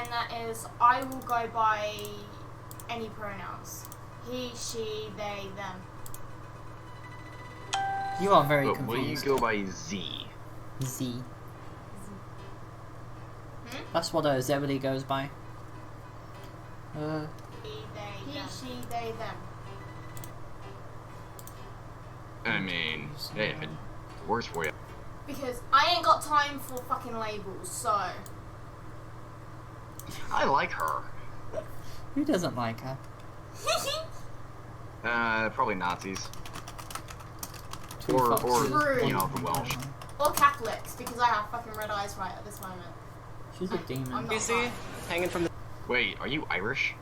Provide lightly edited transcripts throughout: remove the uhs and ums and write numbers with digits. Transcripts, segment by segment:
and that is I will go by any pronouns. He, she, they, them. You are very But confused. will you go by Z? Z. Hmm? That's what Zebedee goes by. He, she, they, them. I mean, hey, if it works for you. Because I ain't got time for fucking labels, so. I like her. Who doesn't like her? Probably Nazis. Two Or foxes, you know, one the Welsh. demon. Or Catholics, because I have fucking red eyes right at this moment. She's a demon. I'm not Easy, lying. hanging from the. Wait, are you Irish?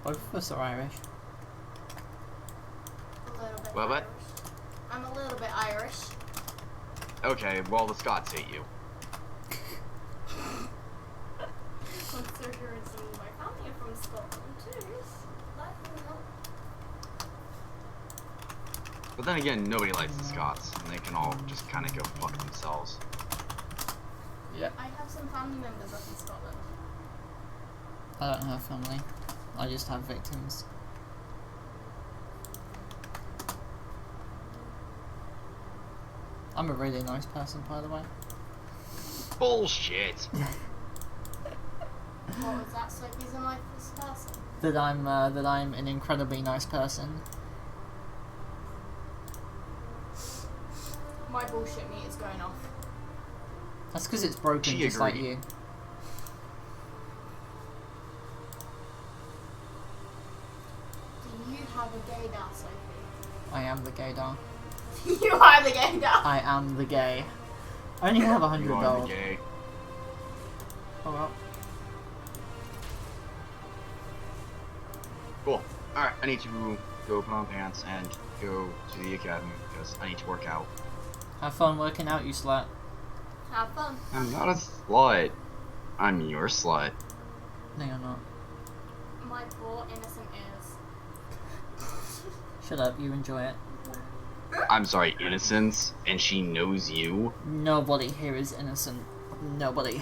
Both of us are Irish. A little bit What? Irish. I'm a little bit Irish. Okay, well the Scots hate you. Considering some of my family are from Scotland too, so that will help. But then again, nobody likes the Scots, and they can all just kind of go fuck themselves. Yeah. I have some family members up in Scotland. I don't have family. I just have victims. I'm a really nice person, by the way. Bullshit! What was that? Sophie's a nice person. That I'm an incredibly nice person. My bullshit meter's going off. That's because it's broken, She just like agreed. you. Do you have a gaydar, Sophie? I am the gaydar. You are the gaydar! I am the gay. I only have 100 You are gold. the gay. Oh well. Cool. Alright, I need to go put on pants and go to the academy because I need to work out. Have fun working out, you slut. Have fun. I'm not a slut. I'm your slut. No, you're not. My poor innocent ears. Shut up, you enjoy it. I'm sorry, innocence, and she knows you. Nobody here is innocent. Nobody.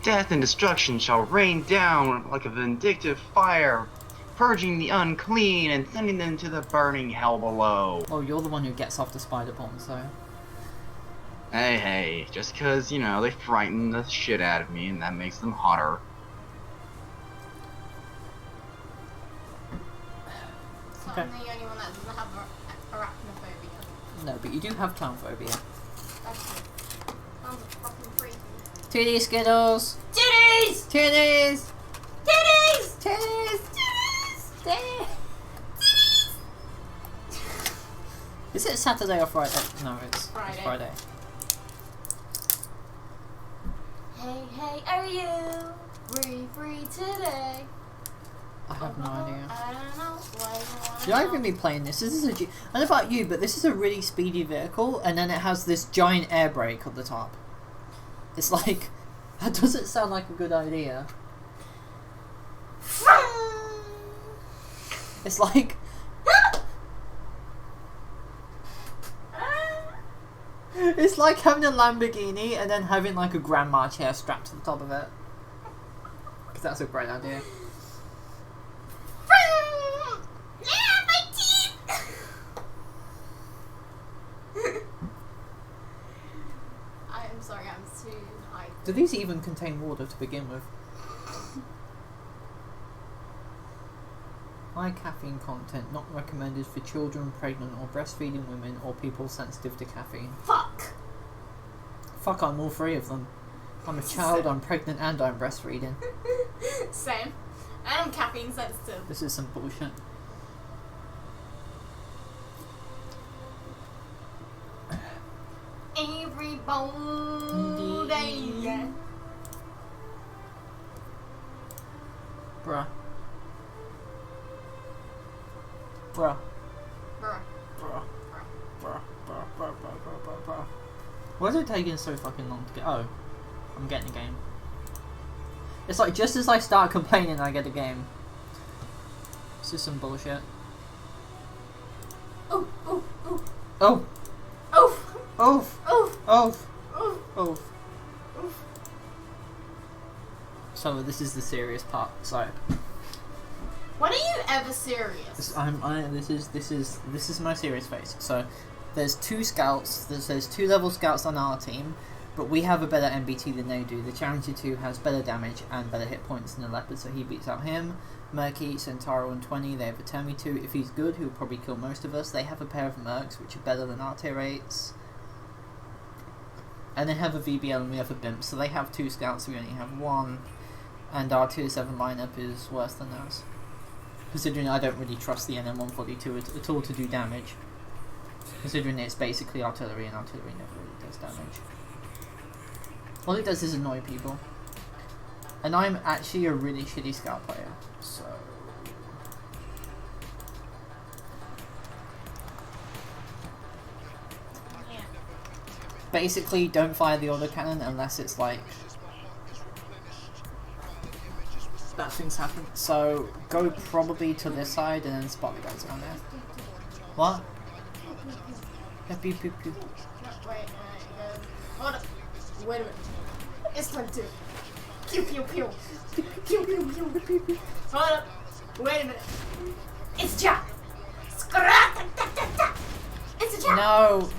Death and destruction shall rain down like a vindictive fire, purging the unclean and sending them to the burning hell below. Well, you're the one who gets off the spider bomb, so... Hey, just cause, you know, they frighten the shit out of me and that makes them hotter. So Okay. I'm the only one that doesn't have arachnophobia. No, but you do have clown phobia. That's good. Sounds fucking freaky. Titty Skittles! Titties! Titties! Titties! Titties! Titties! Titties! Is it Saturday or Friday? No, it's Friday. Friday. Hey, hey, are you free today? I have no idea. I don't know why you wanna Should I know. even be playing this? This is a... I don't know about you, but this is a really speedy vehicle, and then it has this giant air brake at the top. It's like... That doesn't sound like a good idea. It's like... It's like having a Lamborghini and then having like a grandma chair strapped to the top of it. Because that's a great idea. Yeah, my teeth! I'm sorry, I'm too high. Do these even contain water to begin with? High caffeine content not recommended for children, pregnant or breastfeeding women or people sensitive to caffeine. Fuck! Fuck, I'm all three of them. I'm a child, I'm pregnant and I'm breastfeeding. Same. And I'm caffeine sensitive. This is some bullshit. Everybody. Bruh. Bruh. Bruh. Bruh. Bruh. Bruh. Why is it taking so fucking long to get? Oh, I'm getting a game. It's like just as I start complaining, I get a game. This is some bullshit. Oh, oh, oh, Oh, oh, oof, oh, oof, oh, oof. oh. So this is the serious part. So When are you ever serious? this is my serious face. So there's 2 scouts. There's 2 level scouts on our team, but we have a better MBT than they do. The Challenger 2 has better damage and better hit points than the Leopard, so he beats out him. Murky, Centauro, and 20. They have a Termi 2. If he's good, he'll probably kill most of us. They have a pair of Mercs, which are better than our tier 8s. And they have a VBL and we have a BIMP, so they have 2 scouts, we only have 1. And our tier 7 lineup is worse than ours. Considering I don't really trust the NM142 at all to do damage. Considering it's basically artillery, and artillery never really does damage. All it does is annoy people. And I'm actually a really shitty scout player, so... Yeah. Basically, don't fire the autocannon unless it's like... bad things happen. So, go probably to this side and then spot the guys around there. What? Yeah, pew pew pew. No, wait, hold up. Wait a minute. It's time to pew pew pew. Pew pew pew pew pew. Hold up. Wait a minute. It's Jack. It's a Jack. No,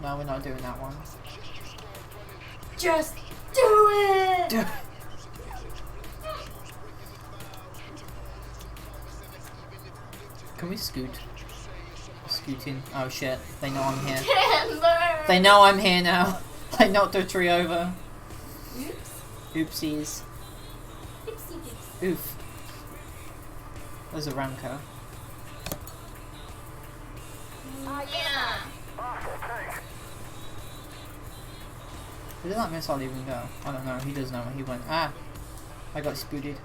we're not doing that one. Just do it. Can we scoot? Scooting. Oh shit, they know I'm here. Timber. They know I'm here now. I knocked a tree over. Oops. Oopsies. Oopsie doops. Oof. There's a Ramco. Yeah. Where did that missile even go? I don't know. He does know where he went. Ah! I got spooted.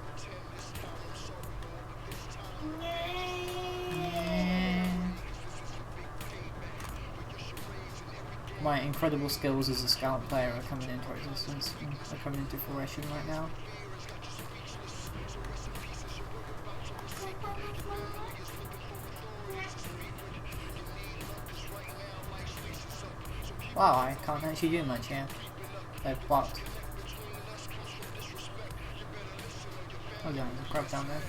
My incredible skills as a scout player are coming into existence. They're coming into fruition right now. Wow, I can't actually do much here. They're blocked. Oh yeah, there's a crab down there.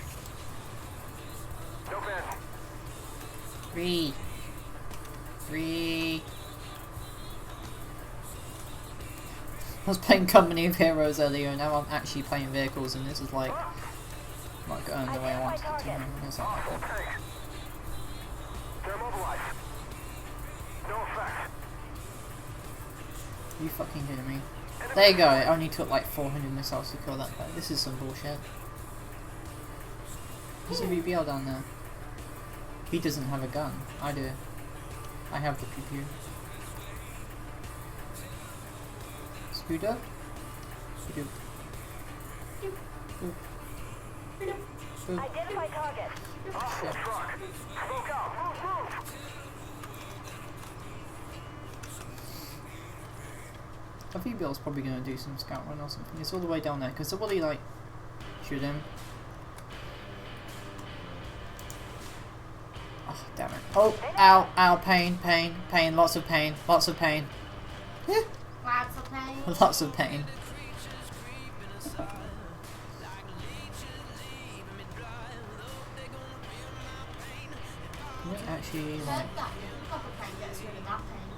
3. I was playing Company of Heroes earlier, and now I'm actually playing vehicles, and this is like not going the way I wanted it to. It's not like that. Are you fucking kidding me? There you go, it only took like 400 missiles to kill that guy. This is some bullshit. There's a VBL down there. He doesn't have a gun. I do. I have the pew-pew. Scooter? Boop. Boop. Boop. Identify target. Shit. A VBL's probably going to do some scout run or something. It's all the way down there, because somebody like shoot him. Oh, damn it. Oh, ow, ow, pain, pain, pain, lots of pain, lots of pain. Lots of pain. Lots of pain. Can we actually, like, That type of pain gets rid of that pain.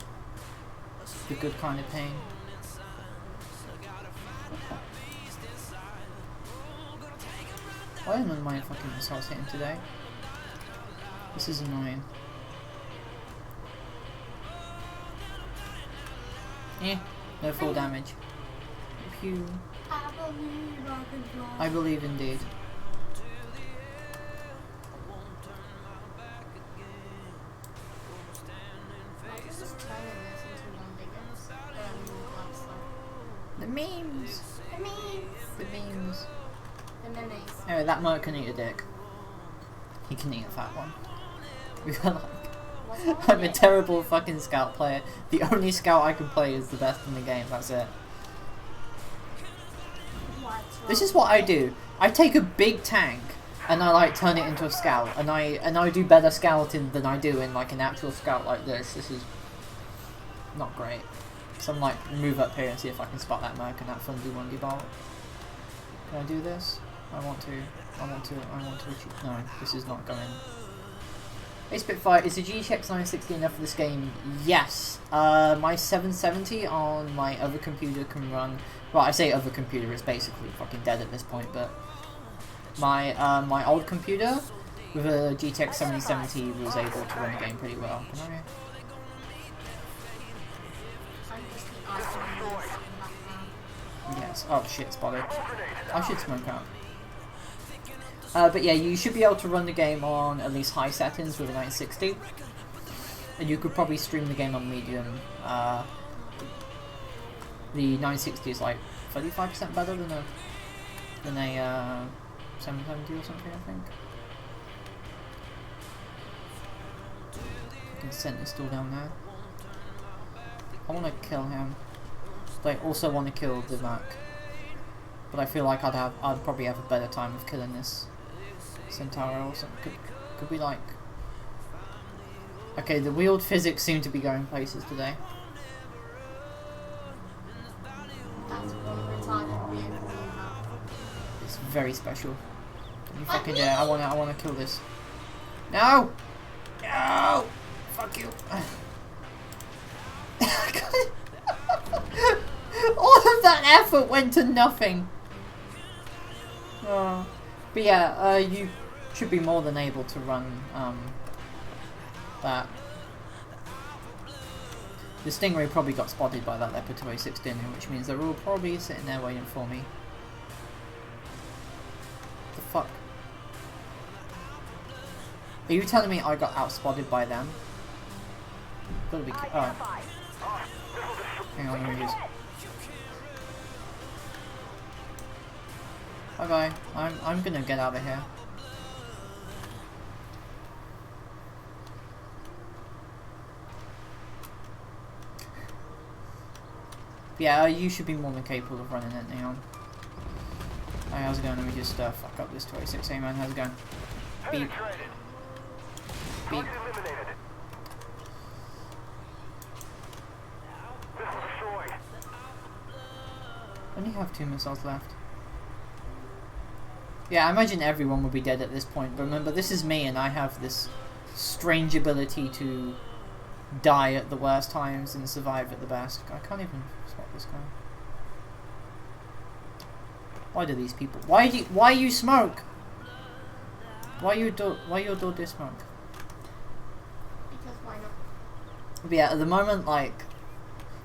the good kind of pain? Why are none of my fucking missiles hitting today? This is annoying. No full damage. Phew. I believe I can fly. I believe indeed. Just turning this into one big The memes! The memes. The memes. The minis. Anyway, that Merc can eat a dick. He can eat a fat one. I'm a terrible fucking scout player. The only scout I can play is the best in the game, that's it. This is what I do. I take a big tank and I like turn it into a scout, and I do better scouting than I do in like an actual scout like this. This is not great. some like move up here and see if I can spot that merc and that Fundy Wundy bolt. Can I do this? I want to achieve. No, this is not going. Hey Spitfire, is the GTX 960 enough for this game? Yes. My 770 on my other computer can run. Well, I say other computer, it's basically fucking dead at this point, but my my old computer with a GTX 7070 was able to run the game pretty well. Can I? Yes. Oh shit, spotted. I should smoke out. But yeah, you should be able to run the game on at least high settings with a 960. And you could probably stream the game on medium. The 960 is like 35% better than a 770 or something, I think. I can send this still down there. I want to kill him. But I also want to kill the Mac. But I feel like I'd probably have a better time of killing this Centauro or something. Could we like... Okay, the wheeled physics seem to be going places today. That's one retarded vehicle. It's very special. You fucking dare! I wanna kill this. No! No! Fuck you! All of that effort went to nothing. Oh. But yeah, you should be more than able to run that. The Stingray probably got spotted by that Leopard 286, didn't it? Which means they're all probably sitting there waiting for me. The fuck? Are you telling me I got outspotted by them? Gotta be. Oh. Hang on, let me use. Bye bye. I'm gonna get out of here. Yeah, you should be more than capable of running it, Neon. Hey, how's it going? Let me just fuck up this 26. Hey man, how's it going? Beep. Beep. Only have 2 missiles left. Yeah, I imagine everyone would be dead at this point, but remember, this is me and I have this strange ability to die at the worst times and survive at the best. I can't even spot this guy. Why do these people... Why you smoke? Why your door do smoke? Because why not? But yeah, at the moment, like...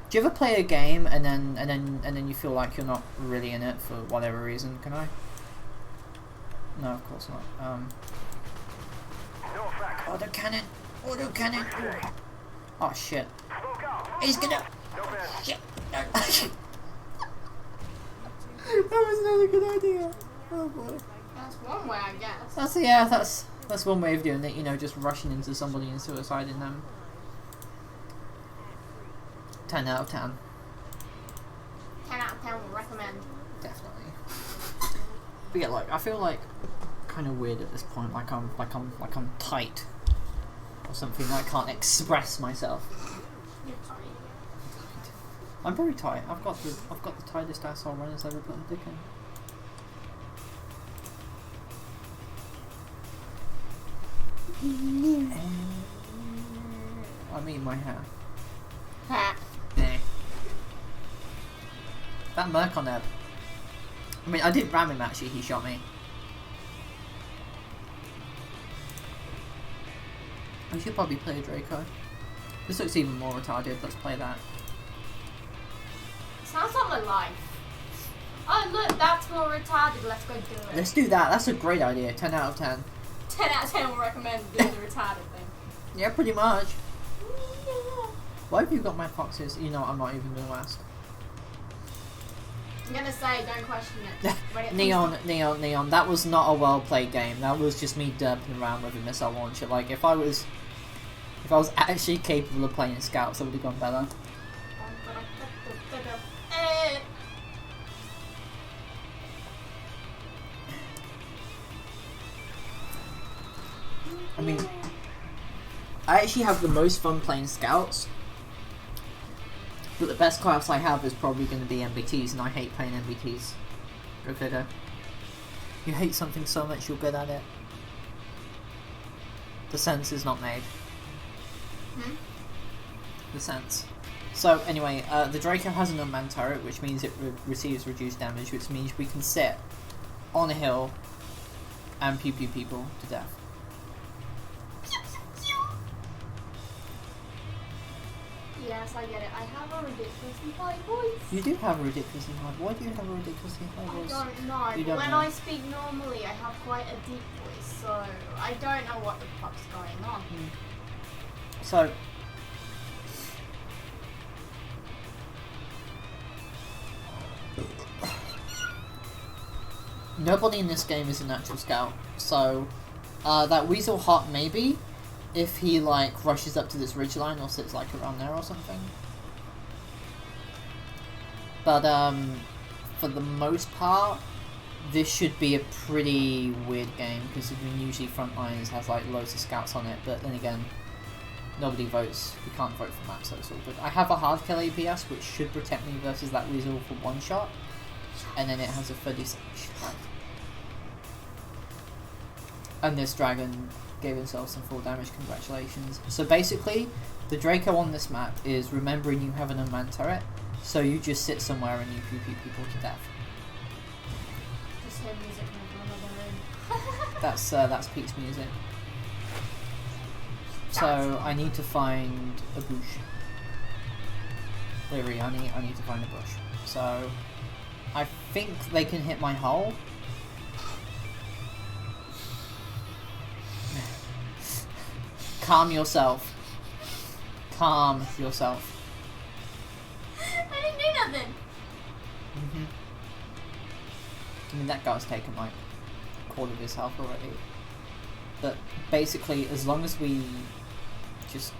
Do you ever play a game and then you feel like you're not really in it for whatever reason? Can I? No, of course not. Auto cannon! Auto cannon! Oh shit! He's gonna. Shit! That was not a good idea. Oh boy. That's one way, I guess. That's one way of doing it. You know, just rushing into somebody and suiciding them. 10 out of 10. 10 out of 10 would recommend. Definitely. But yeah, like I feel like kind of weird at this point. Like I'm tight or something. I can't express myself. You're tight. I'm very tight. I've got the tightest asshole runners ever put a dick in. I'm eating my hair. Ha. That merc on there. I mean, I didn't ram him actually, he shot me. I should probably play Draco. This looks even more retarded, let's play that. Sounds like my life. Oh look, that's more retarded, let's go do it. Let's do that, that's a great idea, 10 out of 10. 10 out of 10 will recommend doing the retarded thing. Yeah, pretty much. Why have you got my foxes? You know, I'm not even going to ask. I'm gonna say, don't question it. Neon, that was not a well played game. That was just me derping around with a missile launcher. Like, if I was actually capable of playing scouts, it would have gone better. I mean, I actually have the most fun playing scouts But the best class I have is probably going to be MBTs, and I hate playing MBTs. Go figure. You hate something so much you're good at it. The sense is not made. Hmm? The sense. So anyway, the Draco has an unmanned turret, which means it receives reduced damage, which means we can sit on a hill and pew pew people to death. Yes, I get it. I have a ridiculously high voice. You do have a ridiculously high. Why do you have a ridiculously high voice? I don't know. You But don't when know. I speak normally, I have quite a deep voice, so I don't know what the fuck's going on. So, nobody in this game is a natural scout. So, that Weasel Hot maybe, if he like rushes up to this ridgeline or sits like around there or something. But for the most part, this should be a pretty weird game, because usually Frontlines has like loads of scouts on it, but then again, nobody votes. You can't vote for maps, so it's all good. I have a hard kill APS, which should protect me versus that Weasel for one shot, and then it has a 30 shot. And this dragon gave himself some full damage, congratulations. So basically, the Draco on this map is remembering you have an unmanned turret, so you just sit somewhere and you pew people to death. Just hear music in another room. That's Pete's music. So I need to find a bush. Literally, I need to find a bush. So I think they can hit my hull. Calm yourself. Calm yourself. I didn't do nothing. I mean, that guy's taken like a quarter of his health already. But basically, as long as we just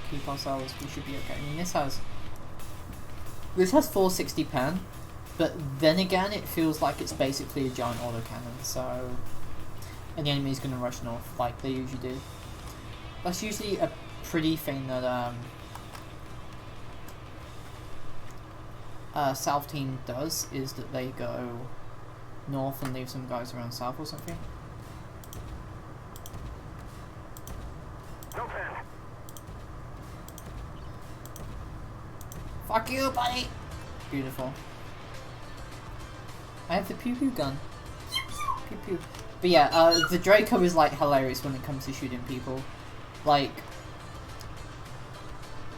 keep ourselves, we should be okay. I mean, this has 460 pen, but then again, it feels like it's basically a giant autocannon. So, and the enemy's going to rush north like they usually do. That's usually a pretty thing that South team does, is that they go north and leave some guys around south or something. Fuck you, buddy! Beautiful. I have the pew pew gun. Pew pew. But yeah, the Draco is like hilarious when it comes to shooting people. Like,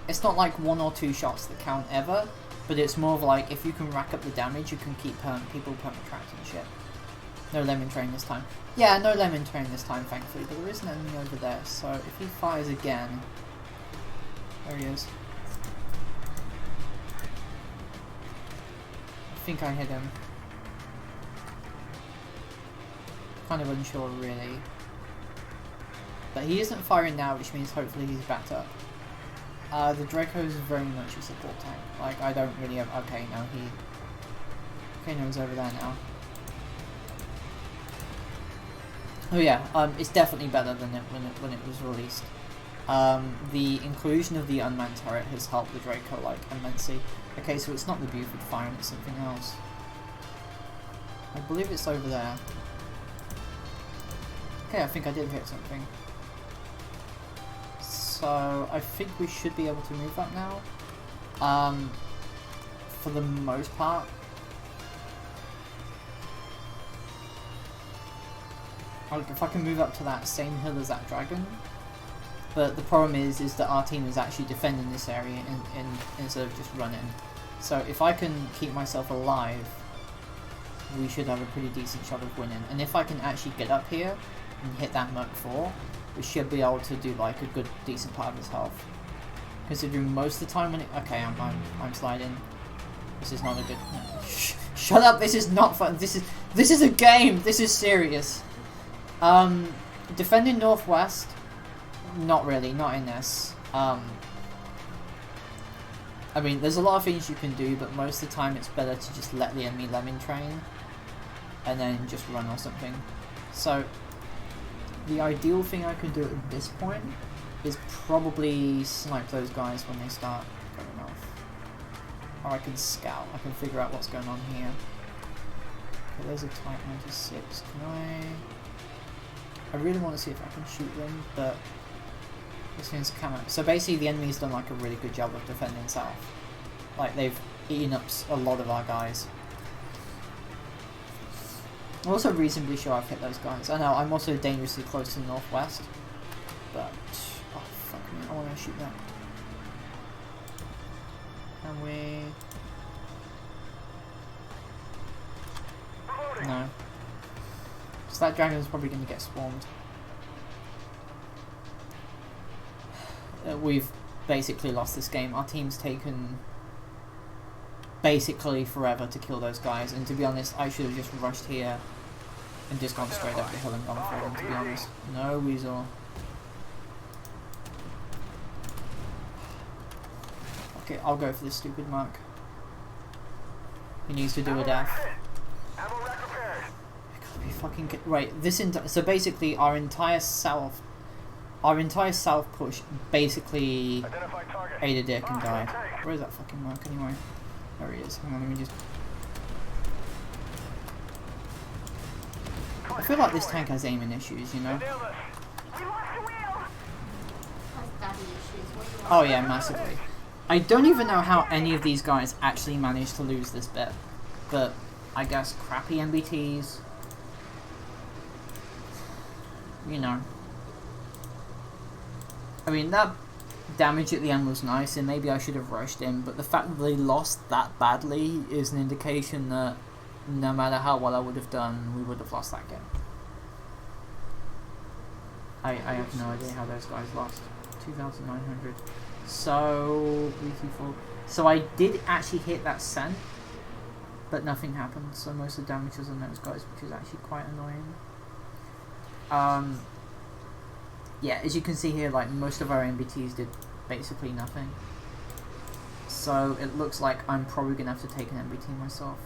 it's not like 1 or 2 shots that count ever, but it's more of like, if you can rack up the damage, you can keep people perma-tracked and shit. No lemon train this time. Yeah, no lemon train this time, thankfully, but there is an enemy over there, so if he fires again... There he is. I think I hit him. Kind of unsure, really. But he isn't firing now, which means hopefully he's backed up. The Draco is very much a support tank. Like, I don't really have... Okay, no, Kano's over there now. Oh yeah, it's definitely better than it when it was released. The inclusion of the unmanned turret has helped the Draco, like, immensely. Okay, so it's not the Buford firing, it's something else. I believe it's over there. Okay, I think I did hit something. So, I think we should be able to move up now. For the most part. Like, if I can move up to that same hill as that dragon. But the problem is that our team is actually defending this area instead of just running. So if I can keep myself alive, we should have a pretty decent shot of winning. And if I can actually get up here and hit that Merc 4, we should be able to do like a good, decent part of his health. Considering most of the time when it... Okay, I'm sliding. This is not a good... No. Shut up! This is not fun. This is a game. This is serious. Defending northwest. Not really. Not in this. I mean, there's a lot of things you can do, but most of the time it's better to just let the enemy lemon train and then just run or something. So, the ideal thing I could do at this point is probably snipe those guys when they start going Or I can scout. I can figure out what's going on here. Okay, there's a Type 96. Can I really want to see if I can shoot them, but this means a camo. So basically the enemy's done like a really good job of defending south. Like they've eaten up a lot of our guys. I'm also reasonably sure I've hit those guys. I know, I'm also dangerously close to the northwest. But, oh fuck me, I want to shoot that. Can we... No. So that dragon's probably going to get swarmed. We've basically lost this game. Our team's taken basically forever to kill those guys, and to be honest, I should have just rushed here and just gone straight up the hill and gone for them, to be honest. No weasel. Okay, I'll go for this stupid mark. He needs to do a death. I gotta be fucking right. So basically, our entire south push basically ate a dick and died. Where is that fucking mark anyway? There he is. Hang on, let me just... I feel like this tank has aiming issues, you know? Oh yeah, massively. I don't even know how any of these guys actually managed to lose this bit, but I guess crappy MBTs, you know. I mean, that damage at the end was nice, and maybe I should have rushed in, but the fact that they lost that badly is an indication that no matter how well I would have done, we would have lost that game. I have no idea how those guys lost. 2,900. So beautiful. So I did actually hit that scent, but nothing happened, so most of the damage was on those guys, which is actually quite annoying. Yeah, as you can see here, like, most of our MBTs did basically nothing. So it looks like I'm probably going to have to take an MBT myself.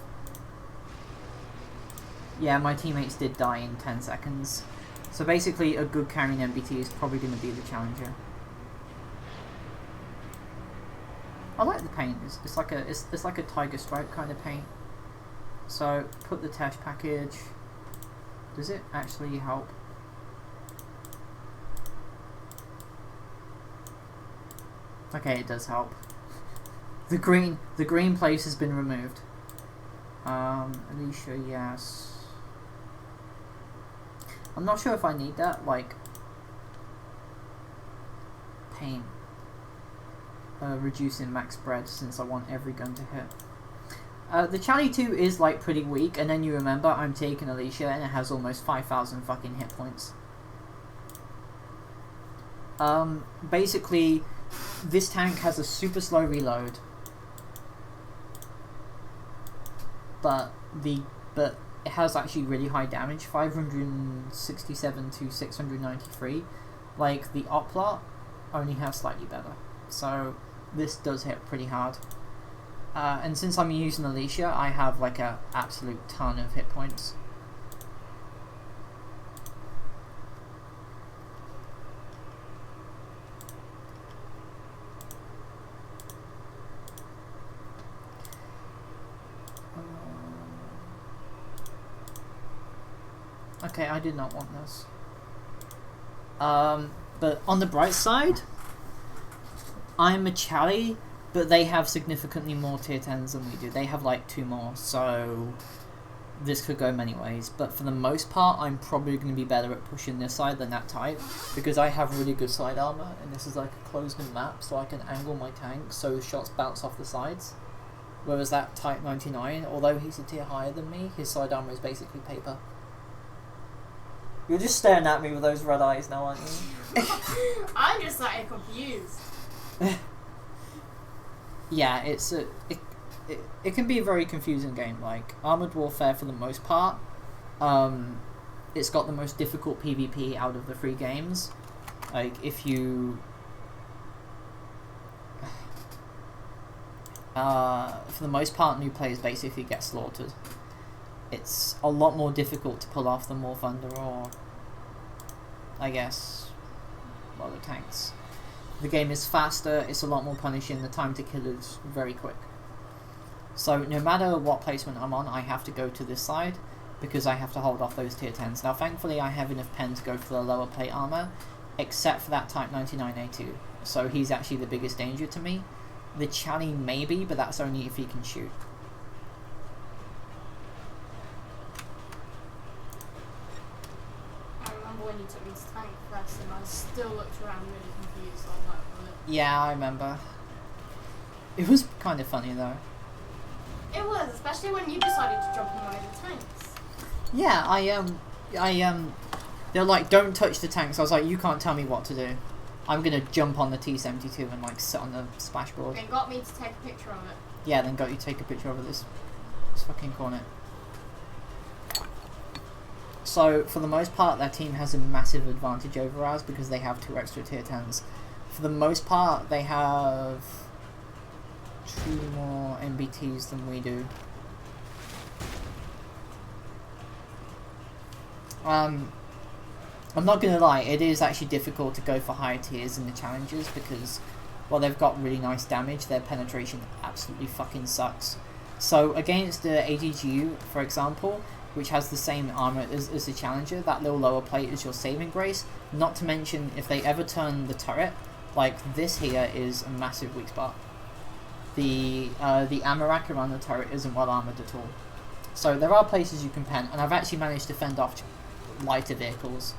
Yeah, my teammates did die in 10 seconds. So basically a good carrying MBT is probably going to be the challenger. I like the paint. It's like a tiger stripe kind of paint. So put the Tesh package. Does it actually help? Okay, it does help. The green place has been removed. Alicia, yes. I'm not sure if I need that, like, paint. Reducing max spread, since I want every gun to hit. The Charlie 2 is, like, pretty weak, and then you remember I'm taking Alicia, and it has almost 5,000 fucking hit points. Basically, this tank has a super slow reload, but it has actually really high damage, 567 to 693. Like, the Oplot only has slightly better, so this does hit pretty hard. And since I'm using Alicia, I have like a absolute ton of hit points. Okay, I did not want this. But on the bright side, I'm a Charlie, but they have significantly more tier 10s than we do. They have like 2 more, so this could go many ways. But for the most part, I'm probably going to be better at pushing this side than that type, because I have really good side armor, and this is like a closed-in map, so I can angle my tank so shots bounce off the sides. Whereas that Type 99, although he's a tier higher than me, his side armor is basically paper. You're just staring at me with those red eyes now, aren't you? I'm just like confused. Yeah, it can be a very confusing game. Like, Armored Warfare, for the most part, it's got the most difficult PvP out of the 3 games. Like, if you... for the most part, new players basically get slaughtered. It's a lot more difficult to pull off than War Thunder or, I guess, well, the tanks. The game is faster, it's a lot more punishing, the time to kill is very quick. So no matter what placement I'm on, I have to go to this side because I have to hold off those tier 10s. Now thankfully I have enough pen to go for the lower plate armor, except for that Type 99A2. So he's actually the biggest danger to me. The Chally maybe, but that's only if he can shoot. I remember when you took me to tank first and I still looked around really confused on that bullet. Yeah, I remember. It was kind of funny though. It was, especially when you decided to jump on one of the tanks. Yeah, they're like, don't touch the tanks. I was like, you can't tell me what to do. I'm gonna jump on the T-72 and like sit on the splashboard. It got me to take a picture of it. Yeah, then got you to take a picture of this fucking cornet. So, for the most part, their team has a massive advantage over ours because they have 2 extra tier 10s. For the most part, they have 2 more MBTs than we do. I'm not gonna lie, it is actually difficult to go for higher tiers in the challenges because, while they've got really nice damage, their penetration absolutely fucking sucks. So against the ADGU, for example, which has the same armor as the Challenger, that little lower plate is your saving grace. Not to mention, if they ever turn the turret, like this here is a massive weak spot. The ammo rack around the turret isn't well armored at all. So there are places you can pen, and I've actually managed to fend off lighter vehicles.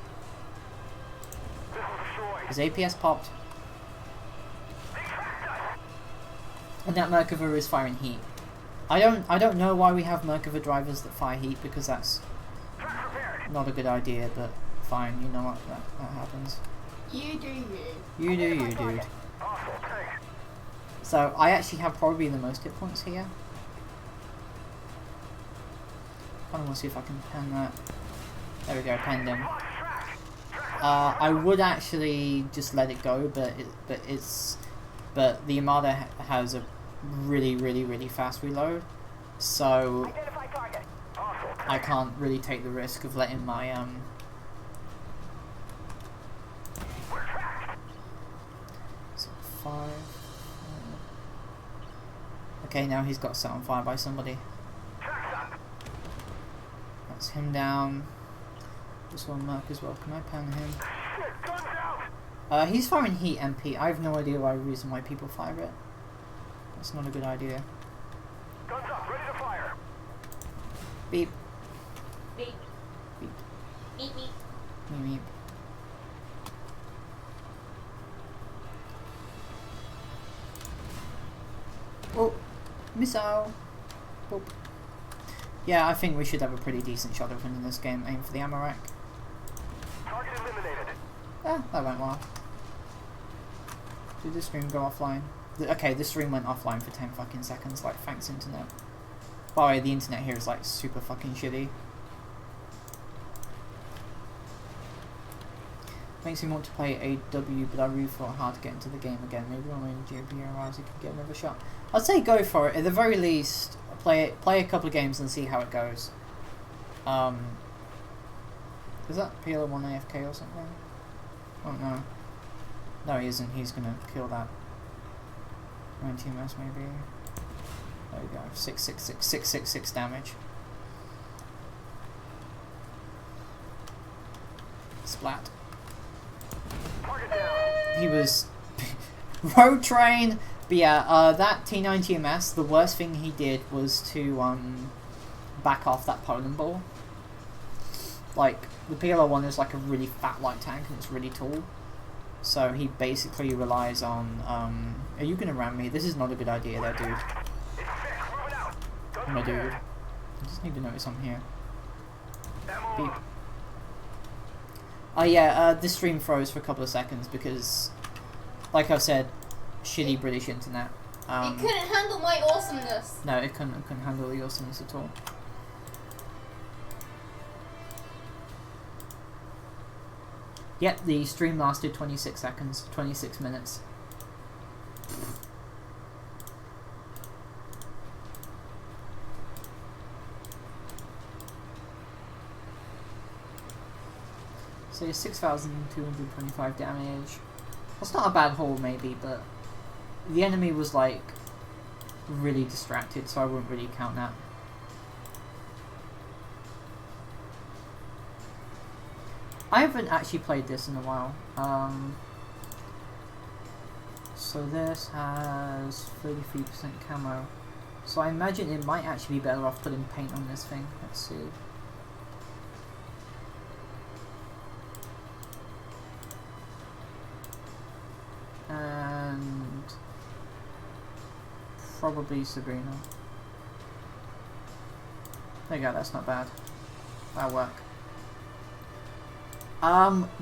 His APS popped. And that Merkava is firing heat. I don't know why we have Merkava drivers that fire heat, because that's not a good idea, but fine, you know what, that happens. You do you. You do you, dude. So I actually have probably the most hit points here. I want to see if I can pen that. There we go, penned him. I would actually just let it go, but the Armada has a really fast reload, so I can't really take the risk of letting my so 5. Okay, now he's got set on fire by somebody. That's him down. This one Merc as well. Can I pen him? He's firing heat MP. I have no idea reason why people fire it. That's not a good idea. Guns up, ready to fire. Beep. Beep. Beep. Beep beep. Beep beep. Oh, missile. Boop. Yeah, I think we should have a pretty decent shot of winning this game. Aim for the ammo rack. Target eliminated. Ah, that went well. Did the stream go offline? Okay, the stream went offline for 10 fucking seconds, like, thanks internet. By the way, the internet here is like super fucking shitty. Makes me want to play AW, but I really thought hard to get into the game again. Maybe when we're in GP or Rousey could get another shot. I'd say go for it. At the very least, play a couple of games and see how it goes. Is that PLO1 AFK or something? Oh no. No, he isn't. He's gonna kill that 19 MS maybe. There we go. 666 damage. Splat. He was road train. But yeah, that T90 MS, the worst thing he did was to back off that Poland ball. Like, the PLO1 is like a really fat light tank and it's really tall. So he basically relies on, are you gonna ram me? This is not a good idea there, dude. My dude. I just need to notice I'm here. Beep. Oh yeah, this stream froze for a couple of seconds because, like I said, shitty British internet. It couldn't handle my awesomeness. No, it couldn't handle the awesomeness at all. Yep, the stream lasted 26 seconds, 26 minutes. So 6,225 damage. That's not a bad haul maybe, but the enemy was like really distracted, so I wouldn't really count that. I haven't actually played this in a while. So this has 33% camo. So I imagine it might actually be better off putting paint on this thing. Let's see. And probably Sabrina. There you go, that's not bad. That'll work.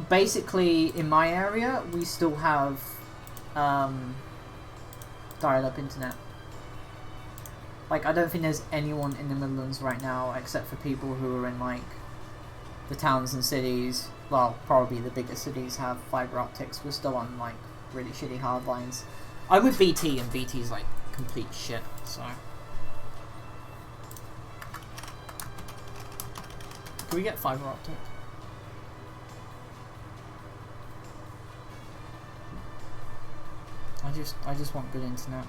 Basically in my area we still have dial-up internet. Like, I don't think there's anyone in the Midlands right now except for people who are in like the towns and cities. Well, probably the bigger cities have fibre optics. We're still on like really shitty hard lines. I'm with BT and BT's like complete shit, so. Can we get fibre optic? I just want good internet.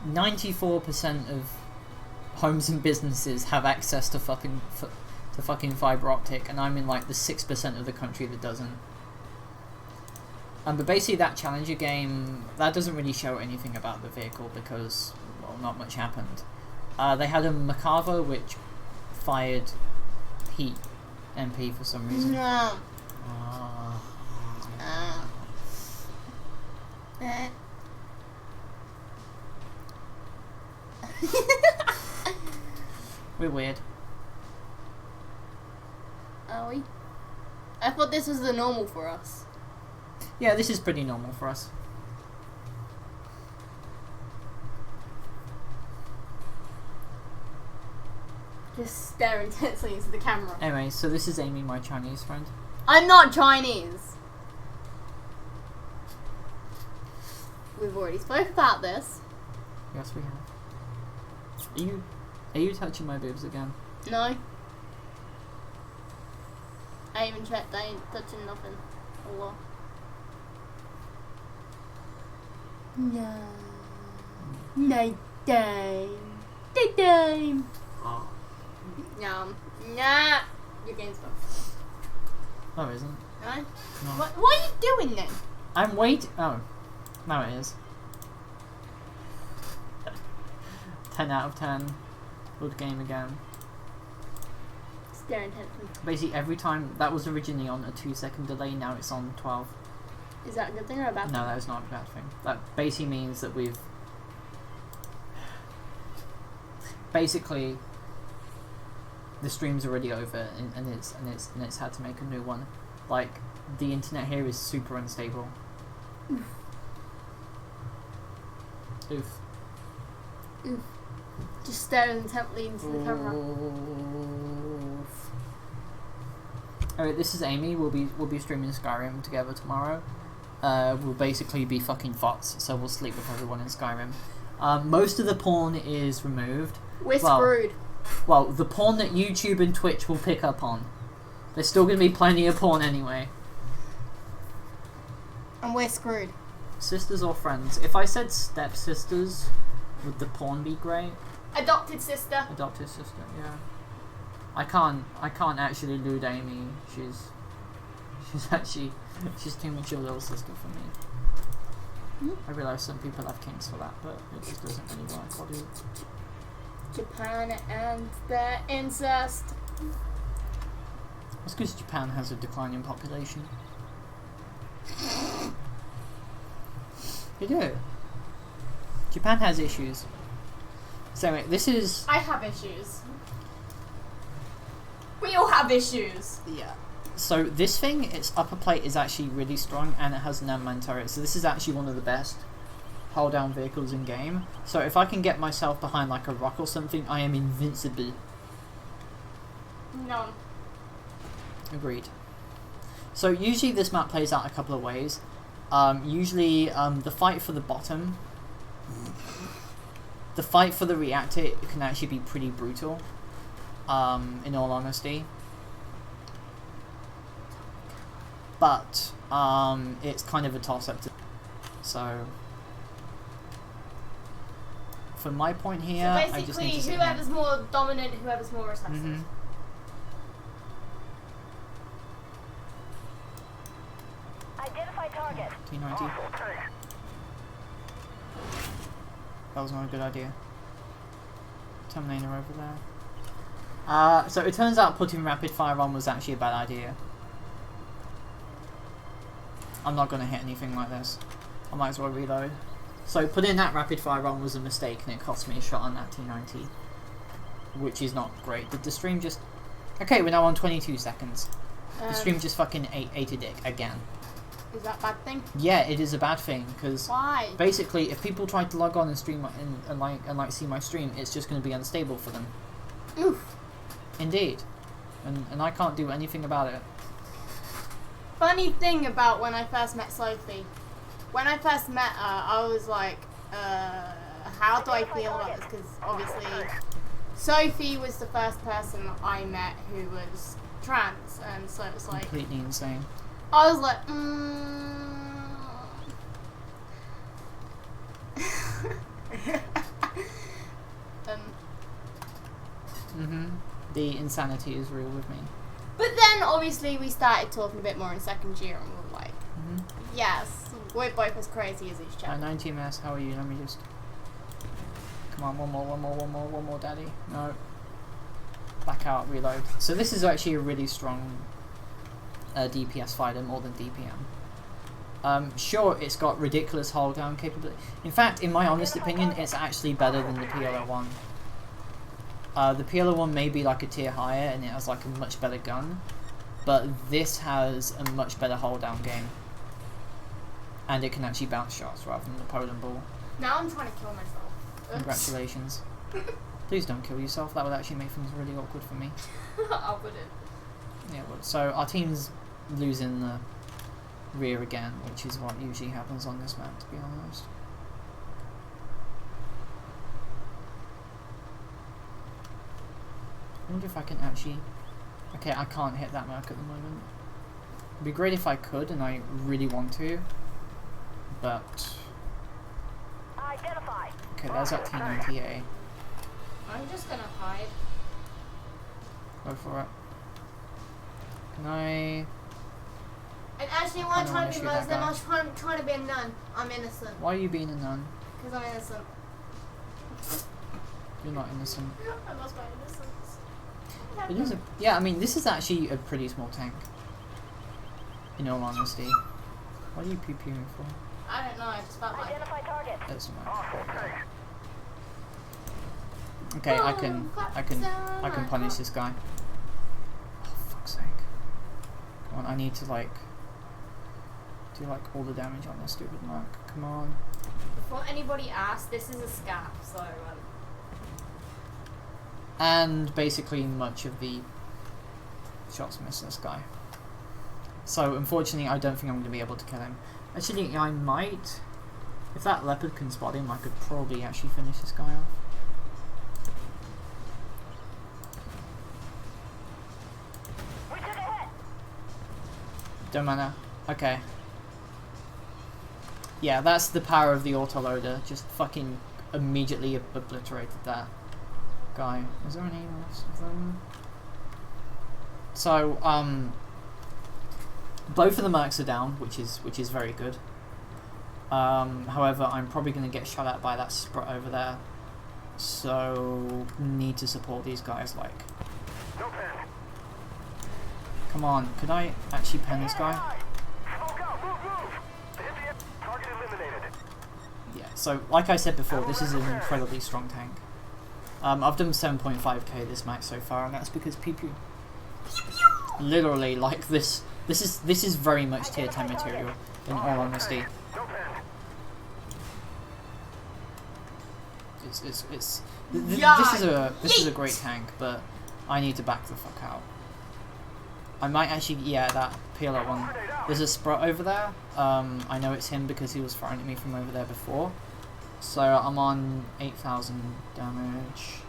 94% of homes and businesses have access to fucking fibre optic, and I'm in like the 6% of the country that doesn't. But basically that Challenger game, that doesn't really show anything about the vehicle because, well, not much happened. They had a Macava which fired heat MP for some reason. No. We're weird. Are we? I thought this was the normal for us. Yeah, this is pretty normal for us. Just stare intensely into the camera. Anyway, so this is Amy, my Chinese friend. I'm not Chinese. We've already spoke about this. Yes, we have. Are you touching my boobs again? No. I even checked. I ain't touching nothing. Oh well. No. No time. No time. Nah. Your game's fun. No, it isn't. No? No. What are you doing then? I'm waiting. Oh. No, it is. 10 out of 10. Good game again. Stare intensely. Basically, every time that was originally on a 2-second delay, now it's on 12. Is that a good thing or a bad thing? No, that is not a bad thing. That basically means that we've basically the stream's already over and it's had to make a new one. Like, the internet here is super unstable. Oof. Oof. Just stare intently into the camera. Oof. Alright, this is Amy. We'll be streaming Skyrim together tomorrow. We'll basically be fucking whuts, so we'll sleep with everyone in Skyrim. Most of the porn is removed. We're screwed. Well, the porn that YouTube and Twitch will pick up on. There's still going to be plenty of porn anyway. And we're screwed. Sisters or friends? If I said stepsisters, would the porn be great? Adopted sister. Adopted sister, yeah. I can't actually lewd Amy. She's too much of a little sister for me. I realise some people have kinks for that, but it just doesn't really work. What do you? Japan and their incest. That's because Japan has a declining population. They do. Japan has issues. So anyway, this is... I have issues. We all have issues. Yeah. So this thing, its upper plate is actually really strong and it has an unmanned turret. So this is actually one of the best hold down vehicles in game. So if I can get myself behind like a rock or something, I am invincible. No. Agreed. So usually this map plays out a couple of ways. Usually the fight for the bottom, the fight for the reactor can actually be pretty brutal, in all honesty. But it's kind of a toss-up. So, from my point here, So I just need basically, to sit here. whoever's more dominant, whoever's more recessive. Mhm. Identify target. T90. Hostile tank. That was not a good idea. Terminator over there. So it turns out putting rapid fire on was actually a bad idea. I'm not going to hit anything like this. I might as well reload. So putting that rapid fire on was a mistake and it cost me a shot on that T90. Which is not great. Did the stream just... Okay, we're now on 22 seconds. The stream just fucking ate a dick again. Is that a bad thing? Yeah, it is a bad thing, because... Why? Basically, if people try to log on and stream and see my stream, it's just going to be unstable for them. Oof. Indeed. And I can't do anything about it. Funny thing about when I first met Sophie. When I first met her, I was like, how do I feel about this? Because obviously, Sophie was the first person I met who was trans, and so it was like... Completely insane. I was like, The insanity is real with me. But then obviously we started talking a bit more in second year, and we were like, yes, we're both as crazy as each other. 19 ms, how are you? Let me just... Come on, one more, daddy. No. Back out, reload. So this is actually a really strong DPS fighter, more than DPM. Sure, it's got ridiculous hold down capability. In fact, in my honest opinion, it's actually better than the PLO1. The PLO1 may be like a tier higher and it has like a much better gun, but this has a much better hold down game. And it can actually bounce shots rather than the Poland ball. Now I'm trying to kill myself. Oops. Congratulations. Please don't kill yourself, that would actually make things really awkward for me. I wouldn't. Yeah, well, so our team's losing the rear again, which is what usually happens on this map, to be honest. I wonder if I can actually... Okay, I can't hit that mark at the moment. It'd be great if I could, and I really want to, but... Identify. Okay, there's that T90A. I'm just gonna hide. Go for it. Can I... And actually, when I I'm don't trying wanna to be shoot that Muslim, guy. I was trying to be a nun. I'm innocent. Why are you being a nun? Because I'm innocent. You're not innocent. I lost my innocence. It is a... Yeah, I mean, this is actually a pretty small tank. In all honesty. What are you pew-pewing for? I don't know, I just felt like... Identify target. That's fine. Hostile tank. Okay, I can punish this guy. Oh, fuck's sake. Come on, I need to like do like all the damage on this stupid mark. Come on. Before anybody asks, this is a scap, so... And basically much of the shots miss this guy. So unfortunately I don't think I'm going to be able to kill him. Actually I might. If that leopard can spot him I could probably actually finish this guy off. We took a hit. Don't matter. Okay. Yeah, that's the power of the autoloader. Just fucking immediately obliterated that guy. Is there any else of them? So, both of the mercs are down, which is very good. However, I'm probably going to get shot at by that sprut over there. So, need to support these guys, like... No pen. Come on, could I actually pen this guy? Smoke out. Move. Hit the target eliminated. Yeah, so, like I said before, this is an incredibly strong tank. I've done 7.5k this match so far, and that's because people... Literally, like, this is very much tier 10 material, in all honesty. No pen. This is a great tank, but I need to back the fuck out. I might actually, yeah, that PLO one. There's a sprut over there. I know it's him because he was firing at me from over there before. So I'm on 8,000 damage.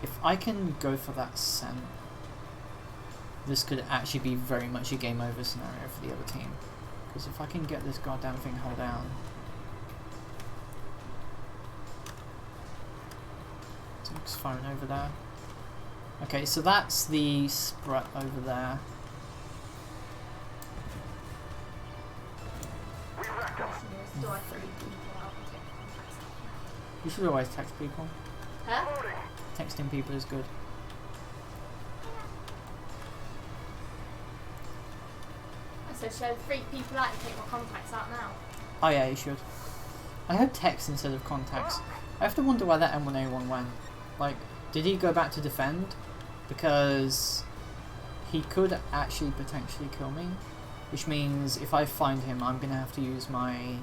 If I can go for that scent, this could actually be very much a game over scenario for the other team. Because if I can get this goddamn thing held down. Tom's phone over there. Okay, so that's the spread over there. Do I freak people out and take contacts out? You should always text people. Huh? Texting people is good. So should I freak people out and take my contacts out now? Oh yeah, you should. I heard text instead of contacts. I have to wonder why that M1A1 went. Like, did he go back to defend? Because he could actually potentially kill me. Which means if I find him, I'm going to have to use my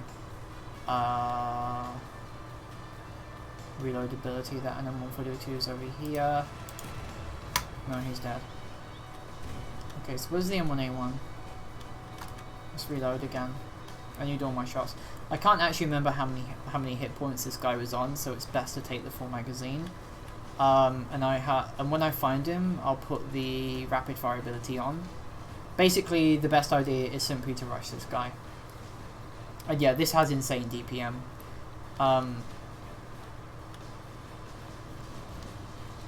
reload ability that an M142 is over here. No, he's dead. Okay, so where's the M1A1? Let's reload again. I need all my shots. I can't actually remember how many hit points this guy was on, so it's best to take the full magazine. And when I find him, I'll put the rapid fire ability on. Basically, the best idea is simply to rush this guy. And yeah, this has insane DPM.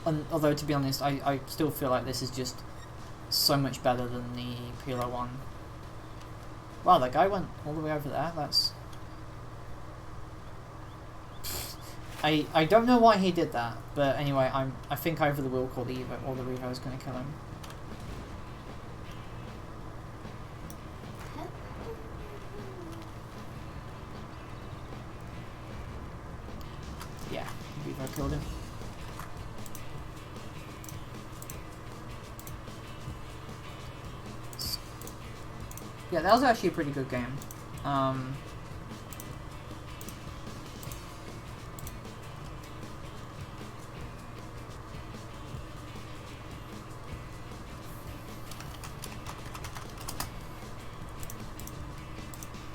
And although to be honest, I still feel like this is just so much better than the PLO1. Wow, that guy went all the way over there. That's... I don't know why he did that, but anyway, I think over the will call the Evo, or the Revo is going to kill him. Yeah, Revo killed him. Yeah, that was actually a pretty good game.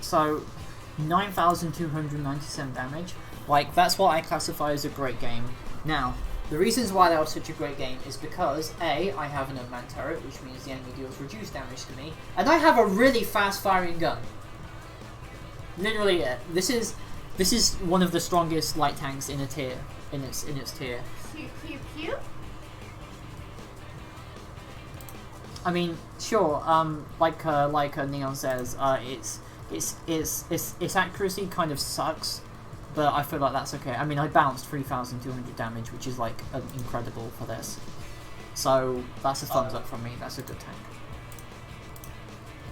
So, 9,297 damage. Like, that's what I classify as a great game. Now, the reasons why that was such a great game is because, A, I have an unmanned turret, which means the enemy deals reduced damage to me, and I have a really fast-firing gun. Literally, this is one of the strongest light tanks in a tier, in its tier. Pew pew pew. I mean, sure. Like Neon says, its accuracy kind of sucks, but I feel like that's okay. I mean, I bounced 3,200 damage, which is like incredible for this. So that's a thumbs up from me. That's a good tank.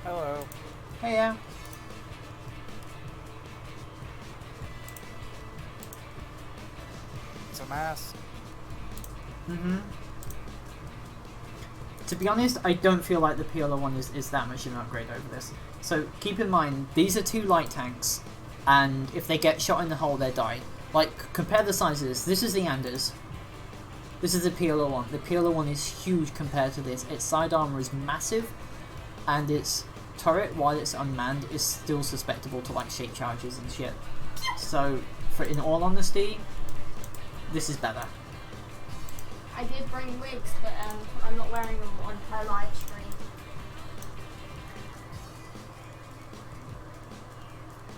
Hello. Hey, yeah. It's a mass. To be honest, I don't feel like the PLO1 is that much of an upgrade over this. So keep in mind, these are two light tanks, and if they get shot in the hull, they die. Like, compare the size of this. This is the Anders. This is the PLO1. The PLO1 is huge compared to this. Its side armor is massive, and its turret, while it's unmanned, is still susceptible to like shape charges and shit. So, in all honesty, this is better. I did bring wigs, but I'm not wearing them on her live stream.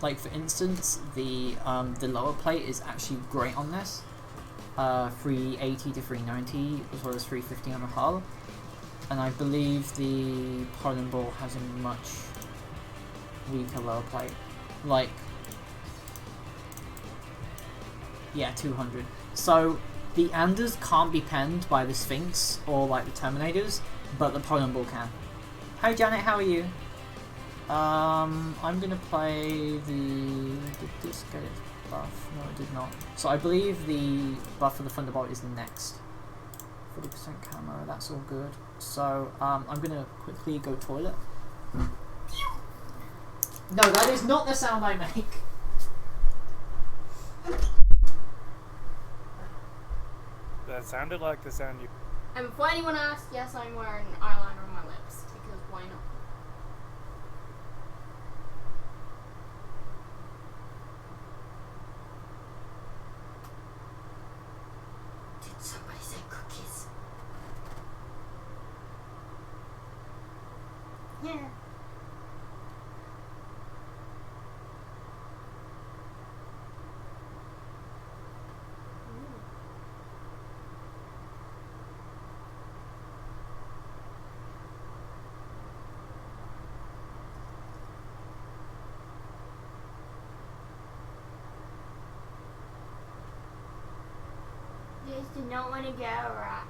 Like, for instance, the lower plate is actually great on this. 380 to 390 as well as 350 on the hull. And I believe the Poland Ball has a much weaker lower plate. Like, yeah, 200. So the Anders can't be penned by the Sphinx or like the Terminators, but the Poland Ball can. Hi Janet, how are you? I'm gonna play the... Did this get its buff? No, it did not. So I believe the buff for the Thunderbolt is next. 40% camo, that's all good. So, I'm gonna quickly go toilet. No, that is not the sound I make. That sounded like the sound you... And before anyone asks, yes, I'm wearing eyeliner on my lips, because why not? Did somebody say cookies? Yeah. just did not want to go right.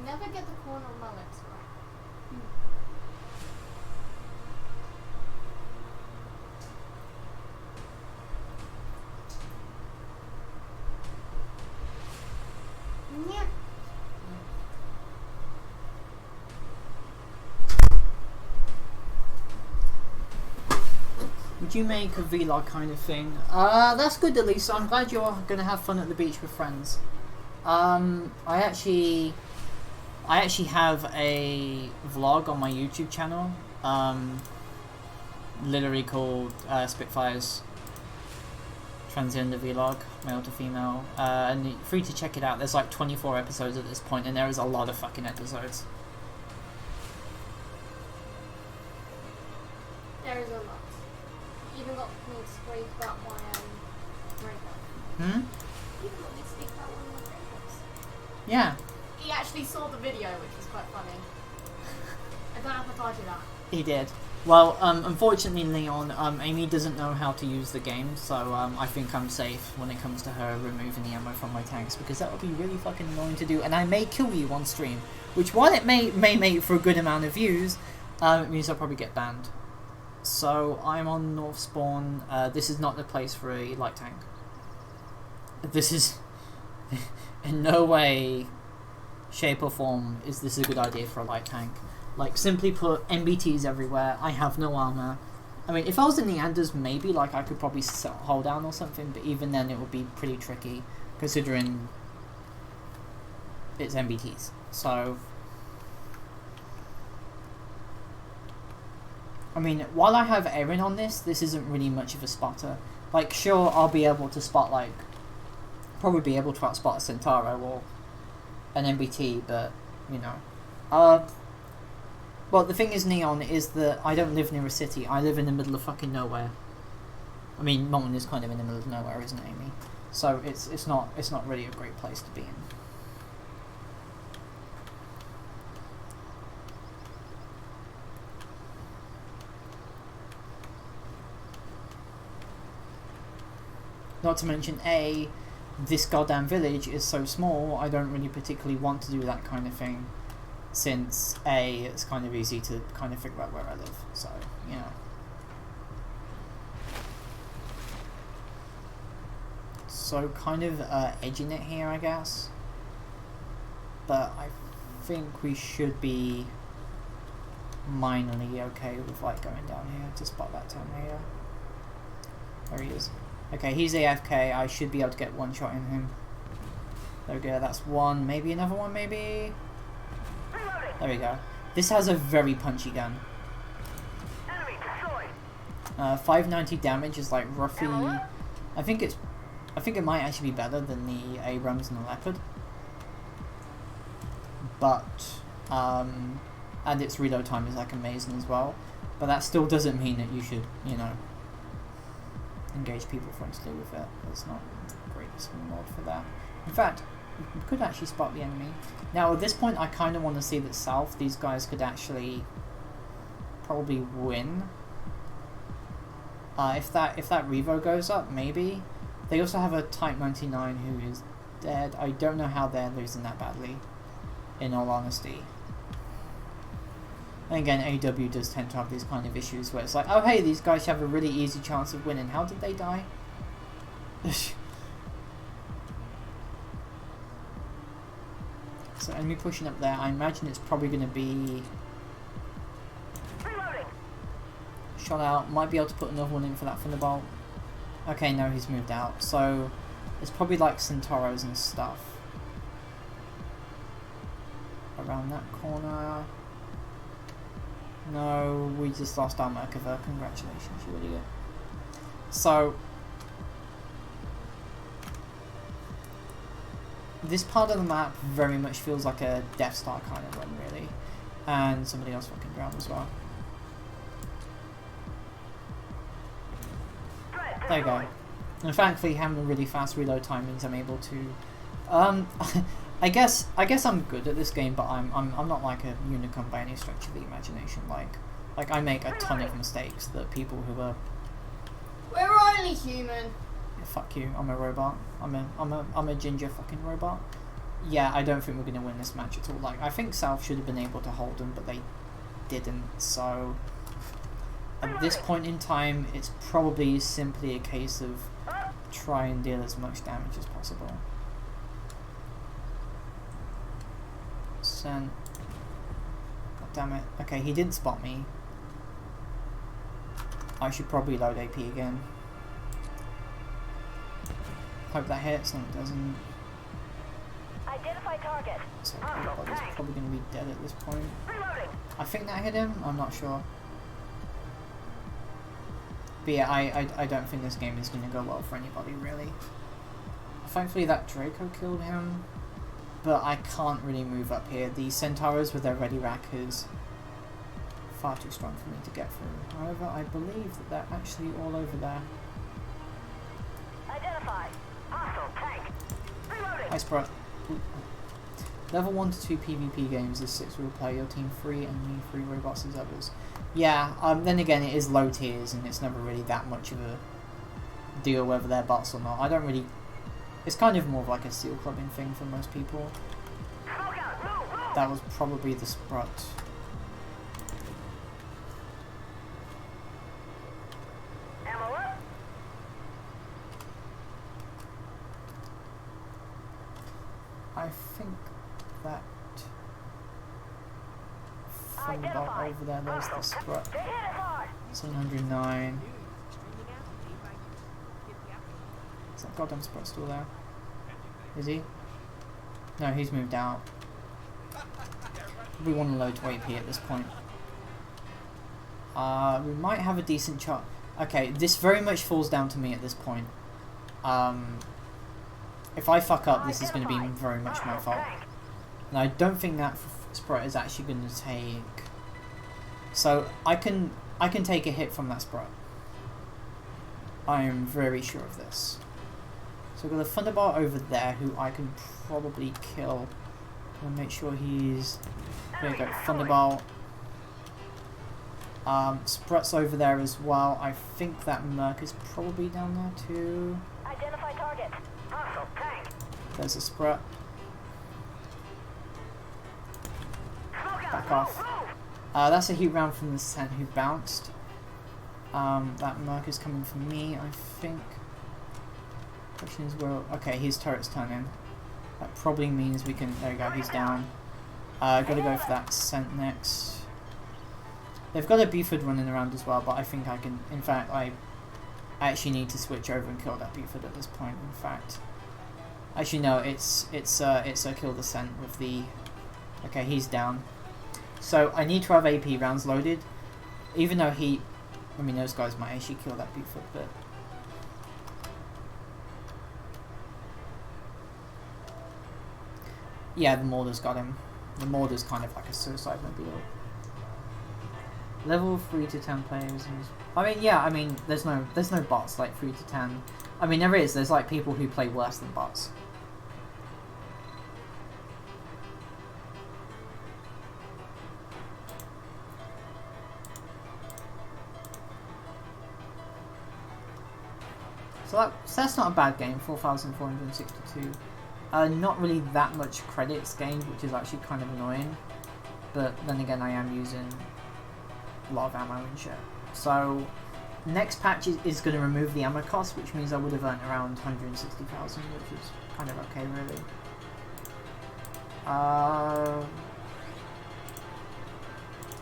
Never get the corner of my lips right. Yeah. Would you make a vlog kind of thing? That's good at least. I'm glad you're gonna have fun at the beach with friends. I actually have a vlog on my YouTube channel, literally called Spitfires Transgender Vlog, male to female, and you're free to check it out. There's like 24 episodes at this point, and there is a lot of fucking episodes. There is a lot. You even got me to speak about my breakup. Hmm? You even got me to speak about one of my breakups. Yeah. He actually saw the video, which was quite funny. I don't know if I told you that. He did. Well, unfortunately, Leon, Amy doesn't know how to use the game, so I think I'm safe when it comes to her removing the ammo from my tanks, because that would be really fucking annoying to do, and I may kill you on stream, which, while it may make for a good amount of views, it means I'll probably get banned. So, I'm on North Spawn. This is not the place for a light tank. This is in no way, shape or form is this a good idea for a light tank. Like, simply put, MBTs everywhere. I have no armor. I mean, if I was in the Anders, maybe like I could probably hold down or something, but even then it would be pretty tricky, considering it's MBTs. So, I mean, while I have Erin on this isn't really much of a spotter. Like, sure, I'll be able to spot, like, probably be able to outspot a Centauro or an MBT, but, you know. Well, the thing is, Neon, is that I don't live near a city. I live in the middle of fucking nowhere. I mean, Molten is kind of in the middle of nowhere, isn't it, Amy? So it's not really a great place to be in. Not to mention, this goddamn village is so small, I don't really particularly want to do that kind of thing, since it's kind of easy to kind of figure out where I live, so, you know. So, kind of edging it here, I guess. But I think we should be minorly okay with, like, going down here to spot that town here. There he is. Okay, he's AFK. I should be able to get one shot in him. There we go, that's one. Maybe another one, maybe? There we go. This has a very punchy gun. 590 damage is like roughly... I think it might actually be better than the Abrams and the Leopard. But, and its reload time is like amazing as well. But that still doesn't mean that you should, you know, engage people frontally with it. It's not a great mod for that. In fact, we could actually spot the enemy. Now at this point I kind of want to see that south, these guys could actually probably win. If that Revo goes up, maybe. They also have a Type 99 who is dead. I don't know how they're losing that badly, in all honesty. And again, AW does tend to have these kind of issues where it's like, oh hey, these guys have a really easy chance of winning. How did they die? So enemy pushing up there. I imagine it's probably going to be shot out. Might be able to put another one in for that Thunderbolt. Okay, no, he's moved out. So it's probably like Centauros and stuff around that corner. No, we just lost our Merkava. Congratulations, you idiot. So this part of the map very much feels like a Death Star kind of run, really. And somebody else fucking drowned as well. There you go. And thankfully, having a really fast reload time means I'm able to. I guess I'm good at this game, but I'm not like a unicorn by any stretch of the imagination. Like I make a ton of mistakes that people who are. We're only human. Yeah, fuck you! I'm a robot. I'm a ginger fucking robot. Yeah, I don't think we're gonna win this match at all. Like I think South should have been able to hold them, but they didn't. So at this point in time, it's probably simply a case of try and deal as much damage as possible. Sent. God damn it. Okay, he didn't spot me. I should probably load AP again. Hope that hits, and it doesn't. Identify target. So everybody's probably going to be dead at this point. Reloading. I think that hit him, I'm not sure. But yeah, I don't think this game is going to go well for anybody, really. Thankfully that Draco killed him, but I can't really move up here. The Centauros with their ready rackers far too strong for me to get through. However, I believe that they're actually all over there. Identify. Hostile tank. Reloading. Nice, bro. Level 1 to 2 PvP games is 6 real player, your team 3 enemy, 3 robots as others. Yeah, then again it is low tiers and it's never really that much of a deal whether they're bots or not. I don't really... It's kind of more of like a seal clubbing thing for most people. Smoke out. Move, move. That was probably the Sprut. Ammo up. I think that... Thunderbolt over there, there's the Sprut. They hit us hard. 709. Is that goddamn Sprut still there? Is he? No, he's moved out. We want to load to AP at this point. We might have a decent shot. Okay, this very much falls down to me at this point. If I fuck up, this is going to be very much my fault. And I don't think that Sprite is actually going to take... So, I can take a hit from that Sprite. I am very sure of this. So I've got a Thunderbolt over there who I can probably kill. I'm going to make sure he's... There we go, Thunderbolt. Sprut's over there as well. I think that Merc is probably down there too. Identify target. Hostile tank. There's a Sprut. Smoke out. Back off. Move, move. That's a heat round from the Sen who bounced. That Merc is coming from me, I think. Question is, well, okay, his turret's turning. That probably means we can. There we go, he's down. Gotta go for that Scent next. They've got a Buford running around as well, but I think I can. In fact, I actually need to switch over and kill that Buford at this point. In fact, actually no, it's a kill the Scent with the. Okay, he's down. So I need to have AP rounds loaded, even though he. I mean, those guys might actually kill that Buford, but. Yeah, the Mortar's got him. The Mortar's kind of like a suicide mobile. Level 3 to 10 players is... I mean, yeah, I mean, there's no bots like 3 to 10. I mean, there is. There's like people who play worse than bots. So that's not a bad game, 4,462. Not really that much credits gained, which is actually kind of annoying. But then again, I am using a lot of ammo and shit. So, next patch is going to remove the ammo cost, which means I would have earned around 160,000, which is kind of okay, really. I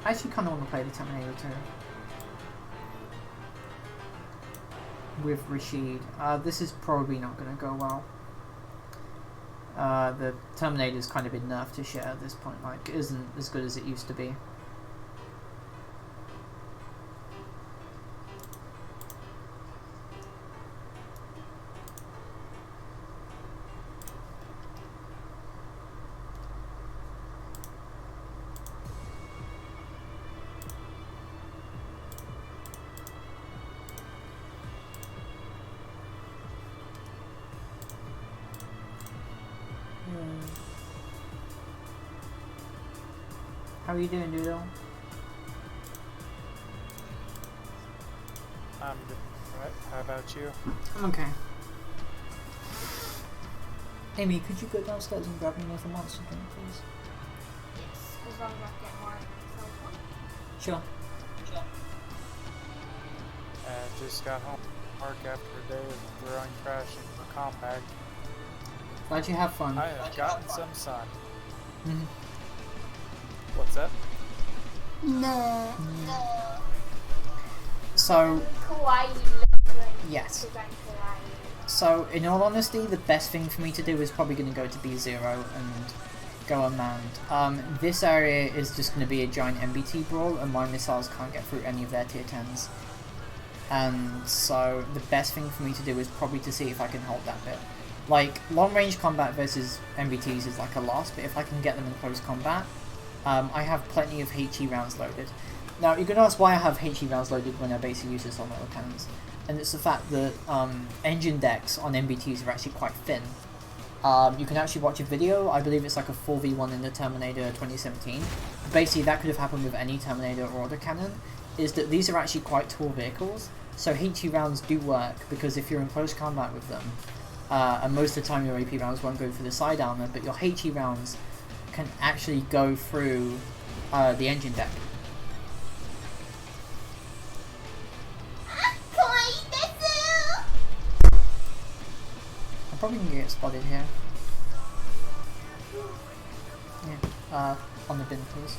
actually kind of want to play the Terminator too. With Rashid. This is probably not going to go well. The Terminator's kind of been nerfed to shit at this point, like, it isn't as good as it used to be. How are you doing, Doodle? I'm good. Alright, how about you? I'm okay. Amy, could you go downstairs and grab me another monster drink, please? Yes, as long as I get one. Sure. And just got home from work after a day of throwing trash into the comm bag. Glad you have fun. I have gotten some sun. Mhm. What's that? No. So, Kawaii. yes. Because I'm kawaii. So, in all honesty, the best thing for me to do is probably going to go to B0 and go unmanned. This area is just going to be a giant MBT brawl, and my missiles can't get through any of their tier 10s. And so, the best thing for me to do is probably to see if I can hold that bit. Like, long range combat versus MBTs is like a loss, but if I can get them in close combat, I have plenty of HE rounds loaded. Now, you're going to ask why I have HE rounds loaded when I basically use this on autocannons. And it's the fact that engine decks on MBTs are actually quite thin. You can actually watch a video, I believe it's like a 4v1 in the Terminator 2017. Basically, that could have happened with any Terminator or autocannon, is that these are actually quite tall vehicles, so HE rounds do work, because if you're in close combat with them, and most of the time your AP rounds won't go through the side armor, but your HE rounds can actually go through the engine deck. I'm probably gonna get spotted here. Yeah, on the bin, please.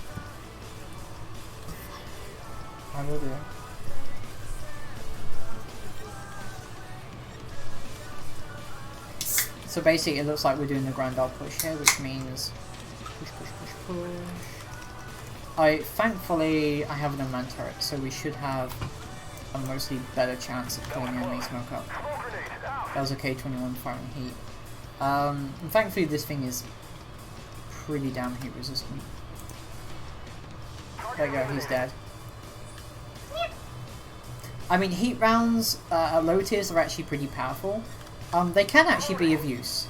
I will do. So basically, it looks like we're doing the Grandal push here, which means push. Thankfully, I have an unmanned turret, so we should have a mostly better chance of pulling the enemy smoke up. That was a K-21 firing heat. And thankfully, this thing is pretty damn heat resistant. There you go, he's dead. I mean, heat rounds at low tiers are actually pretty powerful. They can actually be of use.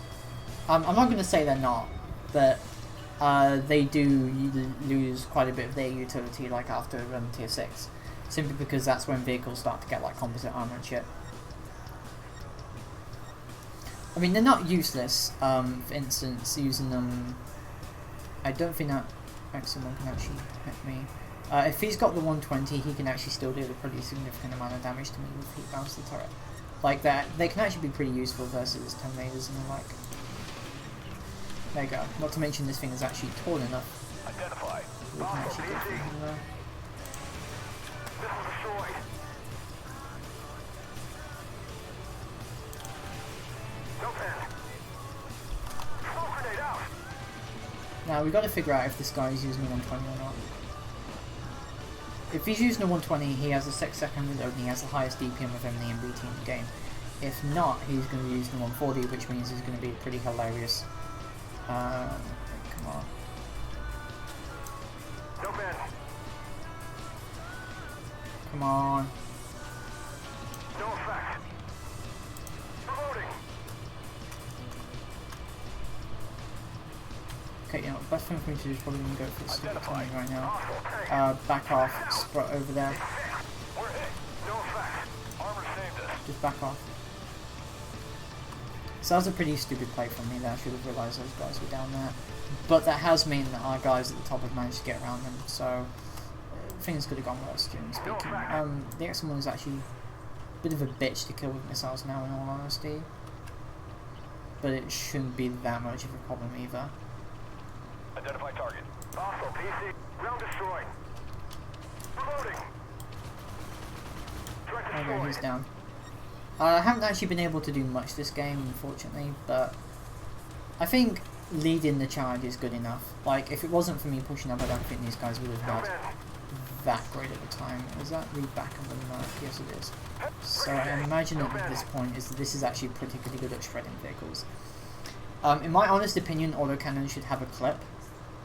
I'm not going to say they're not, but they do lose quite a bit of their utility, like after tier 6. Simply because that's when vehicles start to get like composite armor and shit. I mean, they're not useless. For instance, using them... I don't think that someone can actually hit me. If he's got the 120, he can actually still do a pretty significant amount of damage to me with heat bounce the turret. Like that, they can actually be pretty useful versus Terminators and the like. There you go. Not to mention this thing is actually tall enough. Identified. We can actually get through him there. Missile destroyed. No pen. Smoke grenade out. Now we've got to figure out if this guy is using a 120 or not. If he's using a 120, he has a 6-second reload and he has the highest DPM of any MBT in the game. If not, he's going to be using a 140, which means he's going to be pretty hilarious. Come on. No pen. Come on. No effect. Reloading. Okay, you know, best thing for me to do is probably going to go for the stupid Identified. timing right now. Hostile tank. Back off, sprut over there. We're hit. No effect. Armor saved us. Just back off. So that was a pretty stupid play from me there. I should have realised those guys were down there. But that has meant that our guys at the top have managed to get around them, so things could have gone worse, generally speaking. The X1 is actually a bit of a bitch to kill with missiles now, in all honesty. But it shouldn't be that much of a problem either. Identify target. Hostile PC. Ground destroyed. Reloading. Threat There you go, he's destroyed. down. I haven't actually been able to do much this game, unfortunately, but I think leading the charge is good enough. Like, if it wasn't for me pushing up, I don't think these guys would have No had pen. that great at the time. Is that the back of the mark? Yes, it is. So I imagine that at this point this is actually particularly good at shredding vehicles. In my honest opinion, autocannon should have a clip,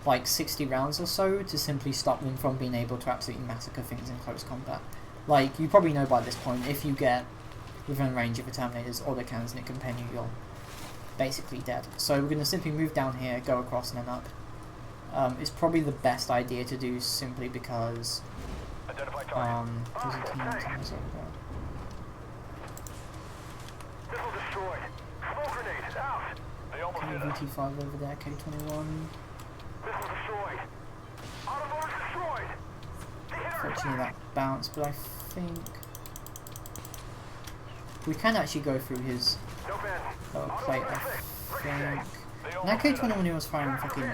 like 60 rounds or so, to simply stop them from being able to absolutely massacre things in close combat. Like, you probably know by this point, if you get within range of a Terminator's autocannons and it can pen you, you're basically dead. So we're going to simply move down here, go across and then up. It's probably the best idea to do simply because Identify target. there's a team on this over there. Missile destroyed. Smoke grenade out. They almost hit us. VT5 over there, K21. Missile destroyed. Automotive destroyed. They hit our Fortunately that bounced, but I think we can actually go through his No man. plate, I think. And that K21 when he was firing fucking... We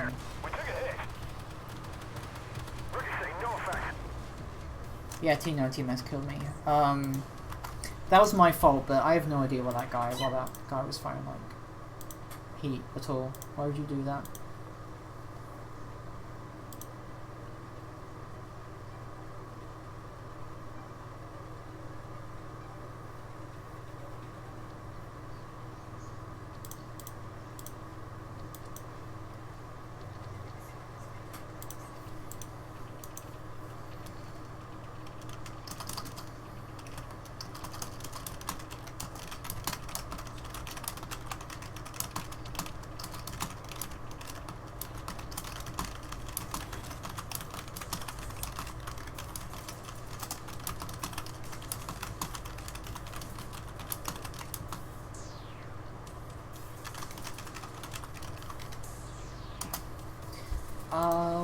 took a hit. Ricochet, no effect. Yeah, T90MS killed me. That was my fault, but I have no idea what that guy was firing like heat at all. Why would you do that?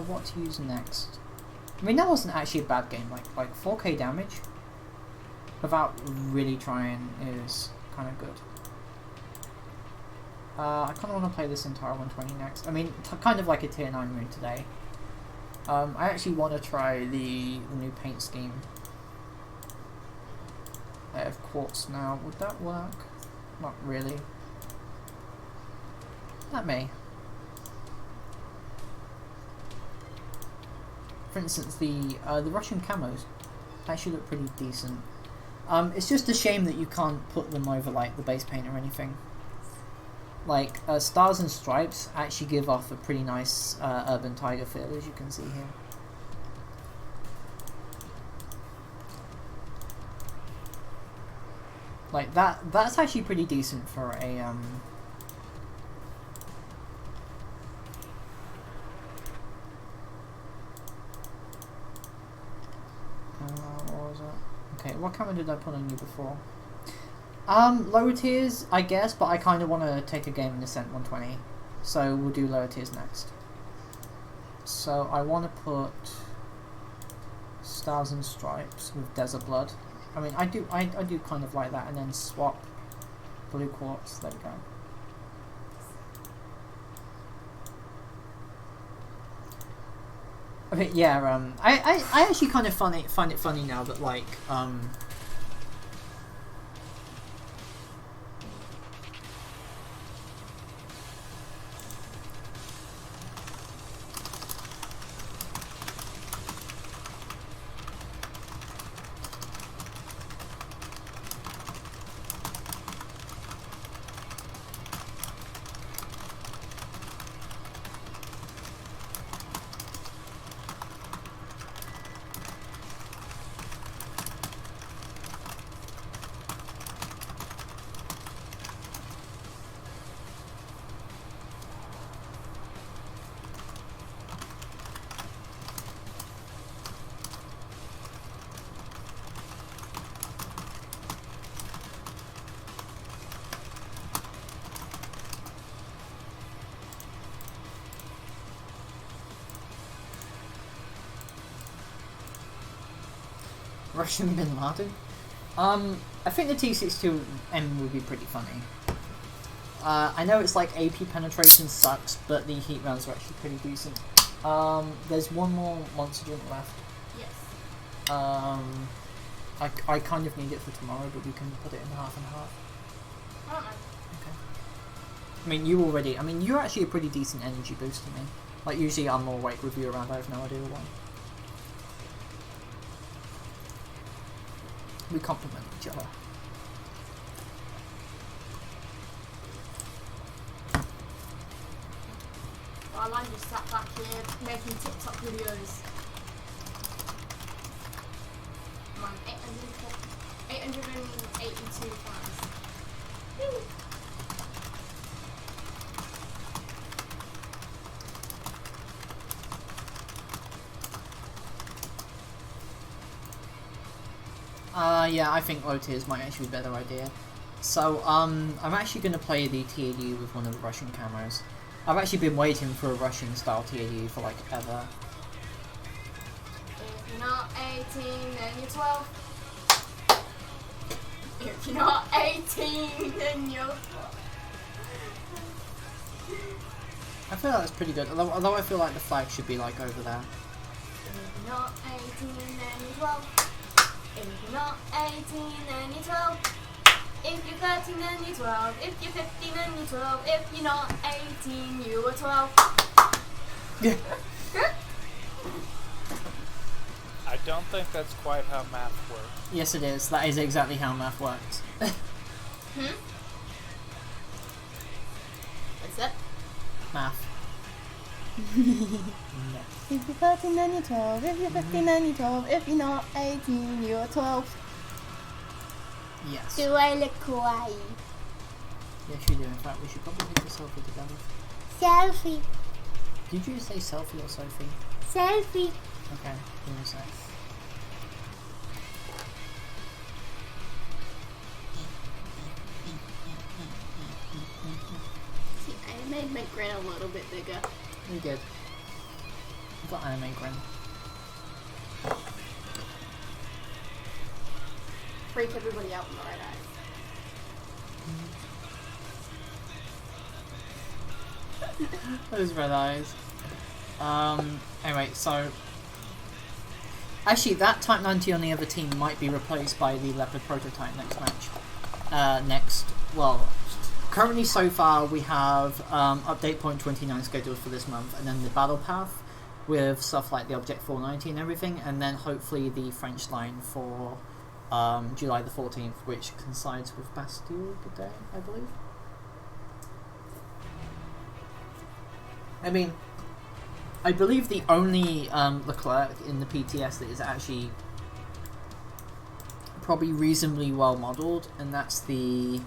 What to use next? I mean, that wasn't actually a bad game. Like 4K damage without really trying is kind of good. I kind of want to play this entire 120 next. I mean, kind of like a tier 9 mood today. I actually want to try the new paint scheme. I have quartz now. Would that work? Not really. That may. For instance, the Russian camos actually look pretty decent. It's just a shame that you can't put them over like the base paint or anything. Like Stars and Stripes actually give off a pretty nice urban tiger feel, as you can see here. Like that's actually pretty decent for a what was that? Okay, what camera did I put on you before? Lower tiers, I guess, but I kind of want to take a game in Ascent 120, so we'll do lower tiers next. So I want to put Stars and Stripes with Desert Blood. I mean, I do kind of like that, and then swap Blue Quartz. There we go. I mean, yeah. I actually kind of find it funny now that like Russian Bin Laden. I think the T62M would be pretty funny. I know it's like AP penetration sucks, but the heat rounds are actually pretty decent. There's one more monster drink left. Yes. I kind of need it for tomorrow, but we can put it in half and half. I don't know. Okay. I mean, you're actually a pretty decent energy boost to me. Like, usually I'm more awake with you around, I have no idea why. We complement each other. While I'm just sat back here making TikTok videos. I'm on 882 fans. Yeah, I think WoT EU might actually be a better idea. So, I'm actually going to play the TAU with one of the Russian camos. I've actually been waiting for a Russian style TAU for like ever. If you're not 18, then you're 12. If you're not 18, then you're 12. I feel like that's pretty good, although I feel like the flag should be like over there. If you're not 18, then you're 12. If you're not 18, then you're 12. If you're 13, then you're 12. If you're 15, then you're 12. If you're not 18, you are 12. I don't think that's quite how math works. Yes, it is. That is exactly how math works. What's that? Math. If you're 13, then you're 12. If you're 15, then you're 12. If you're not 18, you're 12. Yes. Do I look kawaii? Yes, you do. In fact, we should probably take a selfie together. Selfie. Did you say selfie or Sophie? Selfie. Okay, give me a sec. See, I made my grin a little bit bigger. You did. I've got anime grin. Freak everybody out in the right eye. Those red eyes. Anyway, so actually that Type 90 on the other team might be replaced by the Leopard prototype next match. Currently so far we have update point 29 scheduled for this month, and then the battle path with stuff like the Object 490 and everything, and then hopefully the French line for July the 14th, which coincides with Bastille Day, I believe. I mean, I believe the only Leclerc in the PTS that is actually probably reasonably well modelled, and that's the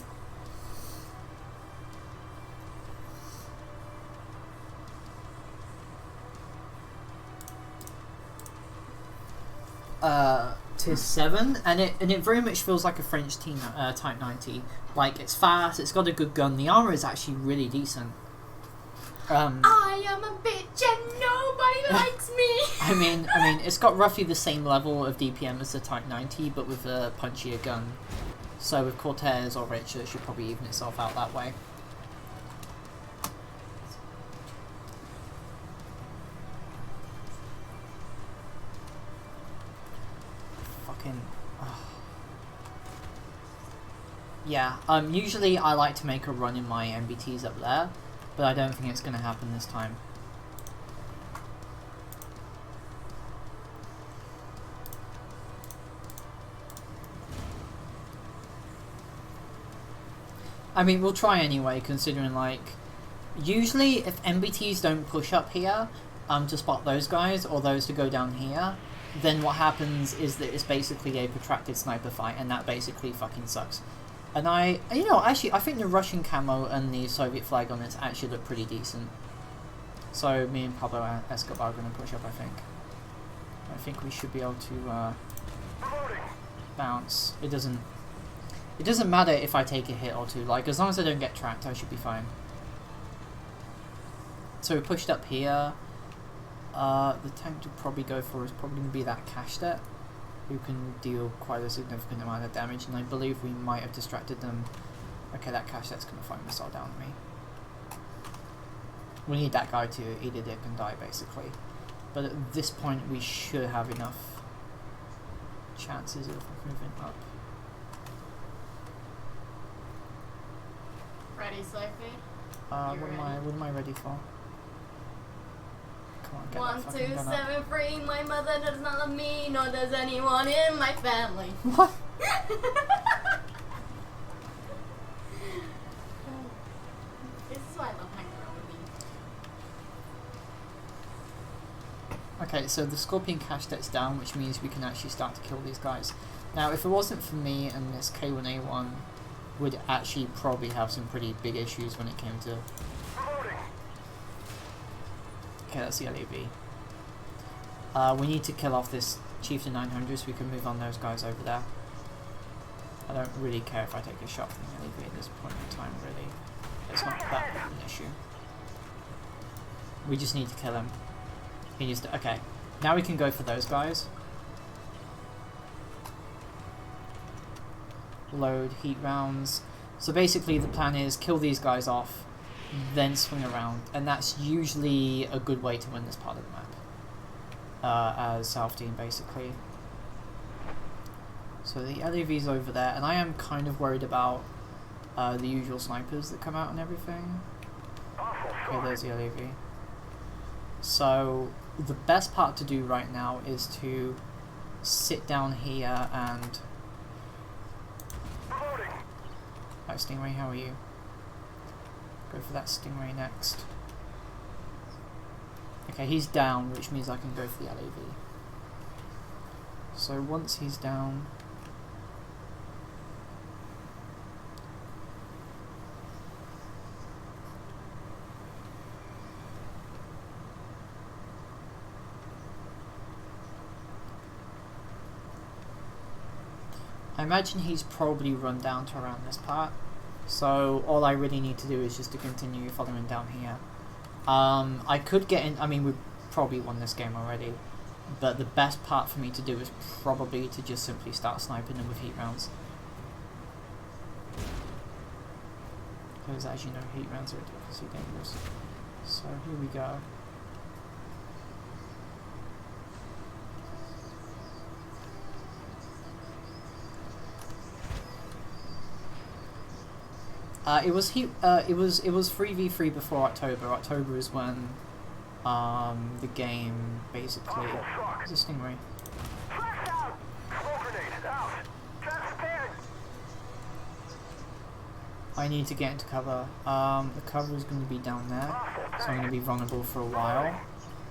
Tier 7, and it very much feels like a French team Type 90. Like, it's fast, it's got a good gun, the armour is actually really decent. I am a bitch and nobody likes me. I mean, it's got roughly the same level of DPM as the Type 90, but with a punchier gun. So with Cortez or Richard, it should probably even itself out that way. Fucking. Yeah. Usually I like to make a run in my MBTs up there, but I don't think it's going to happen this time. I mean, we'll try anyway, considering, like, usually if MBTs don't push up here to spot those guys, or those to go down here, then what happens is that it's basically a protracted sniper fight, and that basically fucking sucks. And actually, I think the Russian camo and the Soviet flag on it actually look pretty decent. So me and Pablo Escobar are going to push up, I think. I think we should be able to bounce. It doesn't matter if I take a hit or two. Like, as long as I don't get tracked, I should be fine. So we pushed up here. The tank to probably go for is probably going to be that Cachetet, who can deal quite a significant amount of damage, and I believe we might have distracted them. Okay, that Cachetet's going to fire a missile down at me. We need that guy to eat a dick and die, basically. But at this point, we should have enough chances of moving up. Ready, Sophie? What am I ready for? Come on, get 1, that 2, fucking gun up. 7, 3. My mother does not love me, nor does anyone in my family. What? This is why I love hanging around with you. Okay, so the Scorpion Cachetet's down, which means we can actually start to kill these guys. Now, if it wasn't for me and this K1A1, would actually probably have some pretty big issues when it came to... Okay, that's the LAV. We need to kill off this Chieftain 900 so we can move on those guys over there. I don't really care if I take a shot from the LAV at this point in time, really. It's not that big an issue. We just need to kill him. He needs to... Okay, now we can go for those guys. Load heat rounds. So basically the plan is kill these guys off, then swing around, and that's usually a good way to win this part of the map. As South Team, basically. So the LAV's over there, and I am kind of worried about the usual snipers that come out and everything. Okay, there's the LAV. So the best part to do right now is to sit down here and... Hi Stingray, how are you? Go for that Stingray next. Okay, he's down, which means I can go for the LAV. So once he's down... I imagine he's probably run down to around this part, so all I really need to do is just to continue following down here. I could get in, I mean we've probably won this game already, but the best part for me to do is probably to just simply start sniping them with heat rounds. Because as you know, heat rounds are ridiculously dangerous. So here we go. It was 3v3 before October. October is when the game basically... It's a Stingray. I need to get into cover. The cover is going to be down there, so I'm going to be vulnerable for a while.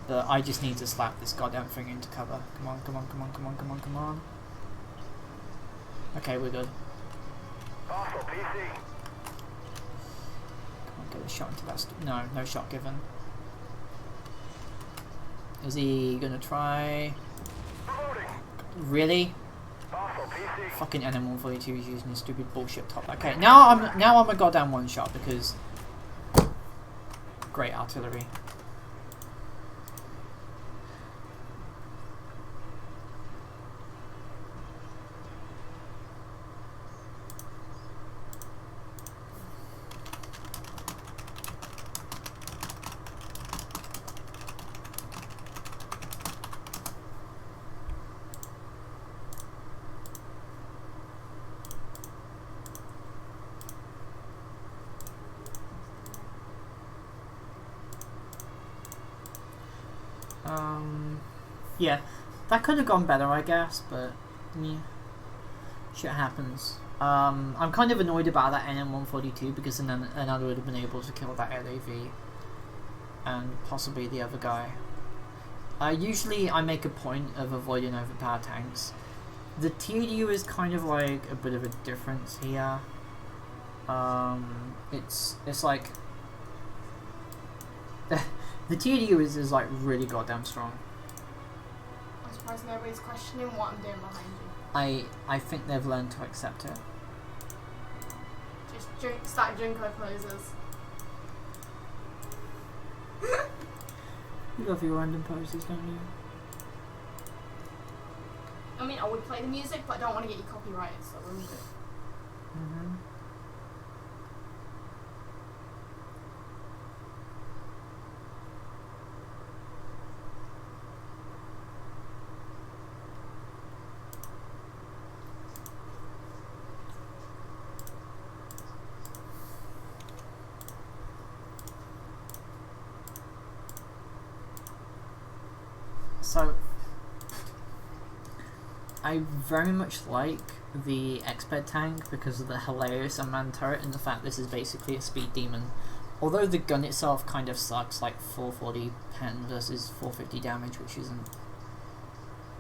But I just need to slap this goddamn thing into cover. Come on, come on, come on, come on, come on, come on. Okay, we're good. Get a shot into that. No, no shot given. Is he gonna try? Really? Fucking NM142 is using his stupid bullshit top. Okay, now I'm a goddamn one shot because great artillery. Yeah, that could have gone better, I guess, but yeah, shit happens. I'm kind of annoyed about that NM142 because then another would have been able to kill that LAV and possibly the other guy. Usually I make a point of avoiding overpowered tanks. The TDU is kind of like a bit of a difference here. It's like the TDU is like really goddamn strong. I'm surprised nobody's questioning what I'm doing behind you. I think they've learned to accept it. Just start Junko poses. You love your random poses, don't you? I mean, I would play the music, but I don't want to get you copyrighted, so remove it. Mm-hmm. So, I very much like the Exped tank because of the hilarious unmanned turret and the fact this is basically a speed demon. Although the gun itself kind of sucks, like 440 pen versus 450 damage, which isn't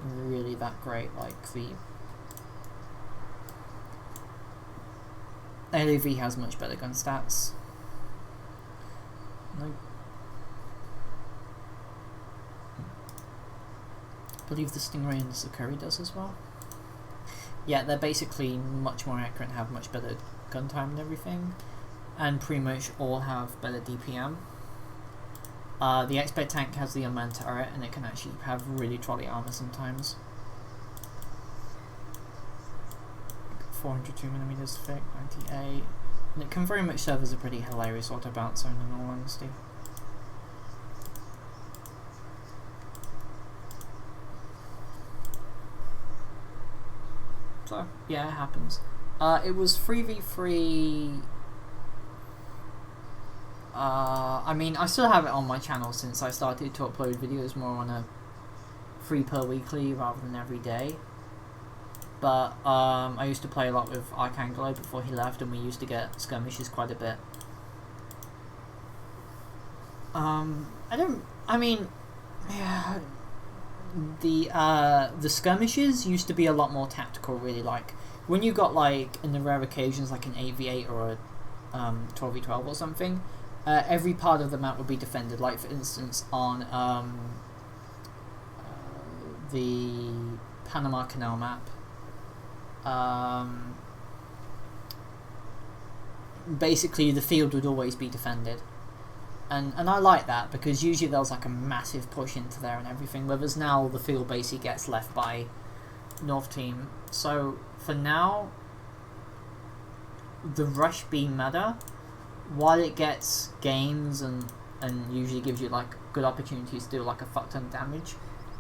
really that great. Like the LAV has much better gun stats. Nope. I believe the Stingray and the Sakuri does as well. yeah, they're basically much more accurate and have much better gun time and everything, and pretty much all have better DPM. The expert tank has the unmanned turret, and it can actually have really trolley armor sometimes. 402mm thick, 98, and it can very much serve as a pretty hilarious auto bounce zone in all honesty. So yeah, it happens. It was 3v3. I mean, I still have it on my channel since I started to upload videos more on a 3 per weekly rather than every day. But I used to play a lot with Arcangelo before he left, and we used to get skirmishes quite a bit. Yeah, the skirmishes used to be a lot more tactical, really. Like when you got like in the rare occasions like an 8v8 or a 12v12 or something, every part of the map would be defended. Like for instance on the Panama Canal map. Basically the field would always be defended, and I like that because usually there was like a massive push into there and everything, whereas now the field basically gets left by North team. So for now, the rush B meta, while it gets games and usually gives you like good opportunities to do like a fuck ton of damage,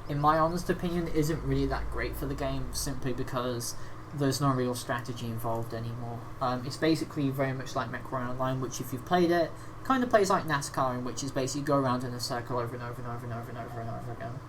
in my honest opinion isn't really that great for the game, simply because there's no real strategy involved anymore. It's basically very much like MechWarrior Online, which if you've played it, kind of plays like NASCAR, in which is basically go around in a circle over and over and over and over and over and over again.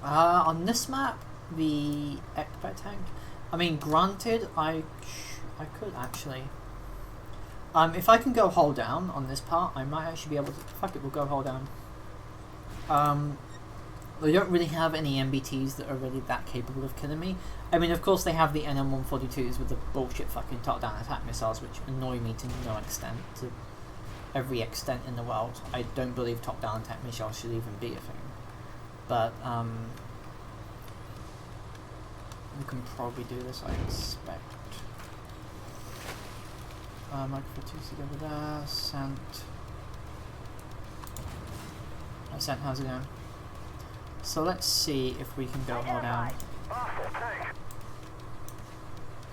On this map, the expert tank, I mean, granted, I could actually, if I can go hold down on this part, I might actually be able to, fuck it, we'll go hold down. They don't really have any MBTs that are really that capable of killing me. I mean, of course they have the NM142s with the bullshit fucking top-down attack missiles, which annoy me to no extent, to every extent in the world. I don't believe top-down attack missiles should even be a thing. But, we can probably do this, I expect. Microphone 2 over there, sent. I sent, how's it going? So let's see if we can go more down.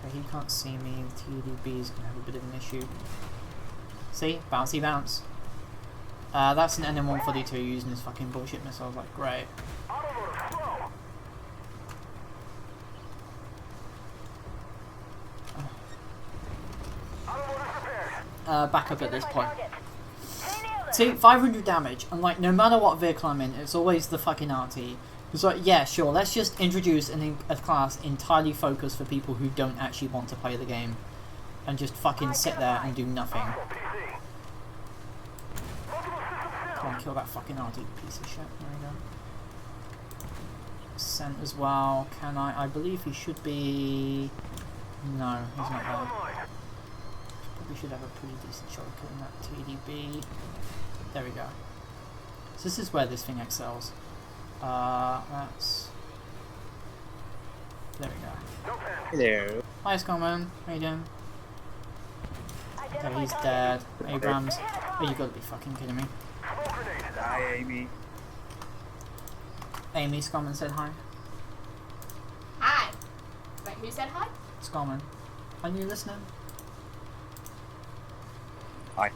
Okay, he can't see me, TDB is going to have a bit of an issue. See? Bouncy bounce. That's an NM142 using his fucking bullshit missiles, like, great. Back up at this point. See, 500 damage, and like, no matter what vehicle I'm in, it's always the fucking RT. It's like, yeah, sure, let's just introduce a class entirely focused for people who don't actually want to play the game, and just fucking sit there and do nothing. Come on, kill that fucking RT piece of shit. There we go. Sent as well. Can I believe he should be... No, he's not there. We should have a pretty decent shot of killing that TDB. There we go. So this is where this thing excels. That's... There we go. Hello. Hi Scottman, how you doing? Okay, he's dead. Abrams. Oh, you gotta be fucking kidding me. Hi, Amy. Amy, Scottman said hi. Hi. Wait, who said hi? Scottman. Are you listening? Hi.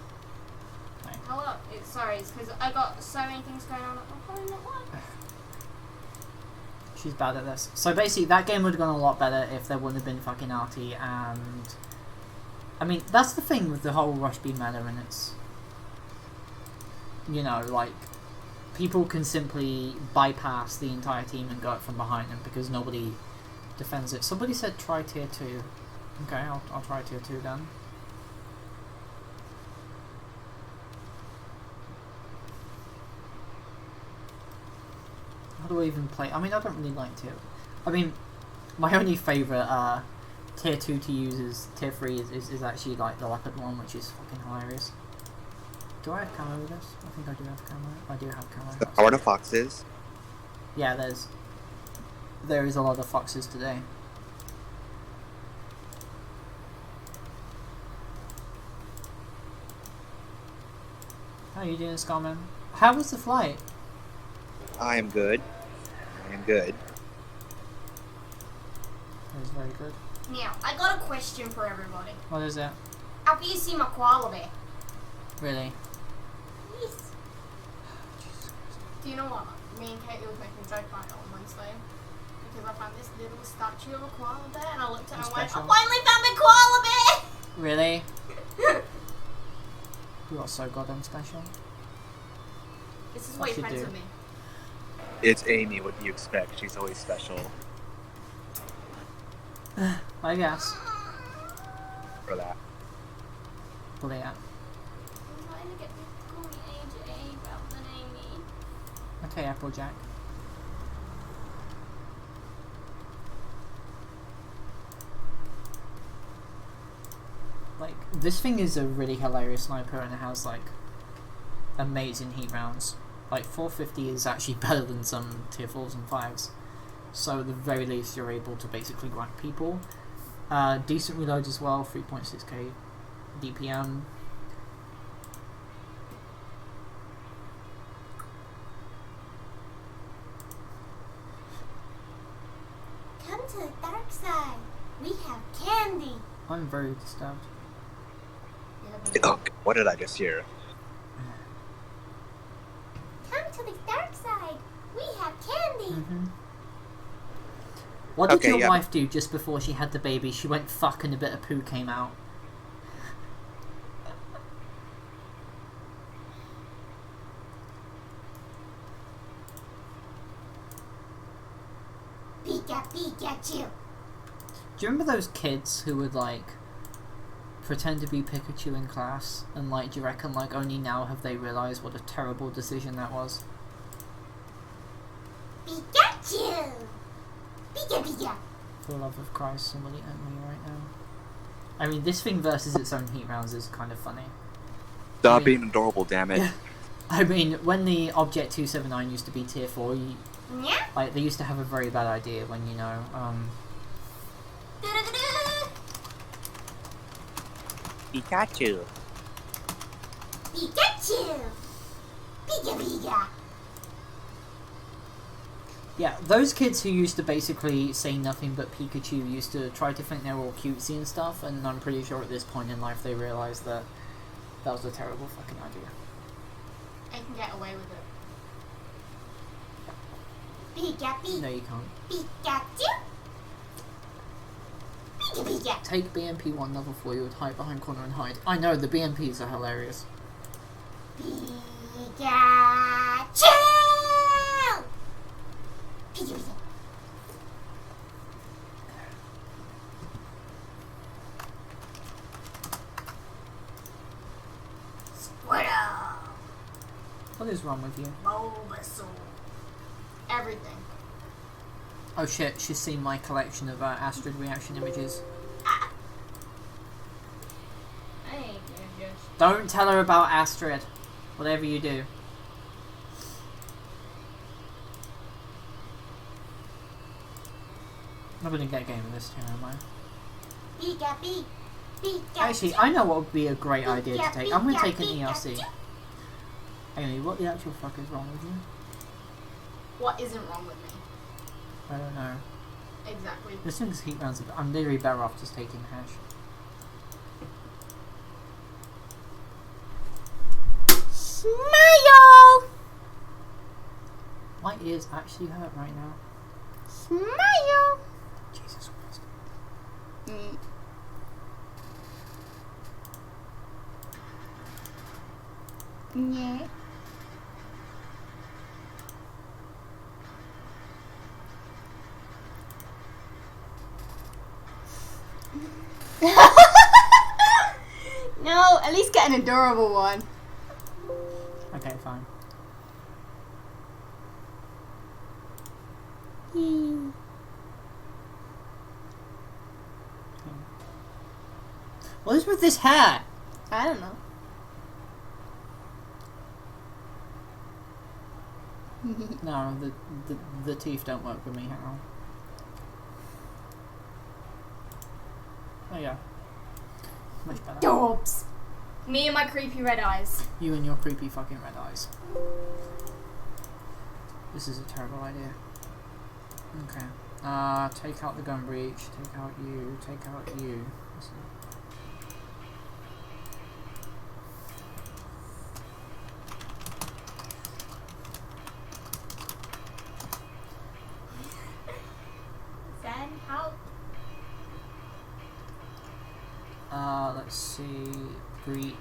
Hello. Sorry, it's because I got so many things going on at my phone at once. She's bad at this. So basically, that game would have gone a lot better if there wouldn't have been fucking RT, and... I mean, that's the thing with the whole Rush B meta, and it's... You know, like... People can simply bypass the entire team and go out from behind them because nobody defends it. Somebody said try tier 2. Okay, I'll try tier 2 then. How do I even play? I mean, I don't really like tier. I mean, my only favourite tier 2 to use is tier 3 is actually like the leopard one, which is fucking hilarious. Do I have camo with this? I think I do have camo. I do have camo. The power to foxes. Yeah, there is a lot of foxes today. How are you doing, Scarman? How was the flight? I am good. I am good. It was very good. Now, I got a question for everybody. What is it? How can you see my koala bear? Really? Yes. Do you know what? Me and Katie was making a joke about it on Wednesday. Because I found this little statue of a koala bear and I looked at it and I went, Special. I finally found the koala bear! Really? You are so goddamn special. This is What why you're you friends do? with me. It's Amy, what do you expect? She's always special I guess. for that. Well, yeah. I'm trying to get people to call me AJ rather than Amy. Okay, Applejack. Like, this thing is a really hilarious sniper and it has, like, amazing heat rounds. Like, 450 is actually better than some tier 4s and 5s. So at the very least you're able to basically whack people. Decent reload as well, 3.6k DPM. Come to the dark side. We have candy. I'm very disturbed. Oh, what did I just hear? Come to the dark side. We have candy. What did Okay, your yeah. wife do just before she had the baby? She went fuck and a bit of poo came out. Pikachu. Do you remember those kids who would like pretend to be Pikachu in class and like do you reckon like only now have they realised what a terrible decision that was? Pikachu. Pika. For the love of Christ, somebody at me right now. I mean, this thing versus its own heat rounds is kind of funny. Stop mean- being adorable, damn it. Yeah. I mean, when the Object 279 used to be tier 4, Yeah. like they used to have a very bad idea when, you know, Pikachu. Pikachu. Pika. yeah, those kids who used to basically say nothing but Pikachu used to try to think they were all cutesy and stuff, and I'm pretty sure at this point in life they realised that that was a terrible fucking idea. I can get away with it. Pika. No, you can't. Pikachu. Pika. Take BMP 1 level 4, you would hide behind corner and hide. I know, the BMPs are hilarious. Pikachu. Pika. Squirtle. What is wrong with you? Bulbasaur. Everything. Oh shit, she's seen my collection of Astrid reaction images. I ain't gonna just. Don't tell her about Astrid. Whatever you do. I'm not gonna get a game of this too, am I? Pika. Actually, I know what would be a great idea to take. I'm gonna take an ERC. Amy, what the actual fuck is wrong with you? What isn't wrong with me? I don't know. Exactly. This thing's heat rounds. I'm literally better off just taking hash. Smile! My ears actually hurt right now. Smile! Jesus Christ. Yeah. No, at least get an adorable one. Okay, fine. What is with this hair? I don't know. No, the teeth don't work with me at all. Oh yeah. Much better. Dorbs. Me and my creepy red eyes. You and your creepy fucking red eyes. This is a terrible idea. Okay. Take out the gun breach, take out you, take out you. Send help. Let's see, breach.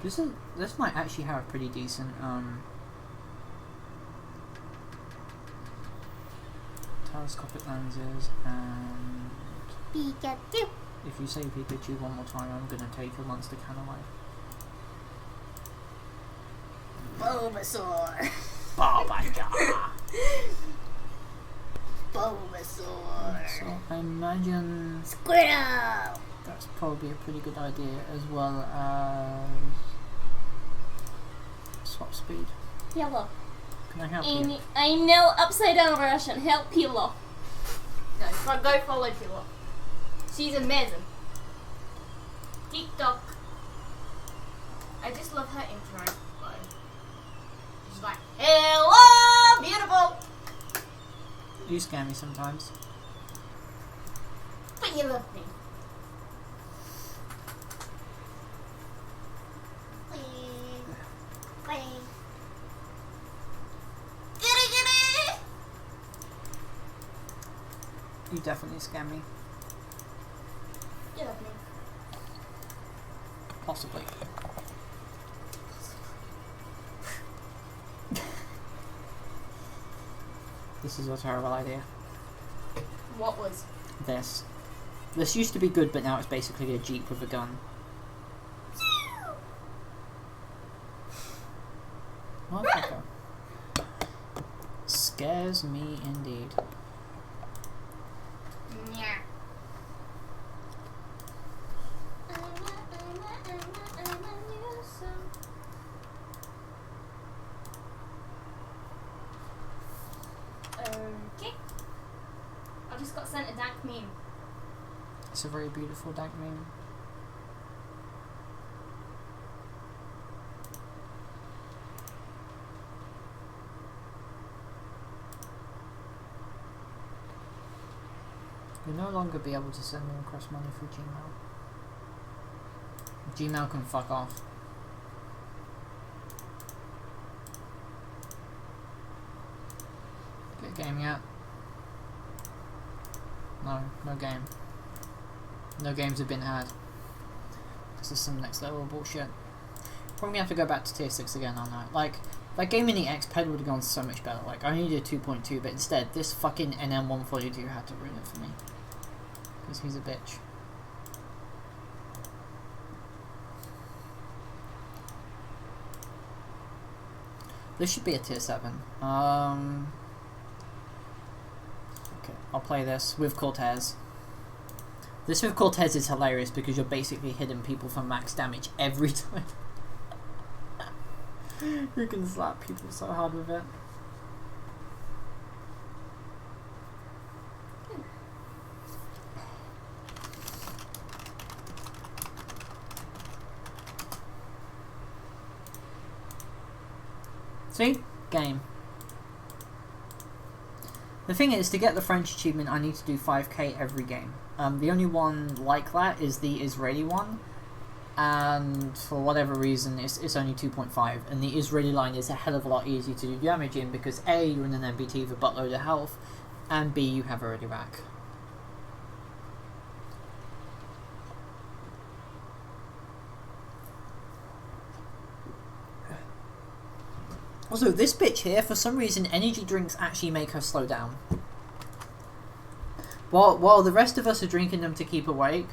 This might actually have a pretty decent telescopic lenses, and Pikachu. if you say Pikachu one more time, I'm gonna take a monster can away. Bulbasaur. Bulbasaur. Bulbasaur. So I imagine Squirtle. that's probably a pretty good idea, as well as swap speed. Yellow. Can I help you? I know upside down Russian. Help Pilo. No, go follow Pilo. She's amazing. TikTok. I just love her intro. She's like, hello, beautiful. You scare me sometimes. But you love me. You definitely scare me. You love me. Possibly. This is a terrible idea. What was? This. This used to be good, but now it's basically a Jeep with a gun. Motherfucker. Scares me indeed. Yeah. Okay. I just got sent a dank meme. It's a very beautiful dank meme. You'll no longer be able to send me request money through Gmail. Gmail can fuck off. Get a game yet? No, no game. No games have been had. This is some next level bullshit. Probably gonna have to go back to tier 6 again on that. Like Game in the X-Ped would have gone so much better. Like, I only did 2.2, but instead, this fucking NM142 had to ruin it for me. Because he's a bitch. This should be a tier 7. Okay, I'll play this with Cortez. This with Cortez is hilarious because you're basically hitting people for max damage every time. You can slap people so hard with it. See? Game. The thing is, to get the French achievement, I need to do 5k every game. The only one like that is the Israeli one, and for whatever reason, it's only 2.5, and the Israeli line is a hell of a lot easier to do damage in, because A, you're in an MBT with a buttload of health, and B, you have already rack. Also, this bitch here, for some reason, energy drinks actually make her slow down. While the rest of us are drinking them to keep awake.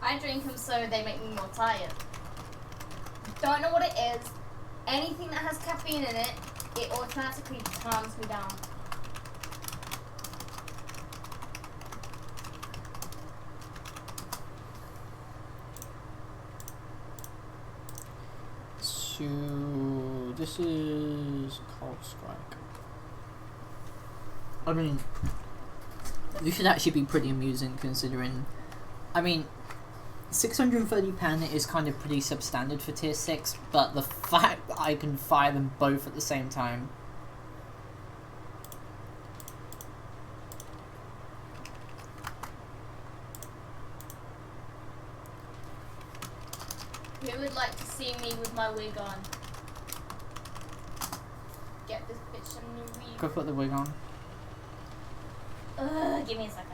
I drink them so they make me more tired. Don't know what it is. Anything that has caffeine in it, it automatically calms me down. to... This is Cold Strike. I mean, this should actually be pretty amusing considering... I mean, £630 is kind of pretty substandard for tier 6, but the fact that I can fire them both at the same time... Who would like to see me with my wig on? Get this bitch a new wig. Go put the wig on. Give me a second.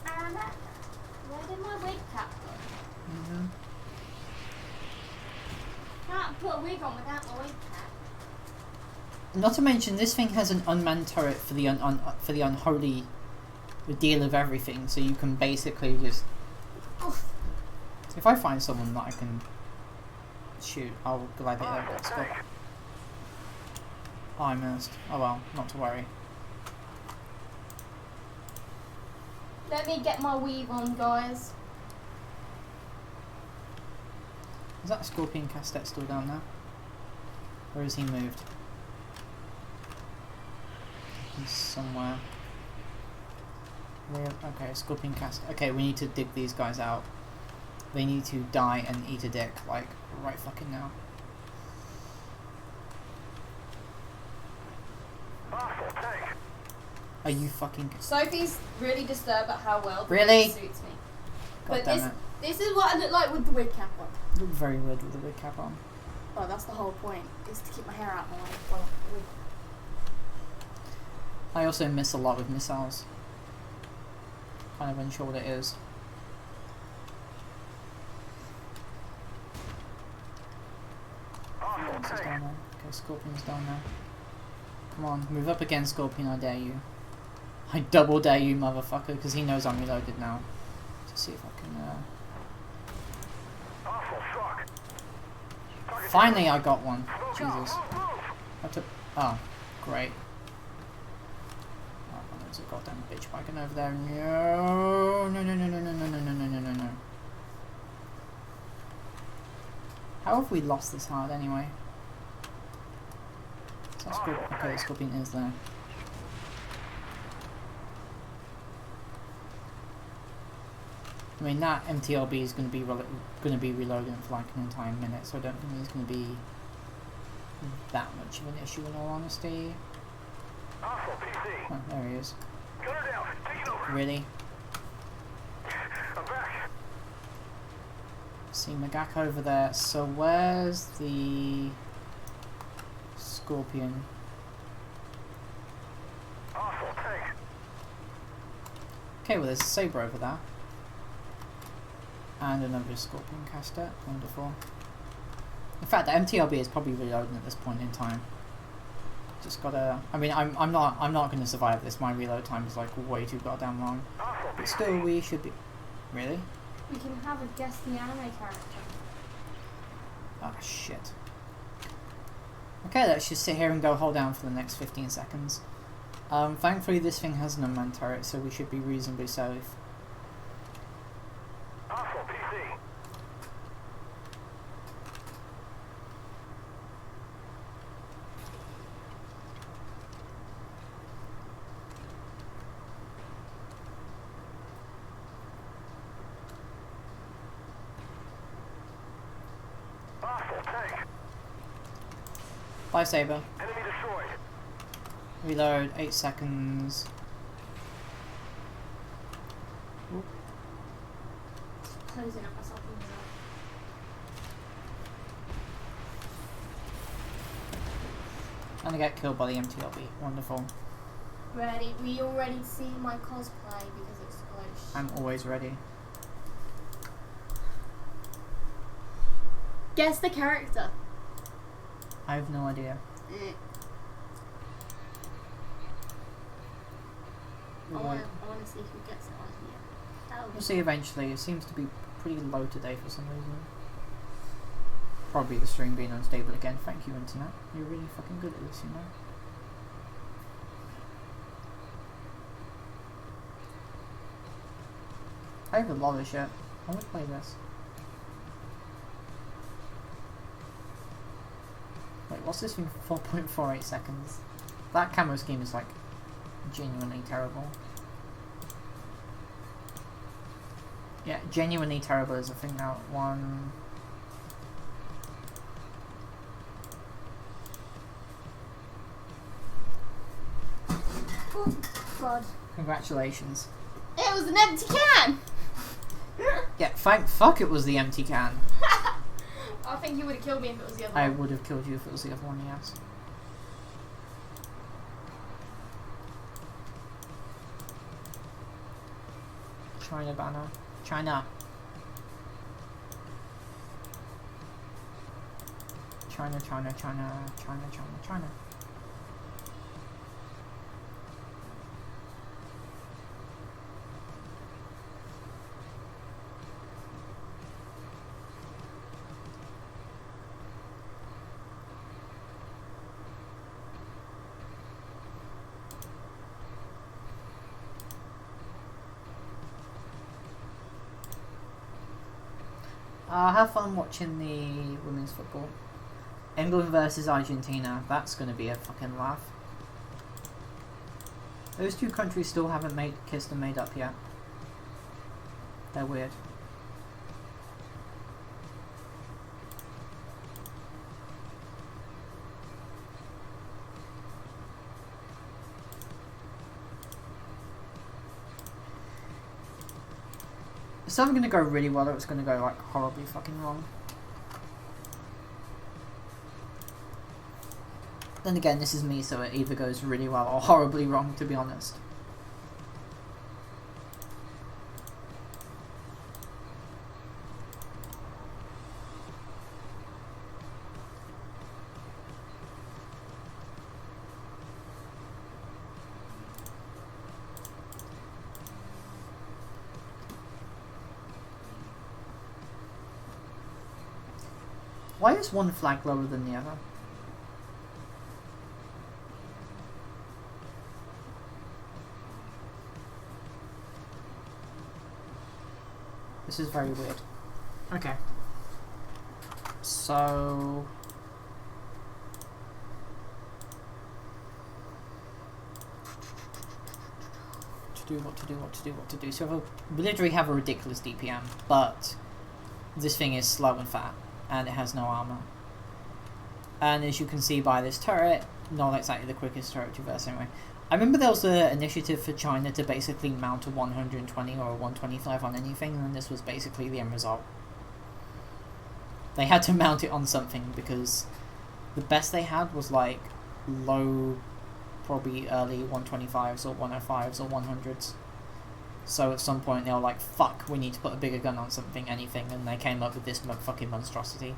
Anna, where did my wig cap go? Can't put a wig on without my wig cap. Not to mention, this thing has an unmanned turret for the unholy deal of everything, so you can basically just... Oof. If I find someone that I can shoot, I'll gladly have that spot. Oh, I missed. Oh well, not to worry. Let me get my weave on, guys. Is that Scorpion Castet still down there? Or has he moved? He's somewhere. Okay, Scorpion Castet. Okay, we need to dig these guys out. They need to die and eat a dick, like, right fucking now. Are you fucking... Sophie's really disturbed at how well the Really? wig suits me. God But damn it. this is what I look like with the wig cap on. You look very weird with the wig cap on. Oh, that's the whole point, is to keep my hair out my way. Well, the wig. I also miss a lot with missiles. Kind of unsure what it is. This is down there. Okay, Scorpion's down there. Come on, move up again, Scorpion, I dare you. I double dare you, motherfucker, because he knows I'm reloaded now. Let's see if I can, Finally I got one. Jesus. I took... Oh, great. Oh, there's a goddamn bitch wagon over there. No, no, no, no, no, no, no, no, no, no, no, no, no. How have we lost this hard anyway? So okay, the Scorpion is there. I mean, that MTLB is going to be reloading for like an entire minute, so I don't think it's going to be that much of an issue in all honesty. Oh, there he is. Really? See Magak over there. So where's the Scorpion? Okay, well there's a Sabre over there. And another Scorpion caster. Wonderful. In fact, the MTLB is probably reloading at this point in time. Just gotta... I mean, I'm not going to survive this. My reload time is like way too goddamn long. But still, we should be... Really? We can have a guess the anime character. Ah, shit. Okay, let's just sit here and go hold down for the next 15 seconds. Thankfully this thing has an unmanned turret, so we should be reasonably safe. Bye, Saber. Enemy destroyed. Reload, 8 seconds. Oop. Closing up myself in the And I get killed by the MTLB. Wonderful. Ready? We all ready to see my cosplay because it's close. I'm always ready. Guess the character. I have no idea. I want to see who gets it on here. We'll see eventually. It seems to be pretty low today for some reason. Probably the stream being unstable again. Thank you, internet. You're really fucking good at this, you know. I have a lot of shit. I would play this. Wait, what's this thing? 4.48 seconds. That camo scheme is like genuinely terrible. Yeah, genuinely terrible is a thing now. One. Oh, God. Congratulations. It was an empty can! Yeah, fuck it was the empty can. I think you would have killed me if it was the other I one. would have killed you if it was the other one, yes. China banner. China. China, China, China, China, China, China. Have fun watching the women's football. England versus Argentina. That's going to be a fucking laugh. Those two countries still haven't kissed and made up yet. They're weird. It's either going to go really well or it's going to go like horribly fucking wrong. Then again, this is me, so it either goes really well or horribly wrong, to be honest. Why is one flag lower than the other? This is very weird. Okay. So... What to do. So we literally have a ridiculous DPM, but this thing is slow and fat, and it has no armor. And as you can see by this turret, not exactly the quickest turret to traverse anyway. I remember there was an initiative for China to basically mount a 120 or a 125 on anything, and this was basically the end result. They had to mount it on something because the best they had was like low, probably early 125s or 105s or 100s. So at some point they were like, fuck, we need to put a bigger gun on something, anything, and they came up with this fucking monstrosity.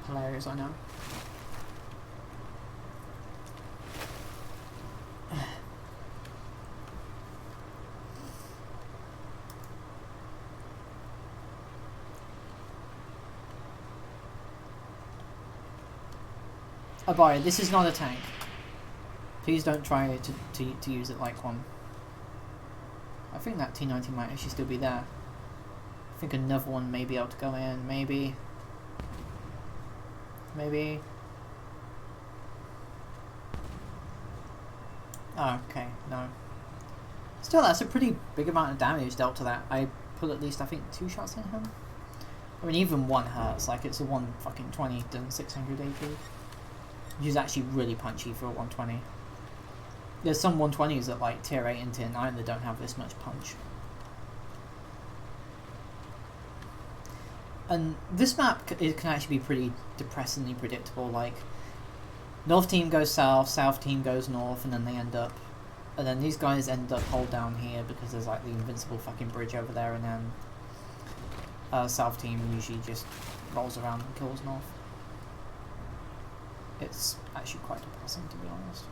Hilarious, I know. Abaya, this is not a tank. Please don't try to use it like one. I think that T90 might actually still be there. I think another one may be able to go in, maybe. Maybe. Oh, okay, no. Still, that's a pretty big amount of damage dealt to that. I put at least, I think, 2 shots in him. I mean, even one hurts. Like, it's a 120 done 600 AP. Which is actually really punchy for a 120. There's some 120s at like tier 8 and tier 9 that don't have this much punch. And this map can actually be pretty depressingly predictable. Like, north team goes south, south team goes north, and then they end up... And then these guys end up hold down here because there's like the invincible fucking bridge over there, and then south team usually just rolls around and kills north. It's actually quite depressing, to be honest.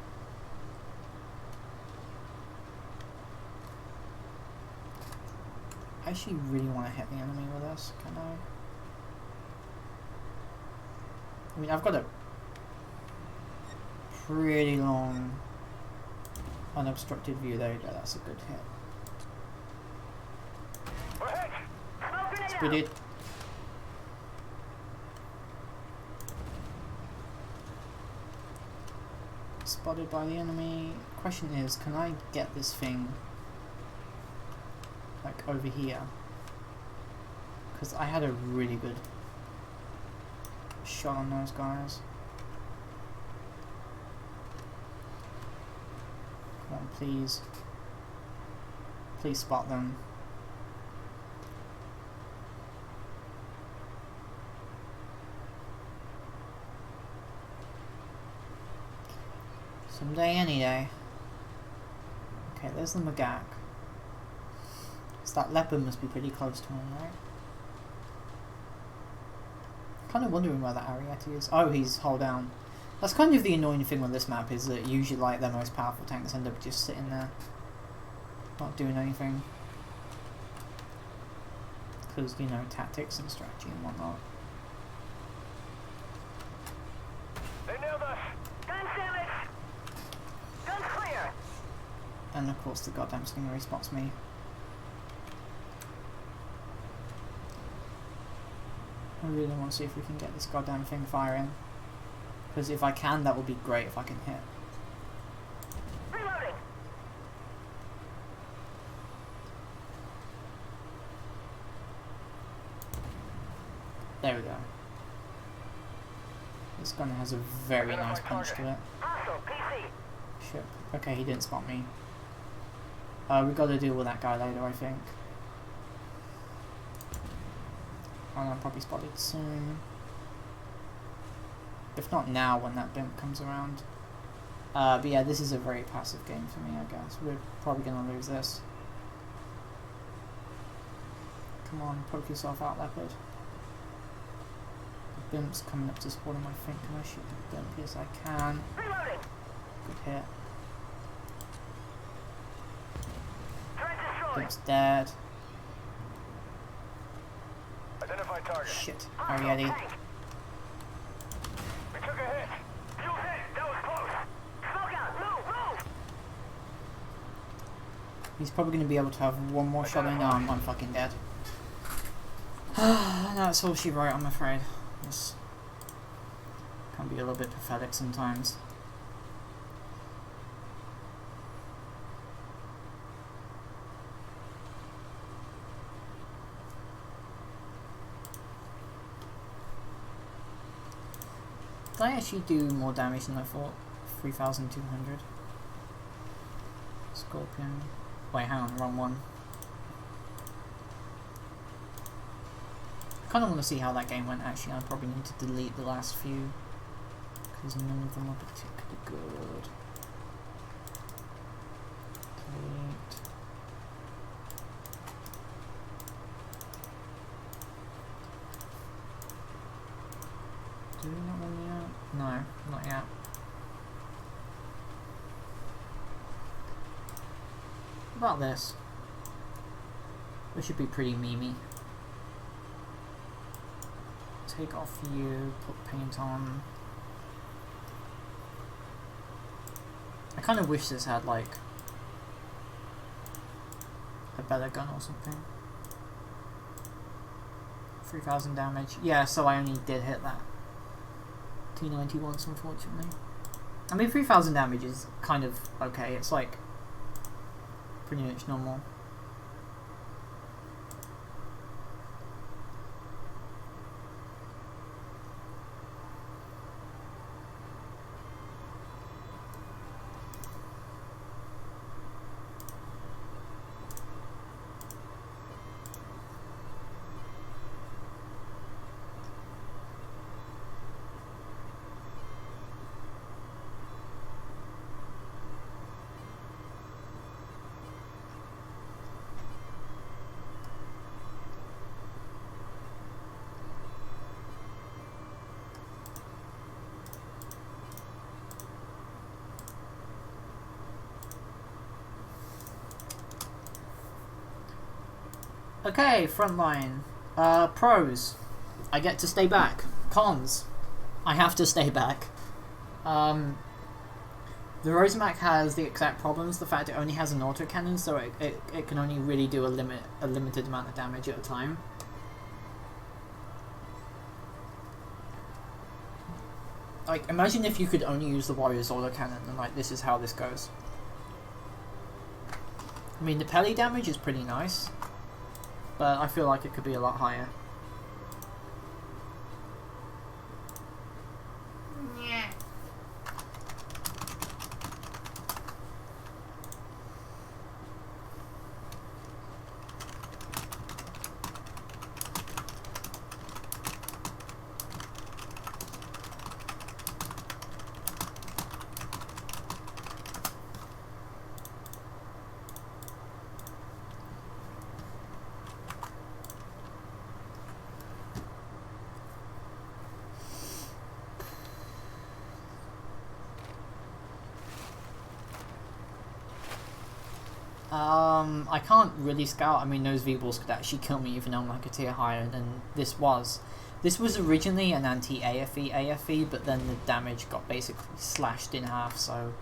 I actually really want to hit the enemy with this, can I? I mean, I've got a pretty long Unobstructed view, there you go, that's a good hit. We're hit! Smoke grenade out! Spitted. Spotted by the enemy. Question is, can I get this thing like over here? Because I had a really good shot on those guys. Come on, please. Please spot them. Someday, any day. Okay, there's the Magak. So that leopard must be pretty close to him, right? Kind of wondering where that Ariete is. Oh, he's hull down. That's kind of the annoying thing with this map, is that usually like their most powerful tanks end up just sitting there, not doing anything. Because, you know, tactics and strategy and whatnot. They nailed us! Gun damage! Gun clear! And of course the goddamn slinger spots me. I really want to see if we can get this goddamn thing firing. Because if I can, that would be great if I can hit. Reloading! There we go. This gun has a very nice punch to it. Hostile PC! Shit. Okay, he didn't spot me. We got to deal with that guy later, I think. And I'm probably spotted soon. If not now, when that blimp comes around. But yeah, this is a very passive game for me, I guess. We're probably going to lose this. Come on, poke yourself out, leopard. The blimp's coming up to spawn him, I think. Can I shoot the blimp? Yes, I can. Reloading! Good hit. Turret destroyed! Blimp's dead. Identify target. Shit. Hostile Ariete. tank. We took a hit. Fuel hit. That was close. Smoke out. Move. Move. He's probably going to be able to have one more shot in. No, I'm fucking dead. That's all she wrote, I'm afraid. This can be a little bit pathetic sometimes. Did I actually do more damage than I thought? 3,200. Scorpion. Wait, hang on, wrong one. I kind of want to see how that game went actually. I probably need to delete the last few, because none of them are particularly good. Delete. Do we not want yet? No, not yet. What about this? This should be pretty memey. Take off you, put paint on. I kind of wish this had like a better gun or something. 3,000 damage. Yeah, so I only did hit that. T90 once, unfortunately. I mean, 3,000 damage is kind of okay. It's like pretty much normal. Okay, frontline. Pros. I get to stay back. Cons. I have to stay back. The Rosemac has the exact problems. The fact it only has an autocannon, so it can only really do a limited amount of damage at a time. Like, imagine if you could only use the Warrior's autocannon, and like, this is how this goes. I mean, the Pele damage is pretty nice, but I feel like it could be a lot higher. Yeah. I can't really scout. I mean, those V-balls could actually kill me even though I'm like a tier higher than this was. This was originally an anti-AFE, but then the damage got basically slashed in half, so...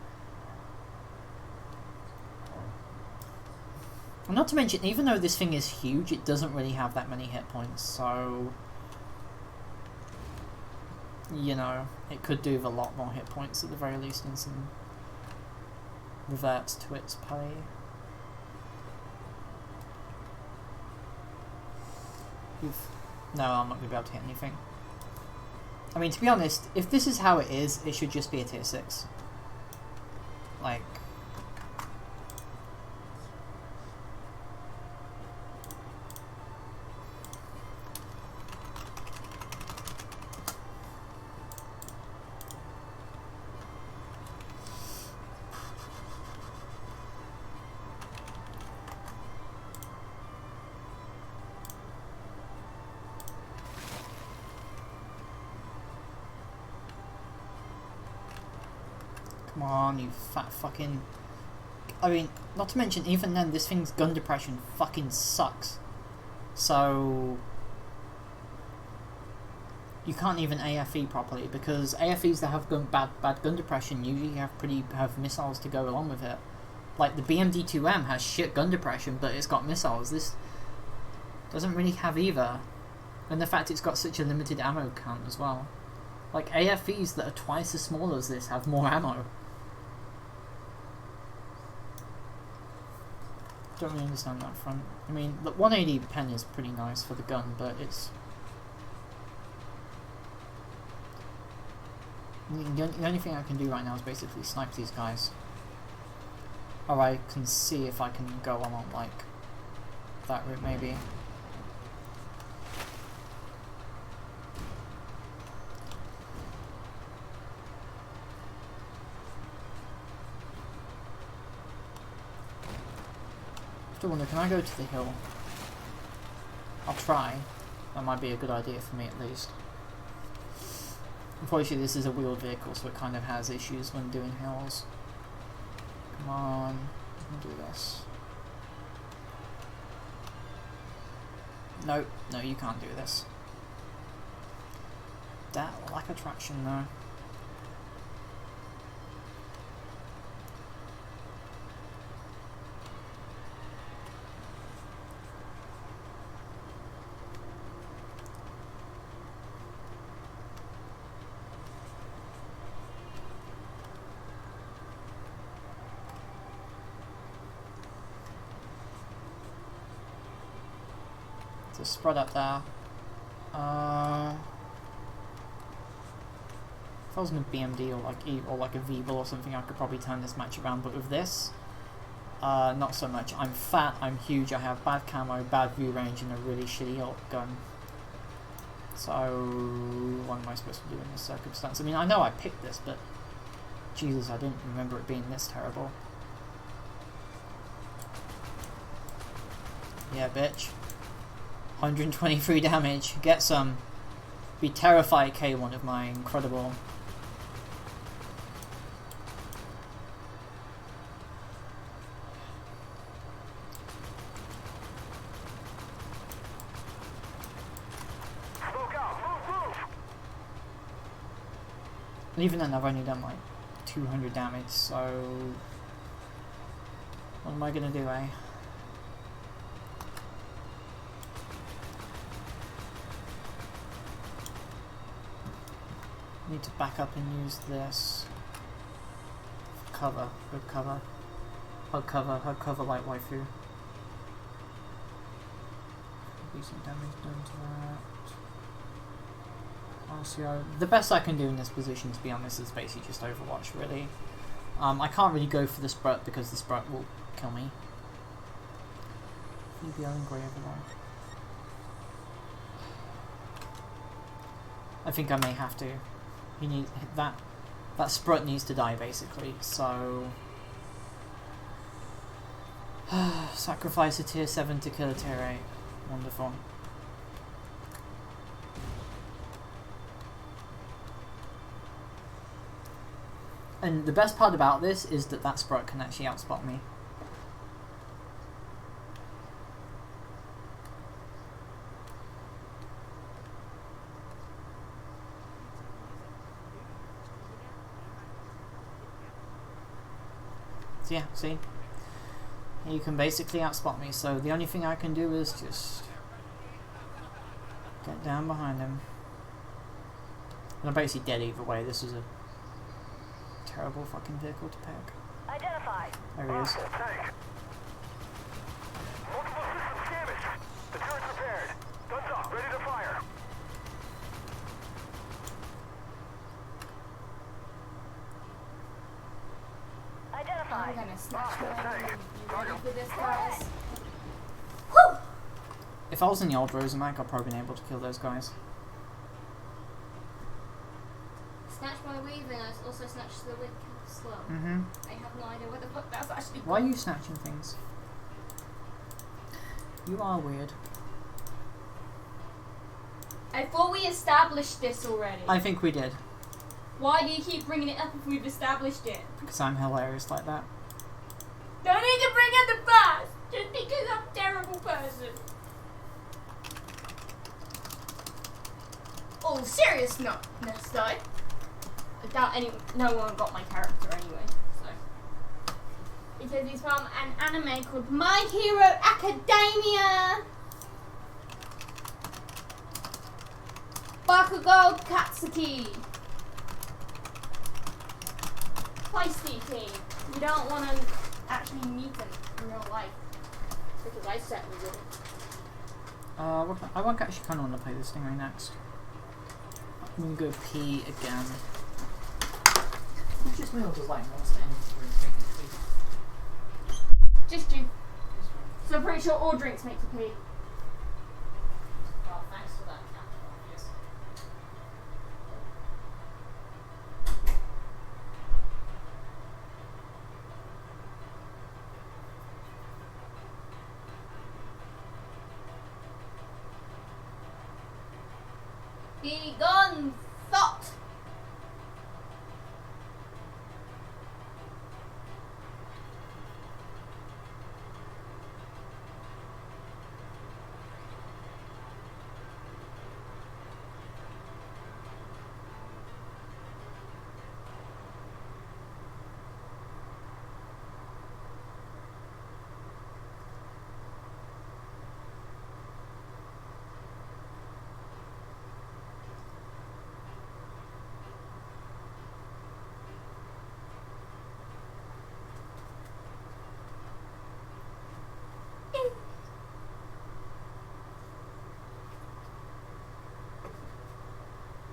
And not to mention, even though this thing is huge, it doesn't really have that many hit points, so... You know, it could do with a lot more hit points at the very least in some reverts to its play. No, I'm not going to be able to hit anything. I mean, to be honest, if this is how it is, it should just be a tier 6. Like... Come on, you fat fucking... I mean, not to mention, even then, this thing's gun depression fucking sucks. So... You can't even AFE properly, because AFEs that have bad gun depression usually have missiles to go along with it. Like, the BMD-2M has shit gun depression, but it's got missiles. This doesn't really have either. And the fact it's got such a limited ammo count as well. Like, AFEs that are twice as small as this have more ammo. Don't really understand that front. I mean, the 180 pen is pretty nice for the gun, but it's... The only thing I can do right now is basically snipe these guys. Or I can see if I can go on like, that route maybe. I wonder, can I go to the hill? I'll try. That might be a good idea for me at least. Unfortunately, this is a wheeled vehicle, so it kind of has issues when doing hills. Come on, we can do this. No, no, you can't do this. That lack of traction though. Just spread up there. If I was in a BMD or like a V-Bull or something, I could probably turn this match around. But with this, not so much. I'm fat, I'm huge, I have bad camo, bad view range, and a really shitty ult gun. So what am I supposed to do in this circumstance? I mean, I know I picked this, but Jesus, I didn't remember it being this terrible. Yeah, bitch. 123 damage. Get some. Be terrified, K1 of my incredible. Smoke out, move, move! And even then, I've only done like 200 damage, so what am I gonna do, eh? Need to back up and use this. Cover, good cover. Hug cover like waifu. Be some damage done to that. RCO. The best I can do in this position, to be honest, is basically just Overwatch, really. I can't really go for the sprut because the sprut will kill me. PBL and grey everyone. I think I may have to. He needs that sprut needs to die basically, so sacrifice a tier 7 to kill a tier 8. Wonderful. And the best part about this is that sprut can actually outspot me. So yeah, see? You can basically outspot me, so the only thing I can do is just get down behind him. And I'm basically dead either way. This is a terrible fucking vehicle to pick. Identified. There he is. Tank. Multiple systems damaged. The turret's repaired. Guns up, ready to fire. I'm Identified. gonna snatch my Tank. You ready for this, guys? If I was in the old Rosamag, I'd probably been able to kill those guys. Snatch my weave and I also snatch the wick as well. Mm-hmm. I have no idea where the fuck that's actually Why are gone. you snatching things? You are weird. I thought we established this already. I think we did. Why do you keep bringing it up if we've established it? Because I'm hilarious like that. Don't need to bring up the past just because I'm a terrible person. Oh, serious note, though. I doubt no one got my character anyway, so. It says he's from an anime called My Hero Academia. Bakugo Katsuki. Feisty team. You don't want to actually meet them in real life. Because I certainly wouldn't. I won't actually kind of want to play this thing right next. I'm gonna go pee again. It's just me or does like monster energy drink? Just you. So I'm pretty sure all drinks make you pee. Oh, thanks for that, Captain Obvious. Be gone, thought!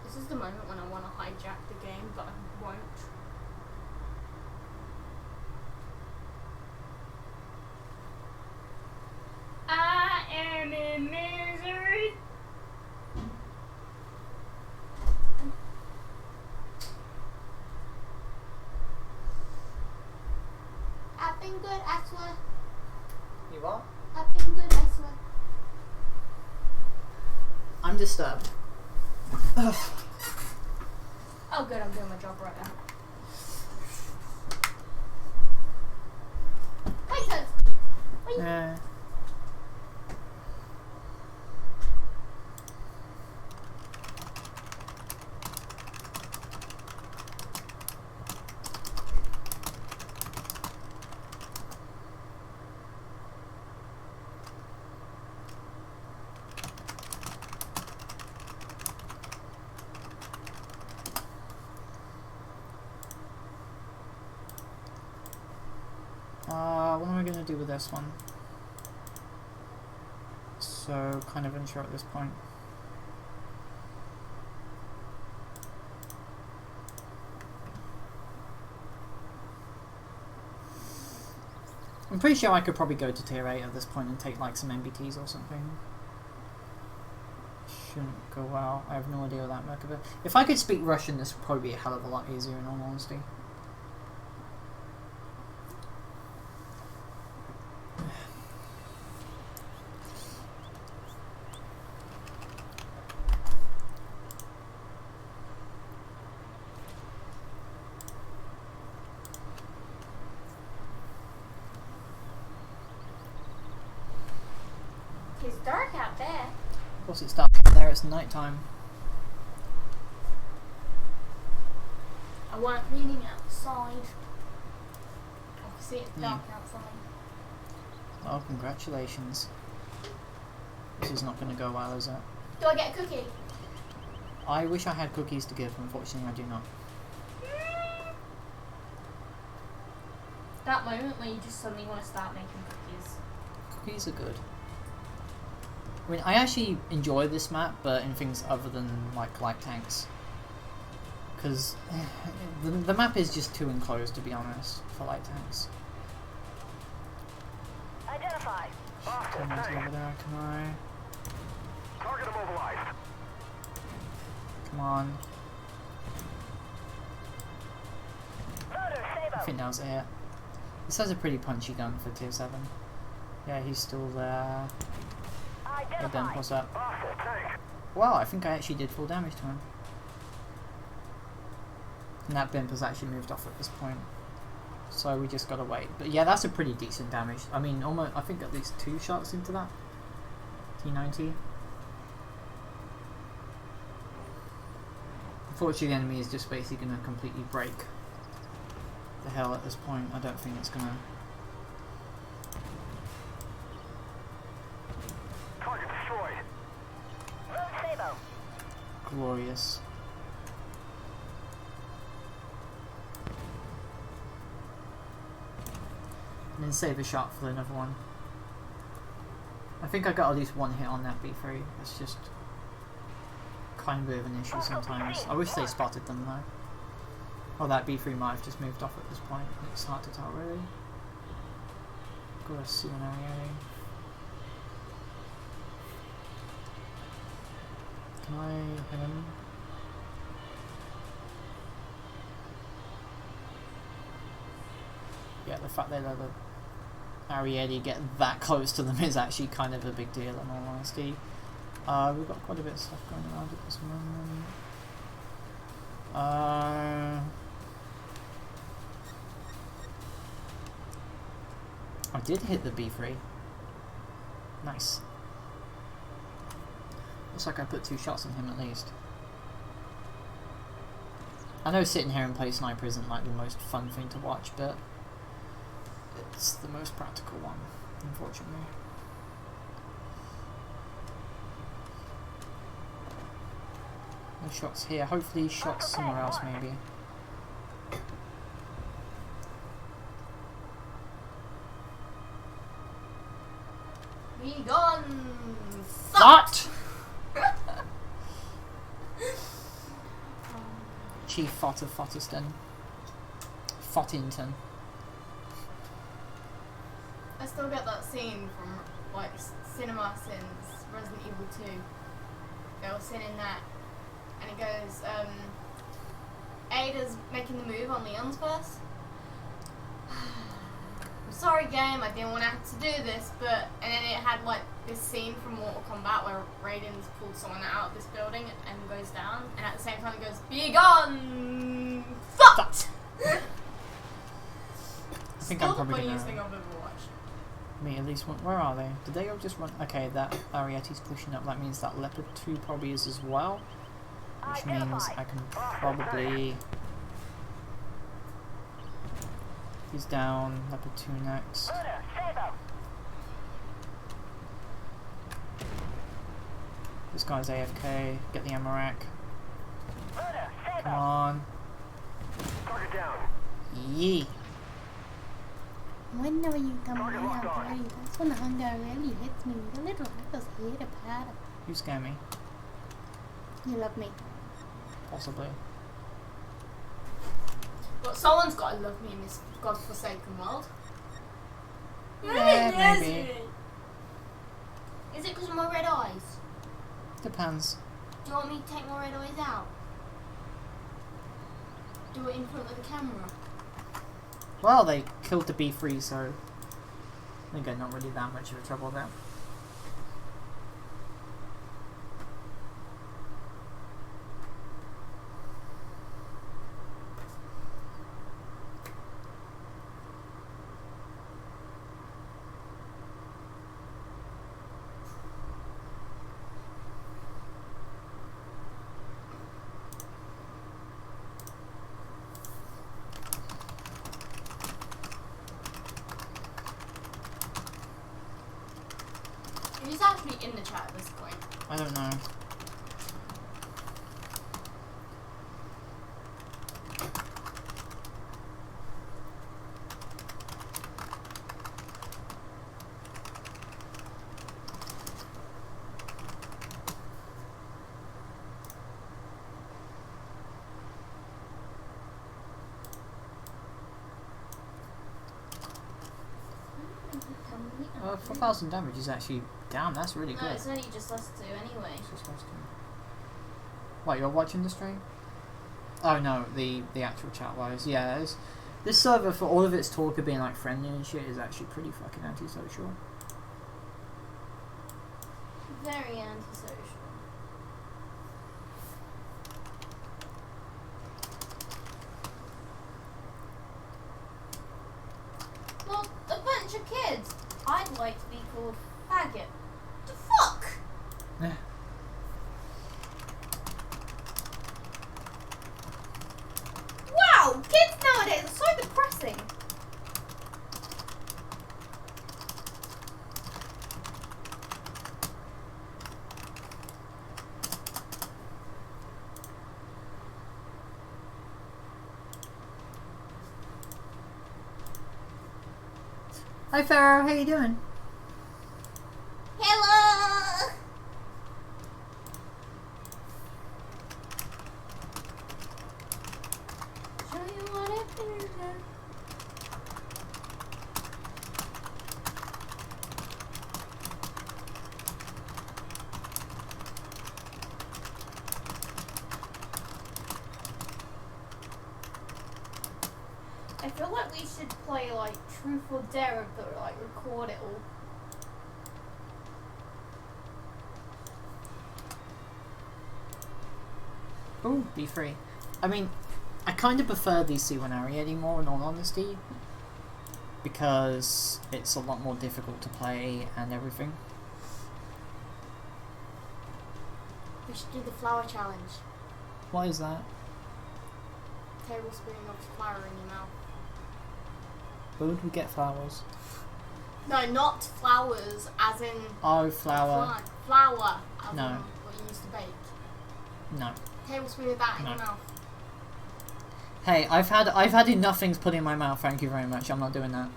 This is the moment when I want to hijack the game, but I won't. I am in misery. I've been good, I swear. You what? I've been good, I swear. I'm disturbed. Oh good, I'm doing my job right now. Hi, Toadski. Hi. this one. So, kind of unsure at this point. I'm pretty sure I could probably go to tier 8 at this point and take like some MBTs or something. Shouldn't go well. I have no idea what that Merkaba. If I could speak Russian, this would probably be a hell of a lot easier in all honesty. It's dark out there. Of course it's dark out there, it's night time. I weren't reading outside. I see it's dark outside. Oh, congratulations. This is not going to go well, is it? Do I get a cookie? I wish I had cookies to give, unfortunately I do not. That moment when you just suddenly want to start making cookies. Cookies are good. I mean, I actually enjoy this map, but in things other than like light tanks. Because the map is just too enclosed, to be honest, for light tanks. Identify. Someone's over there, can I? Target immobilized. Come on. Loader, I Sabo. think that was it. This has a pretty punchy gun for tier 7. Yeah, he's still there. Hey Ben, Identify. what's up? Hostile tank. Wow, I think I actually did full damage to him. And that bimp has actually moved off at this point. So we just gotta wait. But yeah, that's a pretty decent damage. I mean, almost, I think at least 2 shots into that. T90. Unfortunately, the enemy is just basically gonna completely break the hell at this point. I don't think it's gonna... Target destroyed. Load Sabo. glorious. And then save a shot for another one. I think I got at least 1 hit on that B3. It's just kind of a bit of an issue sometimes. I wish they spotted them though. Oh, that B3 might have just moved off at this point. It's hard to tell really. Gotta see an area. Can I hit him? Yeah, the fact they let the Ariete get that close to them is actually kind of a big deal in all honesty. We've got quite a bit of stuff going around at this moment. I did hit the B3. Nice. Looks like I put 2 shots on him at least. I know sitting here and play sniper isn't like the most fun thing to watch, but it's the most practical one, unfortunately. No shots here. Hopefully shots somewhere else maybe. Be gone! What? Chief Fott of Fotterston. Fottington. I still get that scene from like cinema since Resident Evil 2. They were sitting in that and it goes, Ada's making the move on Leon's first. I'm sorry game, I didn't want to have to do this, but and then it had like this scene from Mortal Kombat where Raiden's pulled someone out of this building and goes down, and at the same time it goes, be gone! Fucked! I think Still I'm probably the funniest gonna thing I've ever watched. meet at least one. Where are they? Did they all just run? Okay, that Ariete's pushing up. That means that Leopard 2 probably is as well. Which means I can probably... He's down. Leopard 2 next. Loader, Sabo. This guy's AFK. Get the ammo rack. Loader, Come Sabo. on. Target down. Yee. When are you coming out, buddy? That's when the hunger really hits me. The little apples hit a patter. You scare me. You love me. Possibly. But someone's got to love me in this godforsaken world. Yeah, maybe. Is it because of my red eyes? Depends. Do you want me to take my red eyes out? Do it in front of the camera? Well, they killed the B3, so I think I'm not really that much of a trouble there. Who's actually in the chat at this point? I don't know. Oh, 4,000 damage is actually... Damn, that's really good. No, it's only just us two anyway. It's just us two. What, you're watching the stream? Oh no, the actual chat wise. Yeah, this server, for all of its talk of being like friendly and shit, is actually pretty fucking antisocial. Very antisocial. Well, a bunch of kids. I'd like to be called faggot. The fuck? Wow, kids nowadays are so depressing. Hi Pharaoh, how you doing? Hello. Show you what I do. I feel like we should play like Truth or Dare, but like record it all. Ooh, B3. I mean, I kind of prefer the C1 anymore, in all honesty, because it's a lot more difficult to play and everything. We should do the flower challenge. What is that? Tablespoon of flour in your mouth. Where would we get flowers? No, not flowers, as in Oh, flour. plant. Flour, as No. in what you used to bake. No. Tablespoon of that in No. your mouth. Hey, I've had enough things put in my mouth, thank you very much. I'm not doing that.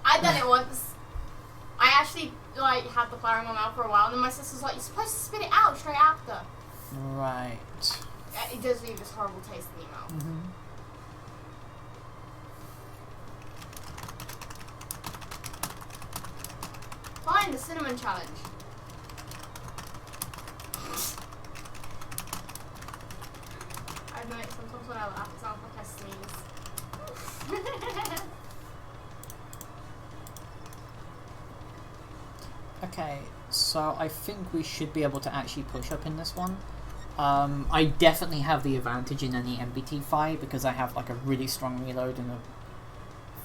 I've done it once. I actually like had the flour in my mouth for a while, and then my sister's like, "You're supposed to spit it out straight after." Right. It does leave this horrible taste in your mouth. Mm-hmm. Fine, the cinnamon challenge. I know sometimes when I laugh, it sounds like I sneeze. Okay, so I think we should be able to actually push up in this one. I definitely have the advantage in any MBT fight because I have like a really strong reload and a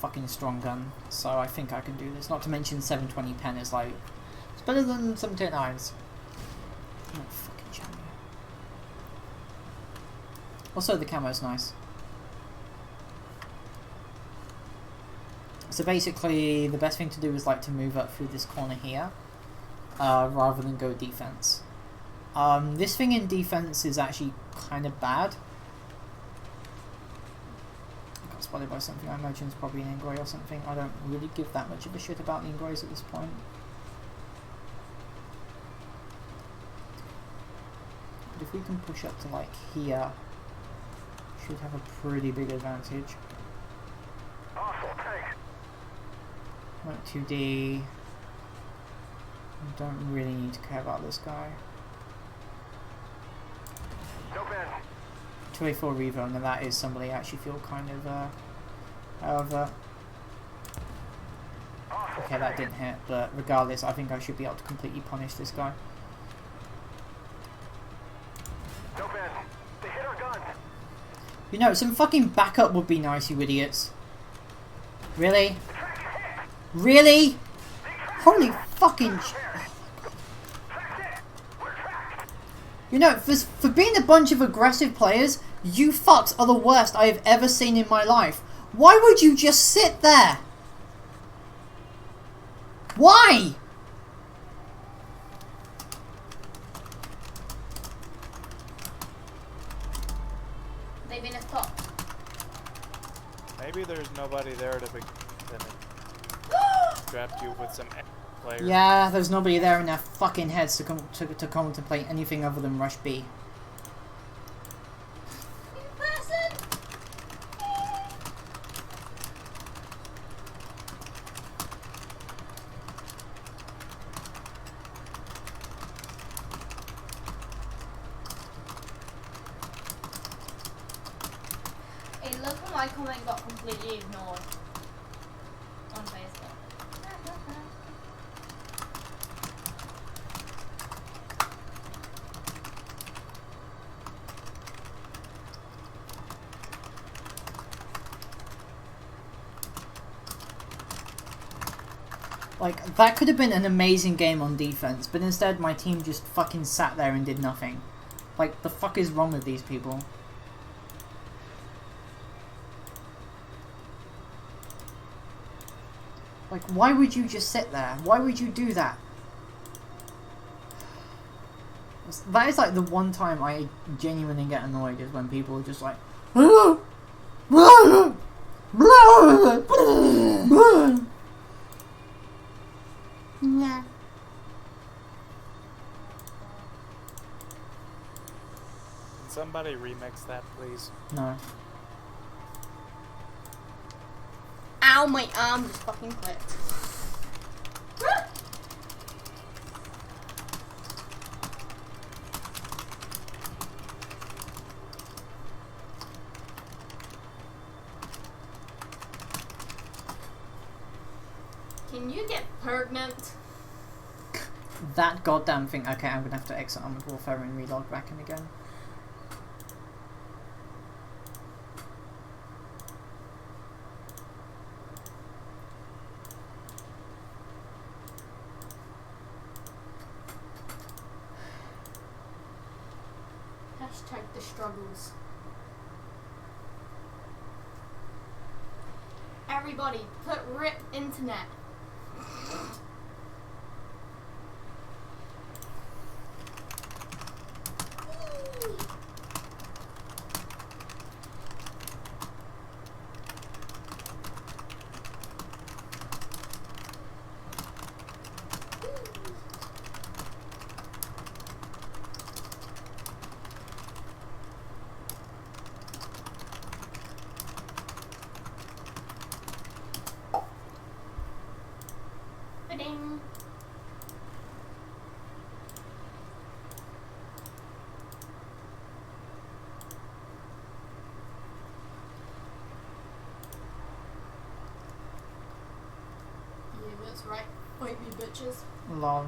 fucking strong gun, so I think I can do this. Not to mention 720 pen is like, it's better than 729s. Oh, fucking champion. Also, the camo's nice. So basically, the best thing to do is like to move up through this corner here, rather than go defense. This thing in defense is actually kind of bad. I got spotted by something. I imagine it's probably an Ingoy or something. I don't really give that much of a shit about the Ingoys at this point. But if we can push up to like here, should have a pretty big advantage. Went 2D. Don't really need to care about this guy. 2A4 Revo, and that is somebody I actually feel kind of however. Okay, that didn't hit, but regardless, I think I should be able to completely punish this guy. You know, some fucking backup would be nice, you idiots. Really? Really? Holy fucking You know, for being a bunch of aggressive players, you fucks are the worst I have ever seen in my life. Why would you just sit there? Why? They've been a top. Maybe there's nobody there to begin. Trapped you with some players. Yeah, there's nobody there in their fucking heads to contemplate anything other than Rush B. Hey, look at my comment got completely ignored on Facebook. Like, that could have been an amazing game on defense, but instead my team just fucking sat there and did nothing. Like, the fuck is wrong with these people? Like, why would you just sit there? Why would you do that? That is like the one time I genuinely get annoyed, is when people are just like Nah. Can somebody remix that, please? No. Ow, my arm just fucking clipped. Can you get pregnant? That goddamn thing. Okay, I'm gonna have to exit Armored Warfare and relog back in again. Hashtag the struggles. Everybody, put RIP internet. Ba-ding. Yeah, that's right. Fight me, bitches. Lol.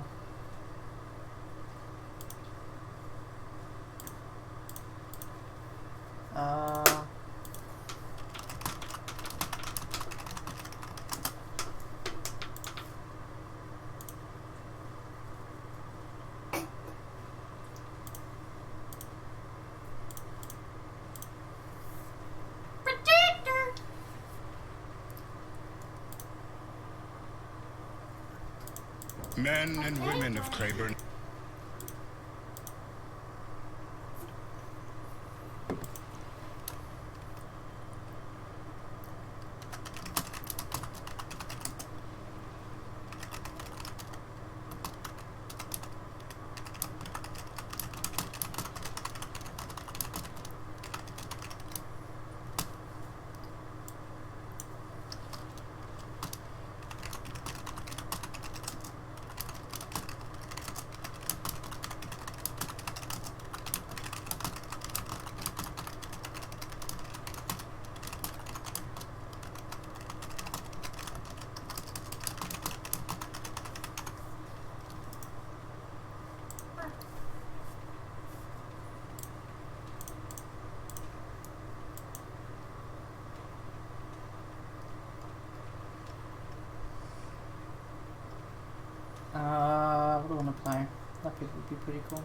Protector. Men and women of Craburn. Leopard would be pretty cool.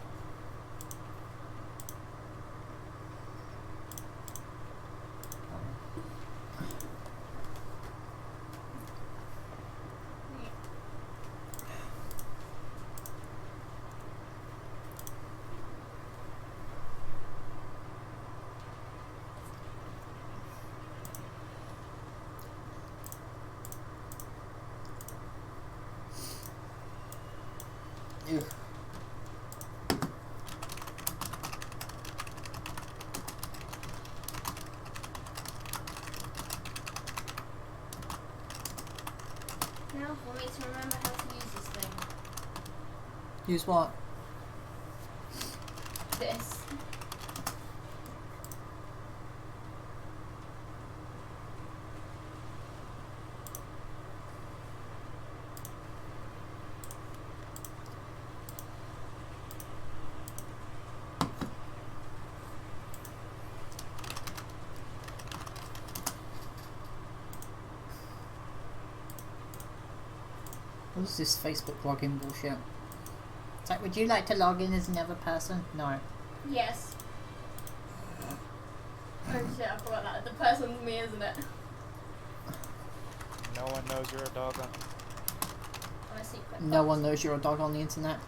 Ew. Now for me to remember how to use this thing. Use what? This. What's this Facebook login bullshit? It's like, would you like to log in as another person? No. Yes. Oh shit, I forgot that. The person's me, isn't it? No one knows you're a dog on. I'm a secret. No box. one knows you're a dog on the internet.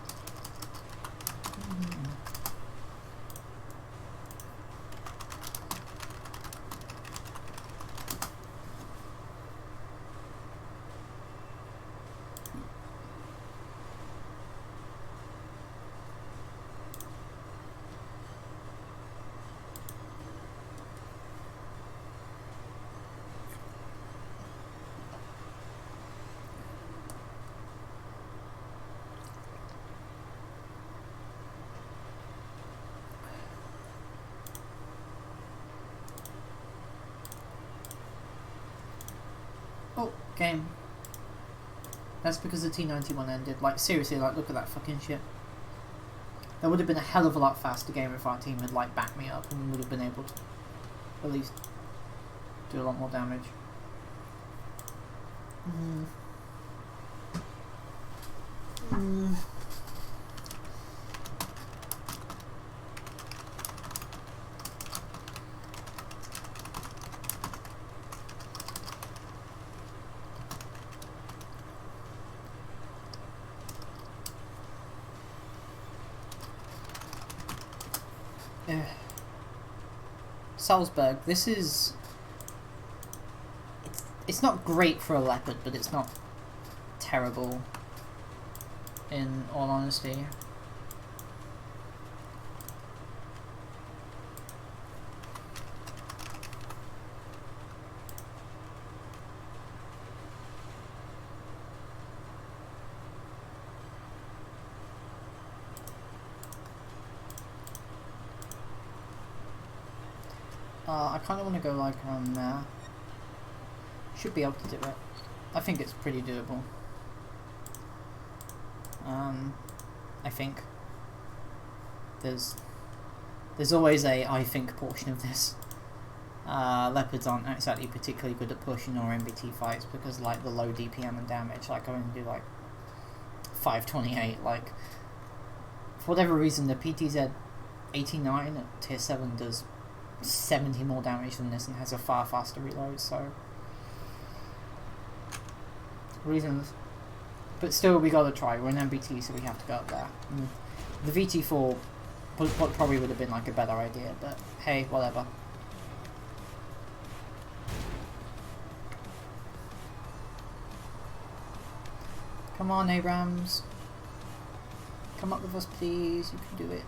Oh, game. That's because the T91 ended. Like, seriously, like, look at that fucking shit. That would have been a hell of a lot faster game if our team had, like, backed me up and would have been able to at least do a lot more damage. Salzburg, this is... It's not great for a leopard, but it's not terrible, in all honesty. I kind of want to go like around there. Should be able to do it. I think it's pretty doable. I think. There's always a I think portion of this. Leopards aren't exactly particularly good at pushing or MBT fights because like the low DPM and damage, like I only do like 528, like for whatever reason the PTZ 89 at tier 7 does 70 more damage than this and has a far faster reload, so reasons. But still, we gotta try. We're an MBT, so we have to go up there. And the VT4 probably would have been like a better idea, but hey, whatever. Come on, Abrams. Come up with us, please. You can do it.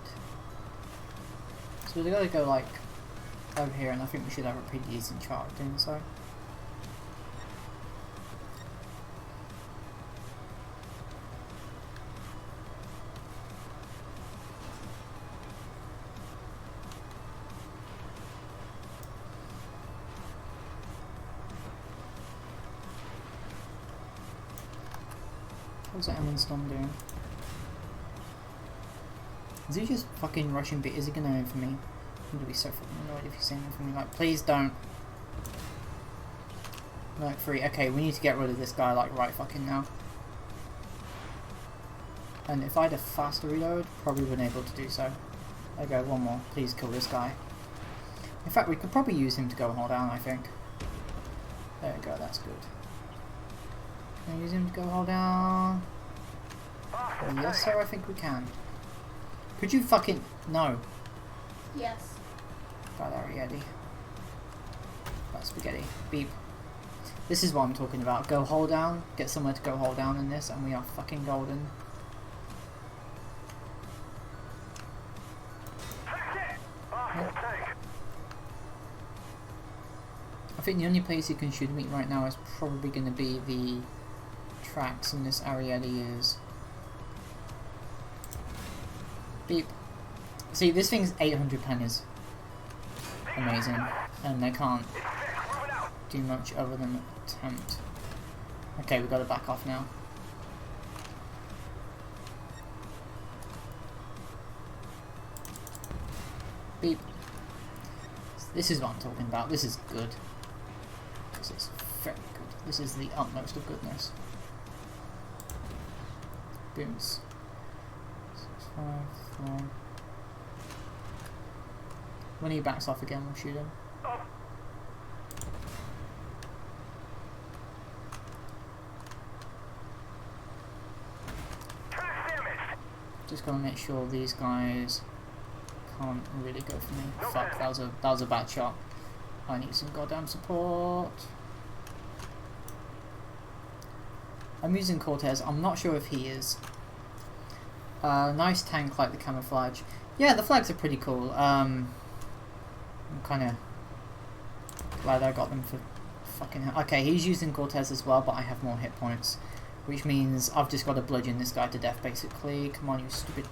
So we gotta go like over here, and I think we should have a pretty decent chart doing so. What's that Emmon Storm doing? Is he just fucking rushing bit? Is he gonna aim for me? I'm gonna be so fucking annoyed if he's aiming for me. Like, please don't. Like, 3. Okay, we need to get rid of this guy, like, right fucking now. And if I had a faster reload, probably wouldn't able to do so. There we go, one more. Please kill this guy. In fact, we could probably use him to go hold down, I think. There we go, that's good. Can I use him to go hold down? Yes, sir, I think we can. Could you fucking... No. Yes. Bad Arietti. Bad spaghetti. Beep. This is what I'm talking about. Go hold down. Get somewhere to go hold down in this, and we are fucking golden. I think the only place you can shoot me right now is probably going to be the tracks in this Arietti is. Beep. See, this thing's 800 pennies. Amazing. And they can't do much other than attempt. Okay, we've got to back off now. Beep. This is what I'm talking about. This is good. This is very good. This is the utmost of goodness. Booms. 6, 5, 4. When he backs off again, we'll shoot him. Just gotta make sure these guys can't really go for me. Fuck, that was a bad shot. I need some goddamn support. I'm using Cortez. I'm not sure if he is. Nice tank like the camouflage. Yeah, the flags are pretty cool. I'm kind of glad I got them for fucking hell. Okay, he's using Cortez as well, but I have more hit points. Which means I've just got to bludgeon this guy to death, basically. Come on, you stupid...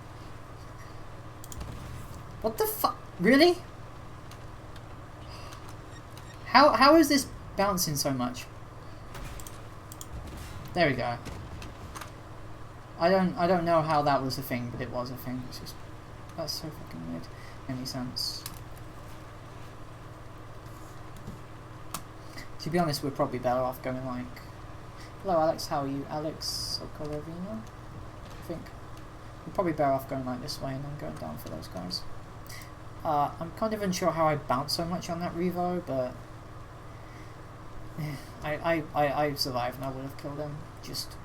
What the fuck? Really? How is this bouncing so much? There we go. I don't know how that was a thing, but it was a thing. It's just... That's so fucking weird. Any sense? To be honest, we're probably better off going like... Hello Alex, how are you? Alex Sokolovino? I think. We're probably better off going like this way and then going down for those guys. I'm kind of unsure how I bounced so much on that Revo, but... I survived and I would have killed him. Just...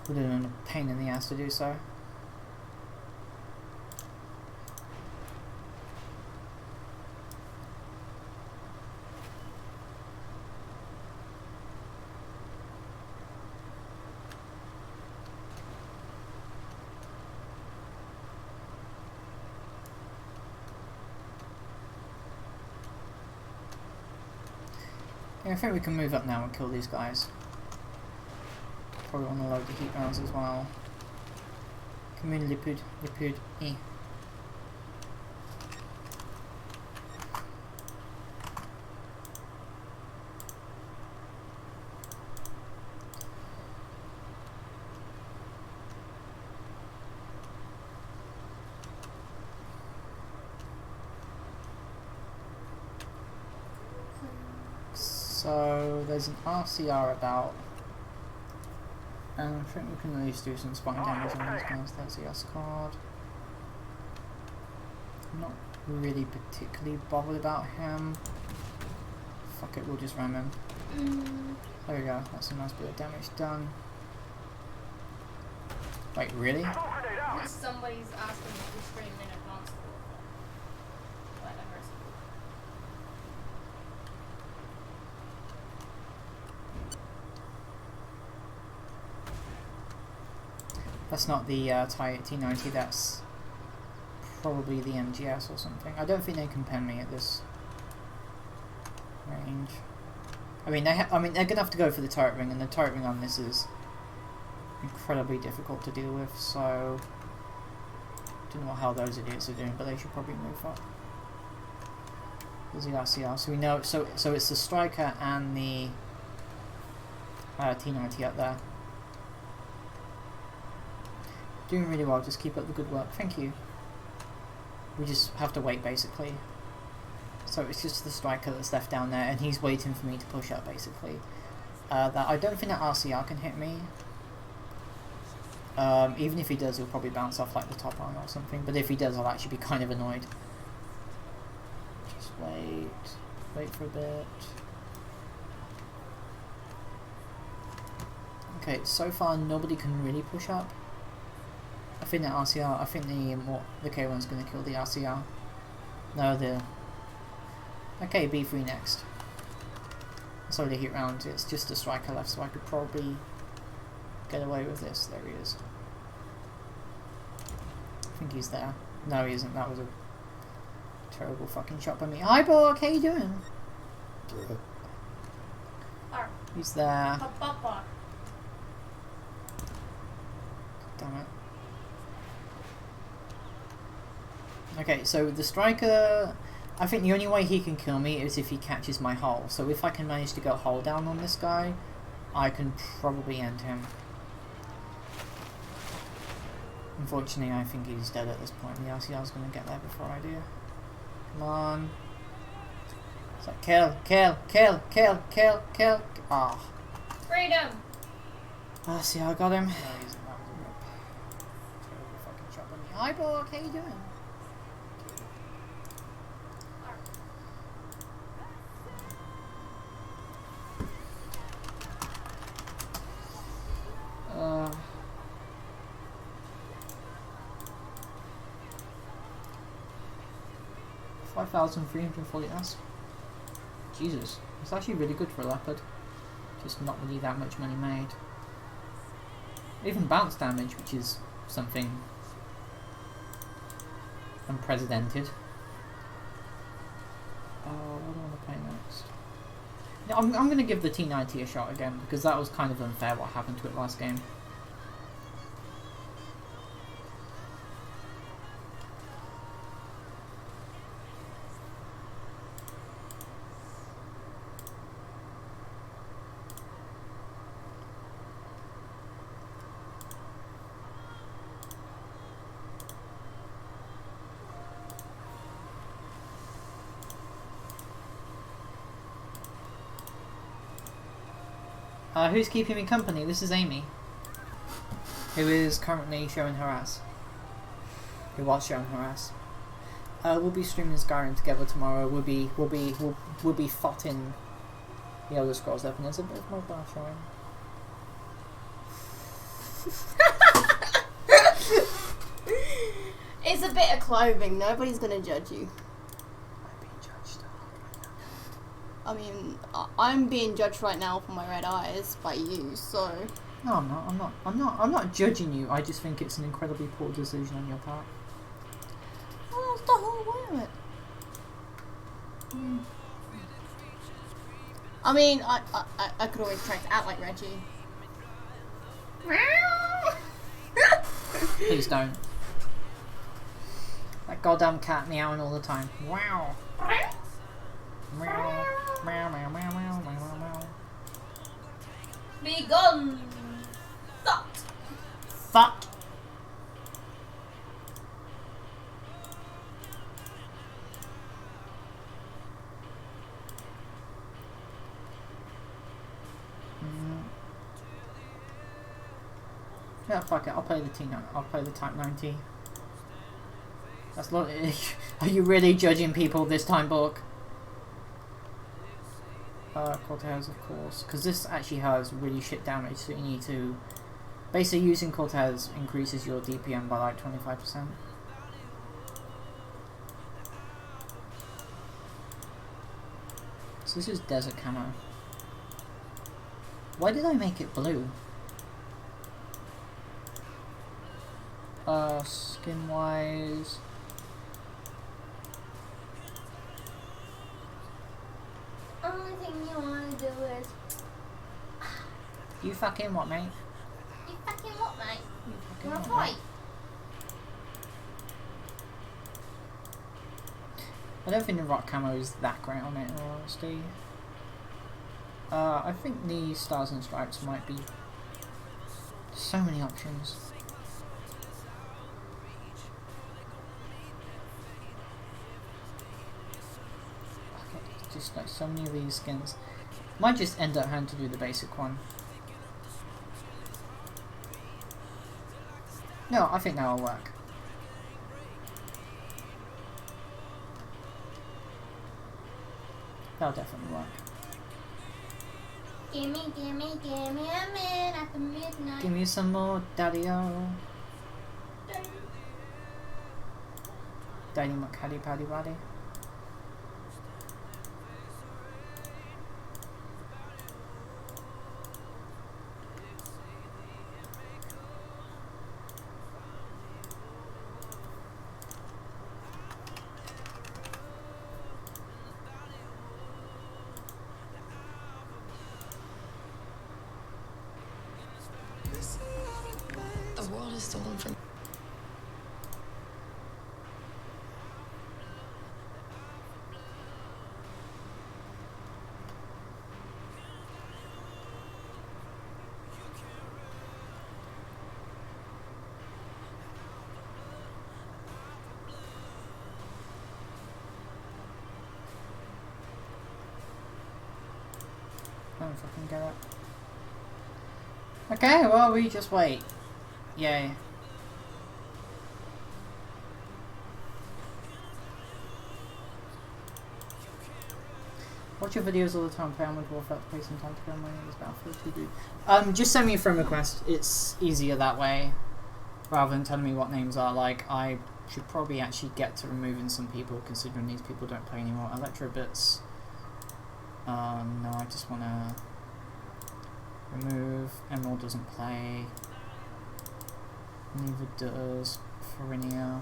would have been a pain in the ass to do so. Yeah, I think we can move up now and kill these guys. Probably want to load the heat rounds as well. Come in, Lipud, eh. So there's an RCR about, and I think we can at least do some spine damage on these guys. There's the S card. I'm not really particularly bothered about him. Fuck it, we'll just ram him. There we go, that's a nice bit of damage done. Wait, really? Somebody's asking me to stream in advance for it. But I heard some. That's not the Thai T90, that's probably the MGS or something. I don't think they can pen me at this range. I mean, they're gonna have to go for the turret ring, and the turret ring on this is incredibly difficult to deal with. So, don't know how those idiots are doing, but they should probably move up. There's the RCR, so we know. So it's the Striker and the T90 up there. Doing really well, just keep up the good work. Thank you. We just have to wait, basically. So it's just the Striker that's left down there, and he's waiting for me to push up, basically. That I don't think that RCR can hit me. Even if he does, he'll probably bounce off like the top line or something. But if he does, I'll actually be kind of annoyed. Just wait for a bit. Okay, so far nobody can really push up. I think the RCR, I think the K1's going to kill the RCR. No, okay, B3 next. Sorry to hit round, it's just a striker left, so I could probably get away with this. There he is. I think he's there. No, he isn't. That was a terrible fucking shot by me. Hi, Borg, how you doing? He's there. Damn it. Okay, so the striker, I think the only way he can kill me is if he catches my hull. So if I can manage to go hull down on this guy, I can probably end him. Unfortunately, I think he's dead at this point. The RCR's going to get there before I do. Come on. It's like kill. Ah. Freedom! RCR got him. No, he's in. That was a rip. Terrible fucking shot by me. Hi, Borg, how you doing? Uh, 5,340 S. Jesus, it's actually really good for a leopard. Just not really that much money made. Even bounce damage, which is something unprecedented. What do I want to play next? Yeah, I'm going to give the T90 a shot again, because that was kind of unfair what happened to it last game. Who's keeping me company? This is Amy, who is currently showing her ass. Who was showing her ass. We'll be streaming Skyrim together tomorrow. We'll be fotting the Elder Scrolls 11. There's a bit of my bar showing. It's a bit of clothing. Nobody's gonna judge you. I mean, I'm being judged right now for my red eyes by you, so... No, I'm not judging you. I just think it's an incredibly poor decision on your part. Well, that's the whole way of it. I mean, I could always try to act like Reggie. Please don't. That goddamn cat meowing all the time. Wow. Meow. Meow, meow, meow, meow, meow, meow. Be gone! Fucked! Fuck! Yeah, fuck it. I'll play the T9. I'll play the Type 90. That's not. Are you really judging people this time, Bork? Cortez, of course, because this actually has really shit damage, so you need to... Basically, using Cortez increases your DPM by like 25%. So this is desert camo. Why did I make it blue? Skin-wise... Only thing you want to do is... You fucking what, mate? You fucking what, mate? You fucking You want to what, fight? mate? I don't think the rock camo is that great on it, in all honesty. I think the Stars and Stripes might be... So many options. Just like so many of these skins. Might just end up having to do the basic one. No, I think that'll work. That'll definitely work. Gimme a minute after midnight. Give me some more daddy-o. Daddy McCaddy Paddy Waddy. The world is stolen from. I don't fucking get it. Okay, well, we just wait. Yay. Watch your videos all the time, play on with Warfare, play some time to go on my name is Battlefield 2. Just send me a friend request, it's easier that way. Rather than telling me what names are, like, I should probably actually get to removing some people, considering these people don't play anymore. Electrobits. No, I just wanna remove. Emerald doesn't play. Neither does Farinia.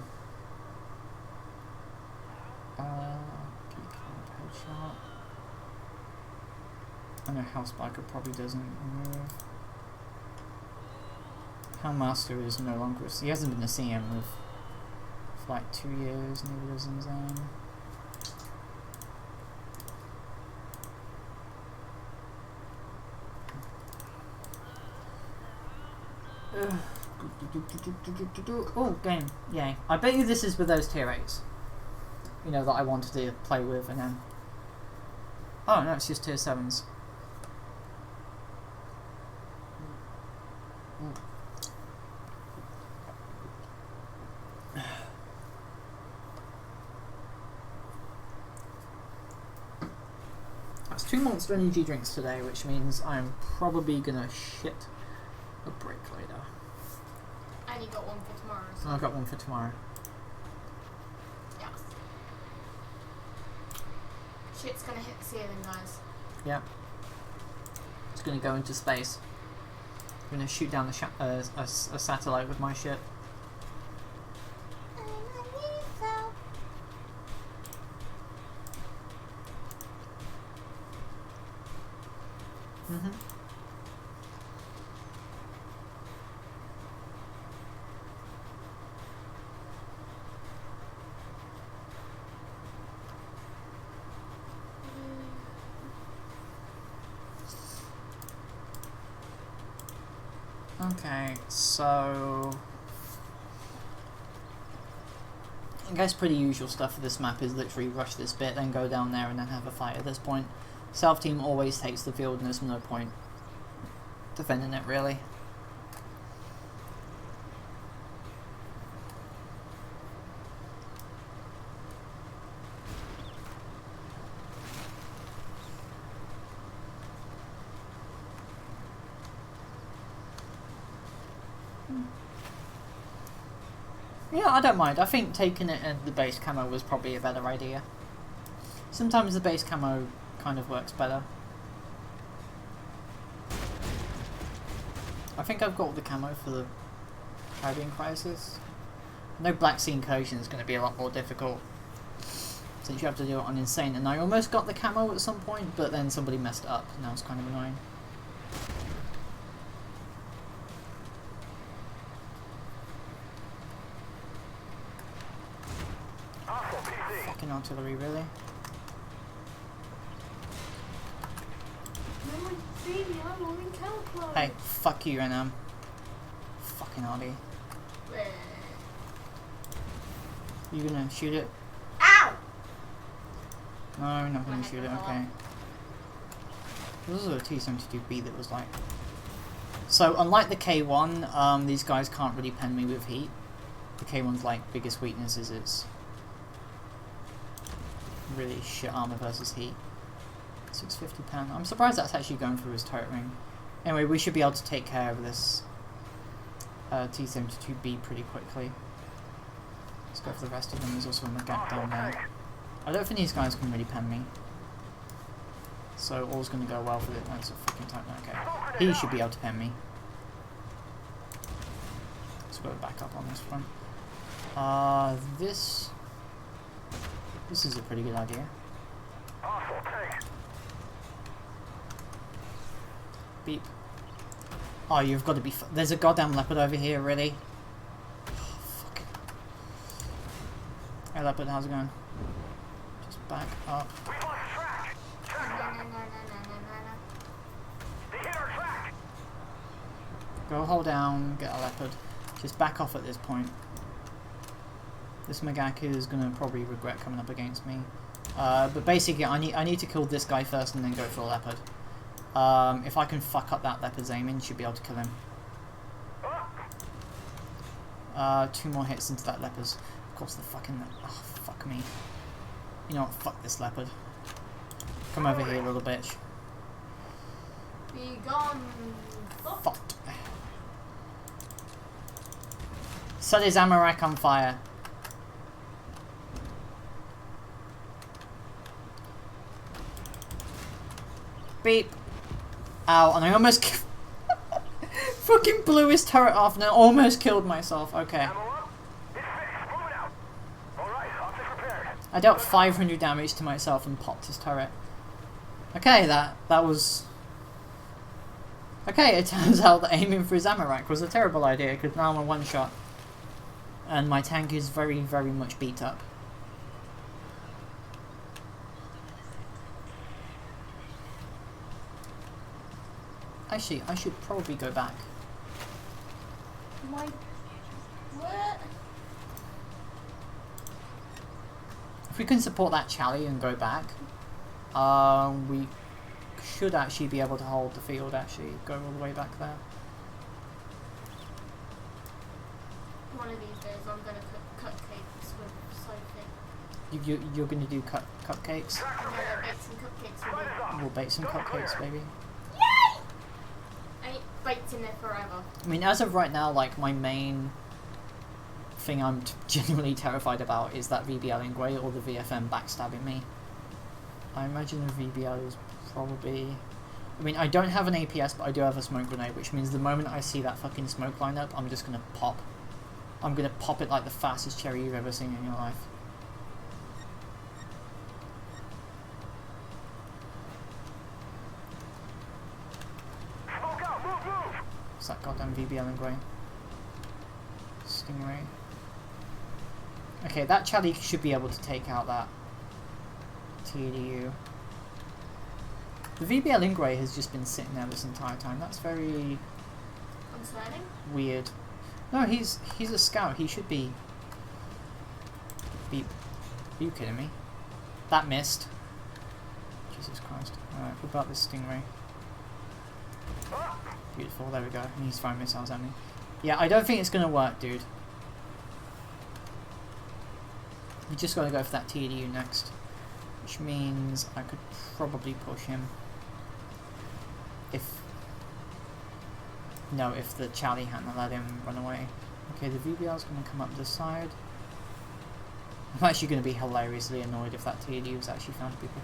Headshot. I know Housebiker probably doesn't remove. Houndmaster is no longer. He hasn't been a CM for like 2 years. Neither does Zane. Oh, game. Yay. I bet you this is with those tier 8s. You know, that I wanted to play with and then... Oh, no, it's just tier 7s. That's 2 Monster Energy drinks today, which means I'm probably gonna shit a brick later. And you got one for tomorrow. So. And I've got one for tomorrow. Yes. Shit's gonna hit the ceiling, guys. Yep. It's gonna go into space. I'm gonna shoot down a satellite with my ship. Mm-hmm. Okay, so I guess pretty usual stuff for this map is literally rush this bit, then go down there and then have a fight at this point. South team always takes the field and there's no point defending it really. Yeah, I don't mind. I think taking it at the base camo was probably a better idea. Sometimes the base camo kind of works better. I think I've got the camo for the Caribbean Crisis. I know Black Sea Incursion is going to be a lot more difficult since you have to do it on Insane, and I almost got the camo at some point, but then somebody messed it up, and that was kind of annoying. Fucking artillery, really? Hey, fuck you, NM. Fucking Audi. You gonna shoot it? Ow! No, I'm not gonna shoot it, okay. There was a T-72B that was like So unlike the K1, these guys can't really pen me with heat. The K1's like biggest weakness is its really shit armor versus heat. 650 pen. I'm surprised that's actually going through his turret ring. Anyway, we should be able to take care of this T-72B pretty quickly. Let's go for the rest of them. There's also a Magak down there. I don't think these guys can really pen me. So all's going to go well for it. That's a fucking tight. Okay. He should be able to pen me. Let's go back up on this front. This is a pretty good idea. Beep. Oh, you've got to be. There's a goddamn leopard over here, really? Oh, fuck. Hey, leopard, how's it going? Just back up. Go hold down, get a leopard. Just back off at this point. This Magak is gonna probably regret coming up against me. But basically, I need to kill this guy first and then go for a leopard. If I can fuck up that leopard's aiming, should be able to kill him. 2 more hits into that leopard. Of course, the fucking. Oh, fuck me. You know what? Fuck this leopard. Come over here, little bitch. Be gone. Fuck. Set his ammo rack on fire. Beep. Ow, and I almost fucking blew his turret off and I almost killed myself. Okay. I dealt 500 damage to myself and popped his turret. Okay, that was... Okay, it turns out that aiming for his ammo rack was a terrible idea because now I'm a one-shot. And my tank is very, very much beat up. Actually, I should probably go back. My... What? If we can support that Chally and go back, we should actually be able to hold the field, actually, go all the way back there. One of these days I'm going to cook cupcakes with Sophie. You're going to do cupcakes? I'm going to bake some cupcakes with you. We'll bake some cupcakes, baby. Yay! I ain't baked in there forever. I mean, as of right now, like, my main thing I'm genuinely terrified about is that VBL in grey or the VFM backstabbing me. I imagine the VBL is probably... I mean, I don't have an APS, but I do have a smoke grenade, which means the moment I see that fucking smoke line up, I'm just gonna pop. I'm gonna pop it like the fastest cherry you've ever seen in your life. What's that goddamn VBL in grey? Stingray. Okay, that Chally should be able to take out that TDU. The VBL in grey has just been sitting there this entire time. That's very Concerning? weird. No, he's a scout. He should be. Are you kidding me? That missed. Jesus Christ. Alright, what about this Stingray? Beautiful, there we go. And he's throwing missiles at me. Yeah, I don't think it's gonna work, dude. We just gotta go for that TDU next. Which means I could probably push him. If the Chally hadn't let him run away. Okay, the VBL's gonna come up this side. I'm actually gonna be hilariously annoyed if that TDU's actually found people.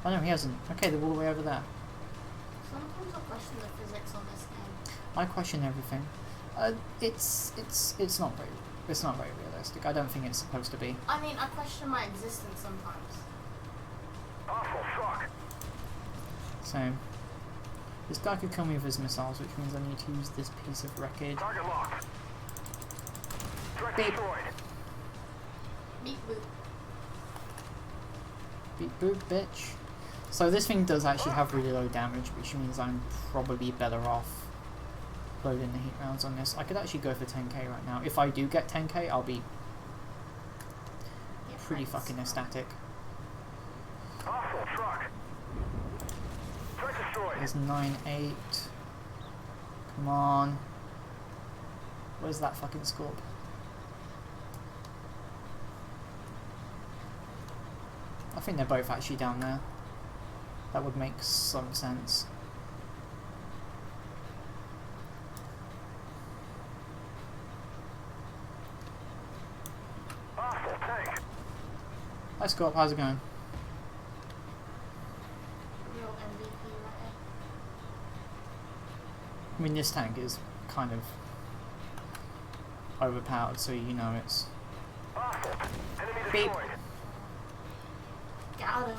Oh no, he hasn't. Okay, they're all the way over there. Sometimes I question the physics on this game. I question everything. It's not very realistic. I don't think it's supposed to be. I mean, I question my existence sometimes. So this guy could kill me with his missiles, which means I need to use this piece of wreckage. Beep. Beep boop. Beep boop, bitch. So this thing does actually have really low damage, which means I'm probably better off loading the heat rounds on this. I could actually go for 10k right now. If I do get 10k, I'll be pretty fucking ecstatic. There's 9-8. Come on. Where's that fucking scorp? I think they're both actually down there. That would make some sense. Hostile tank. Hi Scorp, how's it going? Real MVP right here. I mean, this tank is kind of overpowered, so you know it's... Hostile. Enemy Beep. destroyed. Got him.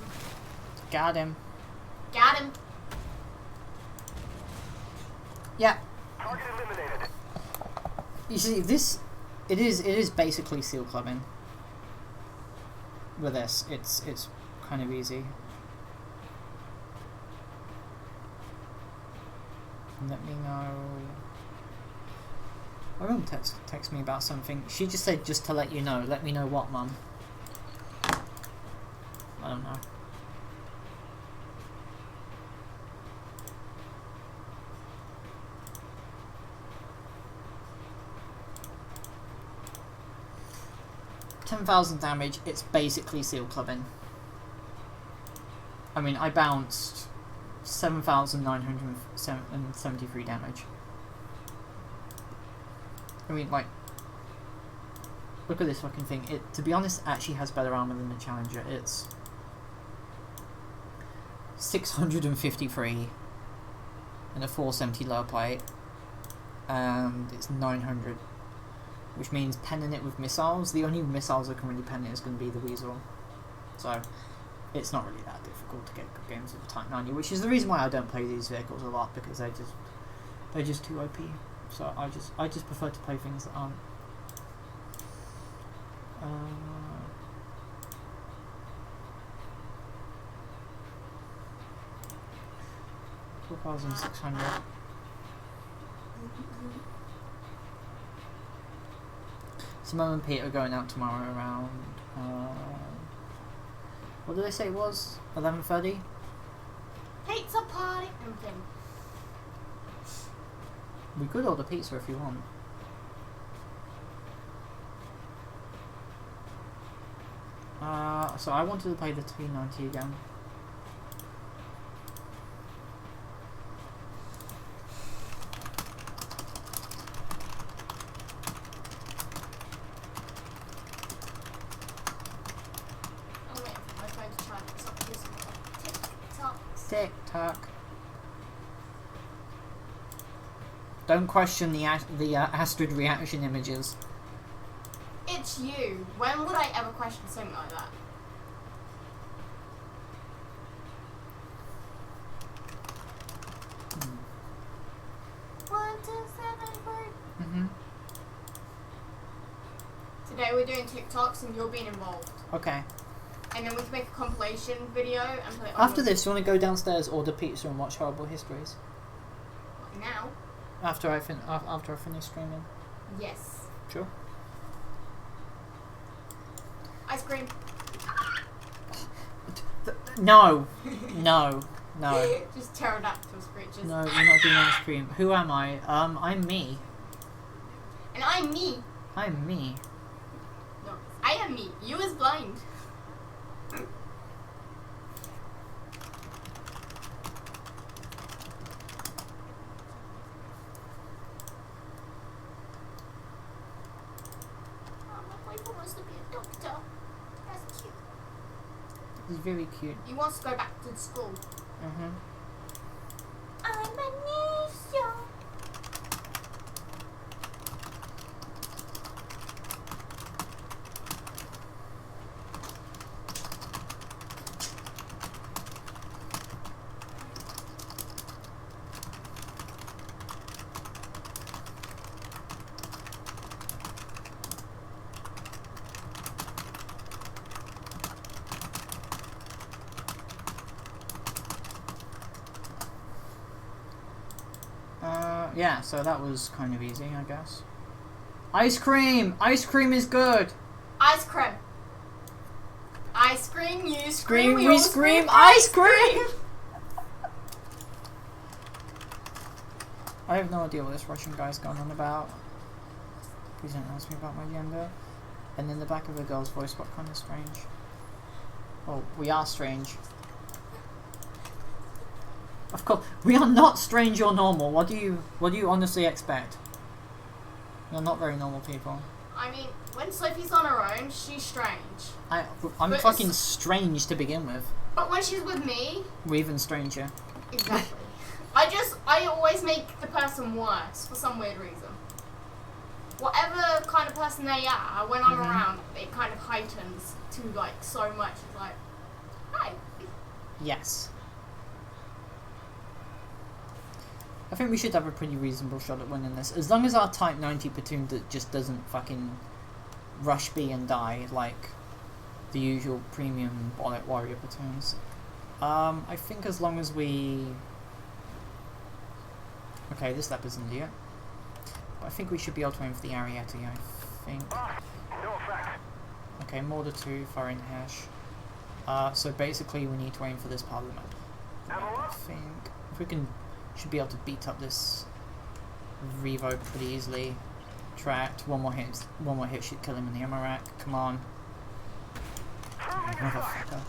Got him. Got him. Yeah. Target eliminated. You see, this... It is basically seal clubbing. With this, it's kind of easy. Let me know. My mum text me about something. She just said just to let you know. Let me know what, Mum? I don't know. $10,000 damage. It's basically seal clubbing. I mean, I bounced 7,973 damage. I mean, like, look at this fucking thing. It, to be honest, actually has better armor than the Challenger. It's 653 and a 470 lower plate, and it's 900, which means penning it with missiles. The only missiles that can really pen it is going to be the Weasel, so it's not really that difficult to get good games with the Type 90, which is the reason why I don't play these vehicles a lot, because they're just too OP. So I just prefer to play things that aren't. 4,600. Simone and Pete are going out tomorrow around. What did they say it was? 11:30. Pizza party. Okay. We could order pizza if you want. So I wanted to play the T90 again. I'm waiting for my phone to charge. It's up this TikToks. TikTok. Don't question the Astrid reaction images. It's you. When would I ever question something like that? One, two, seven, four. Today we're doing TikToks and you're being involved. Okay. And then we can make a compilation video and put it on. After this, you want to go downstairs, order pizza, and watch Horrible Histories? Now? After I finish streaming. Yes. Sure. Ice cream. No. No. No. Just pterodactyl screeches. No, you're not doing ice cream. Who am I? I'm me. And I'm me. I'm me. No, I am me. You is blind. My boyfriend wants to be a doctor. That's cute. He's very cute. He wants to go back to school. Mm-hmm. I'm Anisha. Yeah, so that was kind of easy, I guess. Ice cream! Ice cream is good! Ice cream. I scream, you scream, We scream ice cream! I have no idea what this Russian guy's gone on about. Please don't ask me about my gender. And in the back of the girl's voice, what kind of strange? Well, we are strange. Of course, we are not strange or normal. What do you honestly expect? You're not very normal people. I mean, when Sophie's on her own, she's strange. I'm But fucking strange to begin with. But when she's with me, We're even stranger. exactly. I always make the person worse for some weird reason. Whatever kind of person they are, when I'm around, it kind of heightens to like so much. It's like, hi. Yes. I think we should have a pretty reasonable shot at winning this. As long as our Type 90 platoon just doesn't fucking rush B and die like the usual premium Bullet Warrior platoons. I think as long as we... Okay, this leopard's an idiot. But I think we should be able to aim for the Ariete, I think. No effect. Okay, Mortar 2, firing hash. So basically we need to aim for this part of the map. I think if we can... should be able to beat up this Revo pretty easily. Tracked. One more hit should kill him in the ammo rack. Come on. Motherfucker.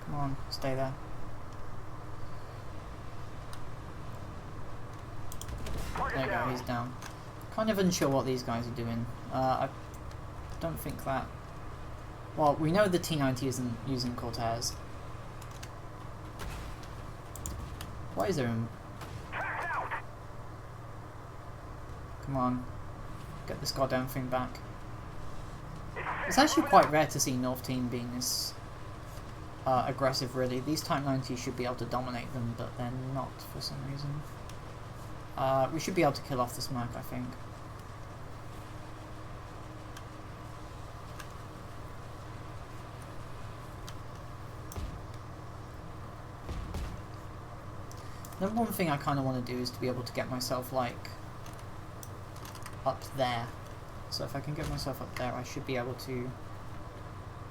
Come on, stay there. There you go, he's down. Kind of unsure what these guys are doing. I don't think that... Well, we know the T-90 isn't using Cortez. What is there in... Come on. Get this goddamn thing back. It's actually quite rare to see North Team being this aggressive, really. These Type 90s should be able to dominate them, but they're not for some reason. We should be able to kill off this Merc, I think. Then one thing I kind of want to do is to be able to get myself, like, up there. So if I can get myself up there, I should be able to...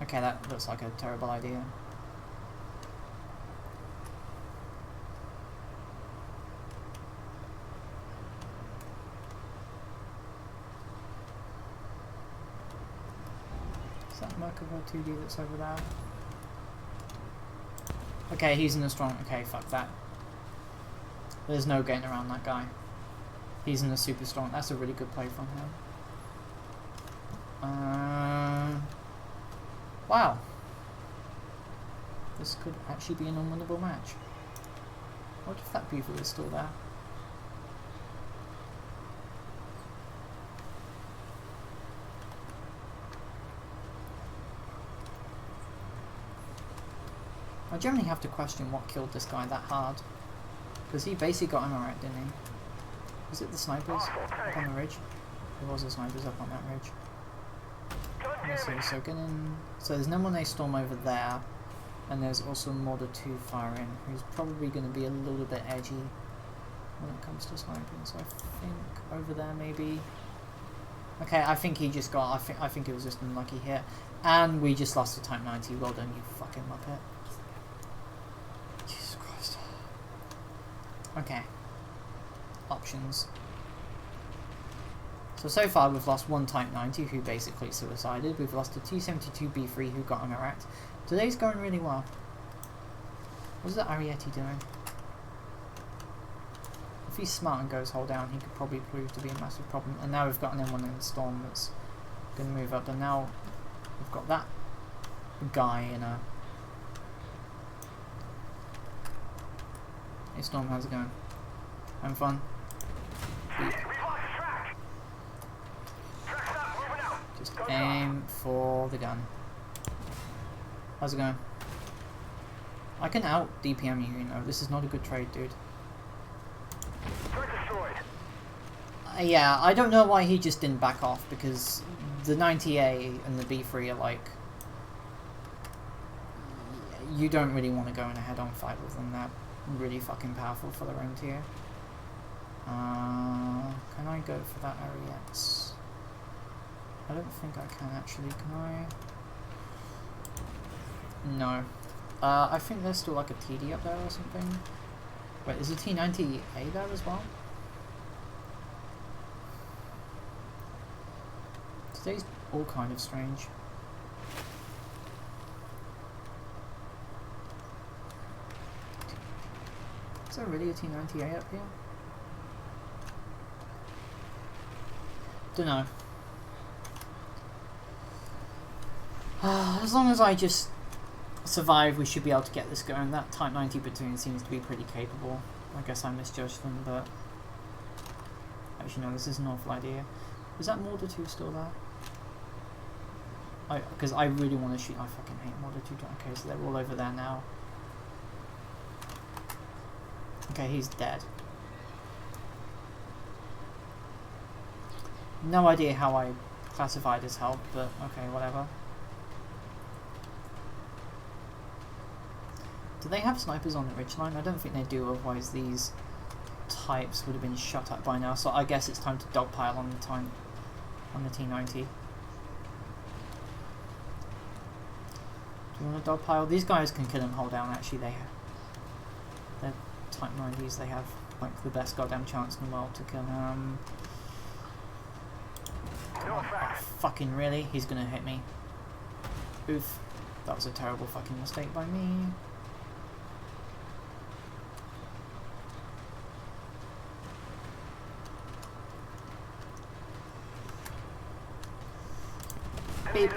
Okay, that looks like a terrible idea. Is that Merkava 2D that's over there? Okay, he's in a strong... Okay, fuck that. There's no getting around that guy. He's in a super strong... That's a really good play from him. Wow. This could actually be an unwinnable match. What if that beaver is still there? I generally have to question what killed this guy that hard. Because he basically got ammo right, didn't he? Was it the snipers up on the ridge? There was the snipers up on that ridge. Let's see, so getting... So there's no one A storm over there. And there's also Mortar 2 firing, who's probably going to be a little bit edgy when it comes to sniping. So I think over there maybe... Okay, I think he just got... I think it was just an unlucky hit. And we just lost the Type 90. Well done, you fucking muppet. Jesus Christ. Okay. Options. So far we've lost one Type 90 who basically suicided. We've lost a T-72B3 who got unwrapped. Today's going really well. What's that Ariete doing? If he's smart and goes hold down, he could probably prove to be a massive problem. And now we've got an M1 in the storm that's going to move up. And now we've got that guy in a... Hey Storm, how's it going? Having fun? Beep. Just aim for the gun. How's it going? I can out DPM you, you know. This is not a good trade, dude. Yeah, I don't know why he just didn't back off, because the 90A and the B3 are like... You don't really want to go in a head-on fight with them. They're really fucking powerful for their own tier. Can I go for that Ariete? I don't think I can actually, can I? No. I think there's still like a TD up there or something. Wait, is a T90A there as well? Today's all kind of strange. Is there really a T98 up here? Don't know. As long as I just survive, we should be able to get this going. That Type 90 platoon seems to be pretty capable. I guess I misjudged them, but... Actually no, this is an awful idea. Is that Mortar 2 still there? Because I really want to shoot... I fucking hate Mortar 2. Okay, so they're all over there now. Okay, he's dead. No idea how I classified his health, but okay, whatever. Do they have snipers on the ridgeline? I don't think they do, otherwise these types would have been shot at by now. So I guess it's time to dogpile on the T90. Do you want to dogpile? These guys can kill and hold down. Actually, they're Type 90s. They have like the best goddamn chance in the world to kill him. Oh, fucking really? He's gonna hit me. Oof. That was a terrible fucking mistake by me. Beep.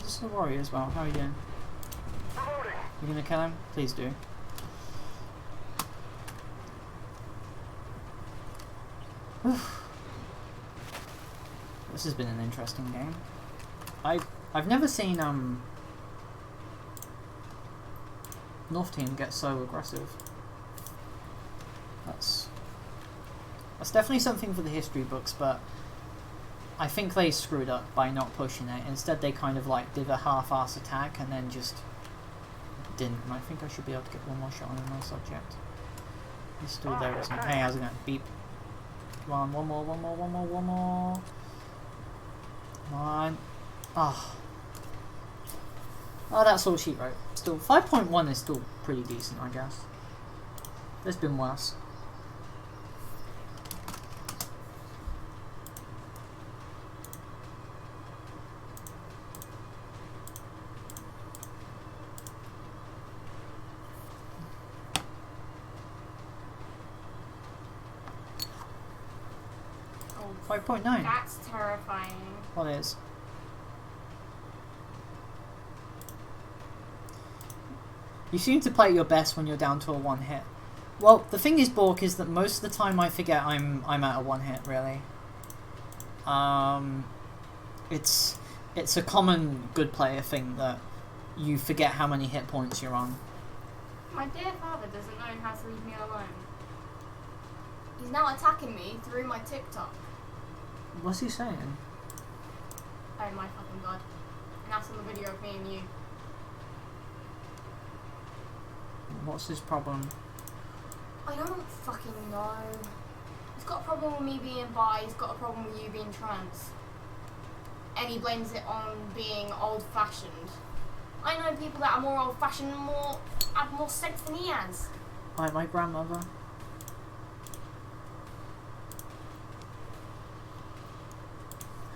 This is a warrior as well. How are you doing? You gonna kill him? Please do. This has been an interesting game. I've never seen North team get so aggressive. That's definitely something for the history books, but I think they screwed up by not pushing it. Instead they kind of like did a half-ass attack and then just didn't. And I think I should be able to get one more shot on another subject. He's still there, isn't he? Hey, how's it going? Beep. Come on, one more. Come on. Oh, that's all she wrote. Still, 5.1 is still pretty decent, I guess. There's been worse. Oh, 5.9. that's terrifying. What is? You seem to play your best when you're down to a one hit. Well, the thing is, Bork, is that most of the time I forget I'm at a one hit, really. It's a common good player thing that you forget how many hit points you're on. My dear father doesn't know how to leave me alone. He's now attacking me through my TikTok. What's he saying? Oh my fucking god. And that's on the video of me and you. What's his problem? I don't fucking know. He's got a problem with me being bi, he's got a problem with you being trans. And he blames it on being old-fashioned. I know people that are more old-fashioned and have more sense than he has. Like my grandmother.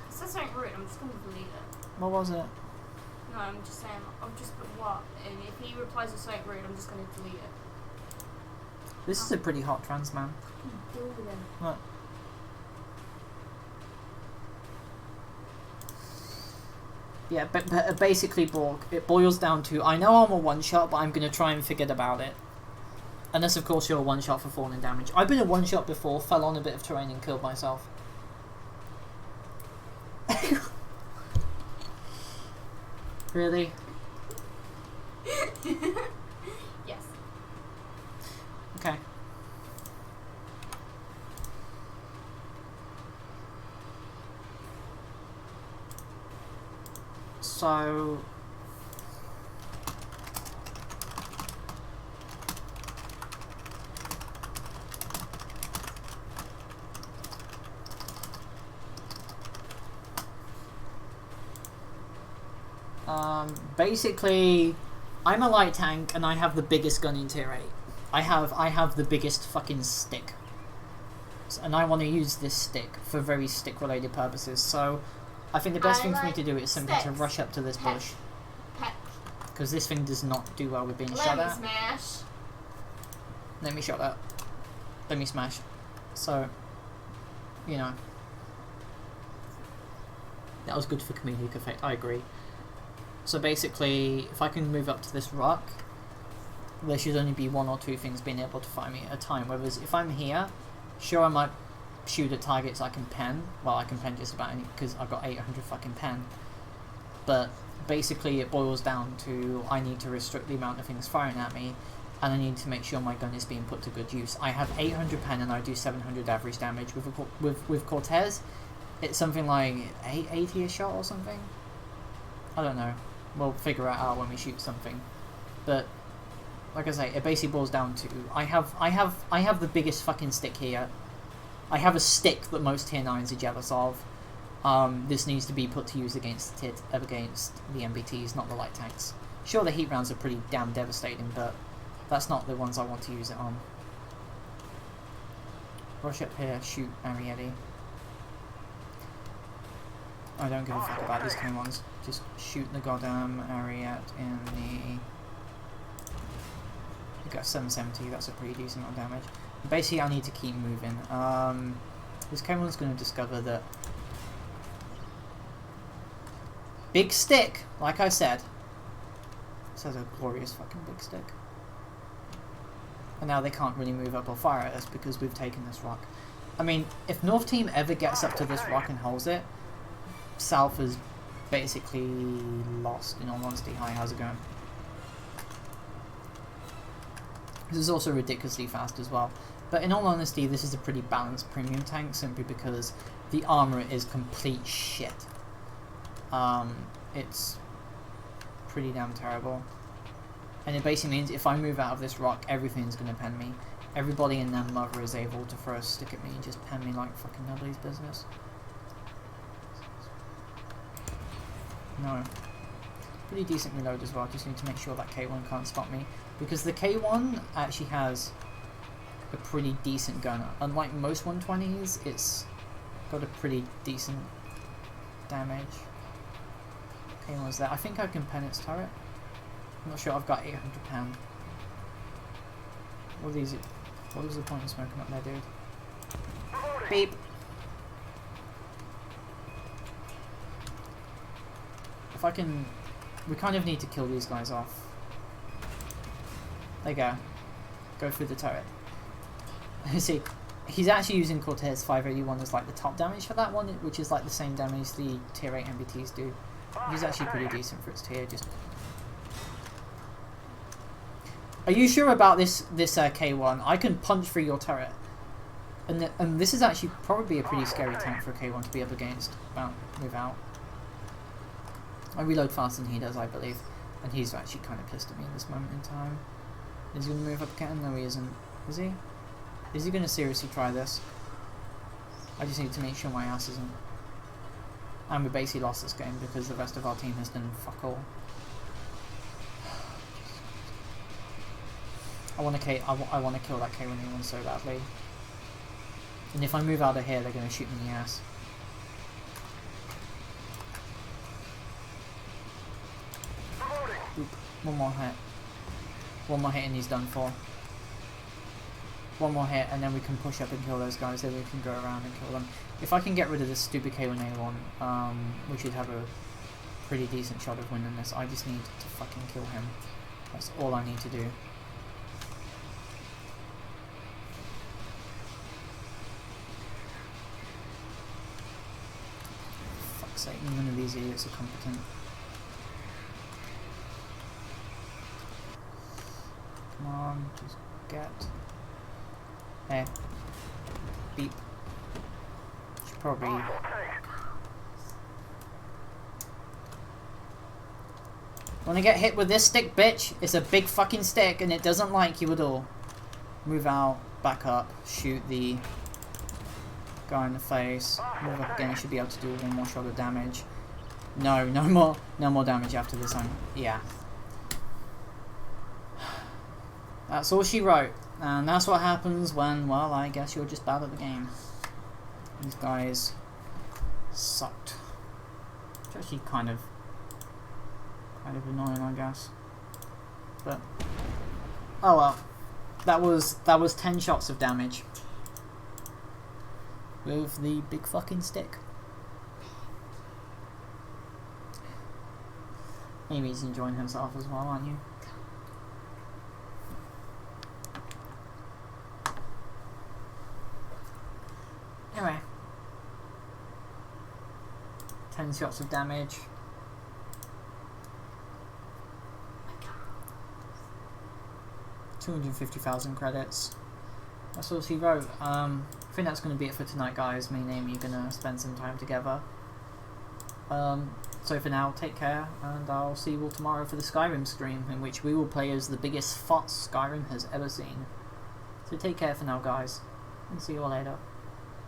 It says something rude, I'm just gonna delete it. What was it? No, I'm just saying, I've just put what? And if he replies with something rude, I'm just gonna delete it. This is a pretty hot trans man. Deal with him. Look. Yeah, but basically, Borg, it boils down to, I know I'm a one-shot, but I'm going to try and forget about it. Unless, of course, you're a one-shot for falling damage. I've been a one-shot before, fell on a bit of terrain and killed myself. Really? Yes. Okay. So... basically, I'm a light tank and I have the biggest gun in tier 8. I have the biggest fucking stick. and I want to use this stick for very stick-related purposes. So, I think the best thing for me to do is simply to rush up to this bush, because this thing does not do well with being shot at. Smash. Let me shot at. Let me smash. So, you know, that was good for comedic effect. I agree. So basically, if I can move up to this rock, there should only be 1 or 2 things being able to find me at a time. Whereas if I'm here, sure, I might shoot at targets I can pen. Well, I can pen just about any, because I've got 800 fucking pen. But basically it boils down to I need to restrict the amount of things firing at me, and I need to make sure my gun is being put to good use. I have 800 pen and I do 700 average damage. With Cortez, it's something like 880 a shot or something. I don't know. We'll figure it out when we shoot something. But like I say, it basically boils down to I have the biggest fucking stick here. I have a stick that most tier 9s are jealous of. This needs to be put to use against the MBTs, not the light tanks. Sure, the heat rounds are pretty damn devastating, but that's not the ones I want to use it on. Rush up here, shoot Arietti. I don't give a fuck about these kind of ones. Just shoot the goddamn Ariat in the... You got 770, that's a pretty decent amount of damage. Basically, I need to keep moving. This K1's going to discover that... Big stick, like I said. This has a glorious fucking big stick. And now they can't really move up or fire at us because we've taken this rock. I mean, if North Team ever gets up to this rock and holds it, South is basically lost, in all honesty. Hi, how's it going? This is also ridiculously fast as well. But in all honesty, this is a pretty balanced premium tank, simply because the armor is complete shit. It's pretty damn terrible. And it basically means if I move out of this rock, everything's going to pen me. Everybody and their mother is able to throw a stick at me and just pen me like fucking nobody's business. No. Pretty decent reload as well, just need to make sure that K1 can't spot me. Because the K1 actually has a pretty decent gun. Unlike most 120s, it's got a pretty decent damage. K1's there. I think I can pen its turret. I'm not sure, I've got 800 pen. What is the point of smoking up there, dude? Beep! If I can... We kind of need to kill these guys off. There you go. Go through the turret. You see, he's actually using Cortez 581 as like the top damage for that one, which is like the same damage the tier 8 MBTs do. He's actually pretty decent for its tier, just... Are you sure about this K1? I can punch through your turret. And this is actually probably a pretty scary tank for a K1 to be up against. Move out. I reload faster than he does, I believe. And he's actually kind of pissed at me at this moment in time. Is he going to move up again? No, he isn't. Is he? Is he going to seriously try this? I just need to make sure my ass isn't. And we basically lost this game because the rest of our team has done fuck all. I want to kill that K1 so badly. And if I move out of here, they're going to shoot me in the ass. Oop. One more hit. One more hit and he's done for. One more hit and then we can push up and kill those guys, then we can go around and kill them. If I can get rid of this stupid K1A1, we should have a pretty decent shot of winning this. I just need to fucking kill him. That's all I need to do. Fuck's sake, none of these idiots are competent. Come on, just get... There. Beep. Should probably... Wanna get hit with this stick, bitch? It's a big fucking stick and it doesn't like you at all. Move out, back up, shoot the guy in the face. Move up again, you should be able to do one more shot of damage. No more damage after this one. Yeah. That's all she wrote. And that's what happens when, well, I guess you're just bad at the game. These guys sucked. It's actually kind of annoying, I guess. But oh well. That was 10 shots of damage with the big fucking stick. Maybe he's enjoying himself as well, aren't you? Anyway, 10 shots of damage. $250,000 credits. That's all she wrote. I think that's going to be it for tonight, guys. Me and Amy are going to spend some time together. So for now, take care, and I'll see you all tomorrow for the Skyrim stream, in which we will play as the biggest whuts Skyrim has ever seen. So take care for now, guys, and see you all later.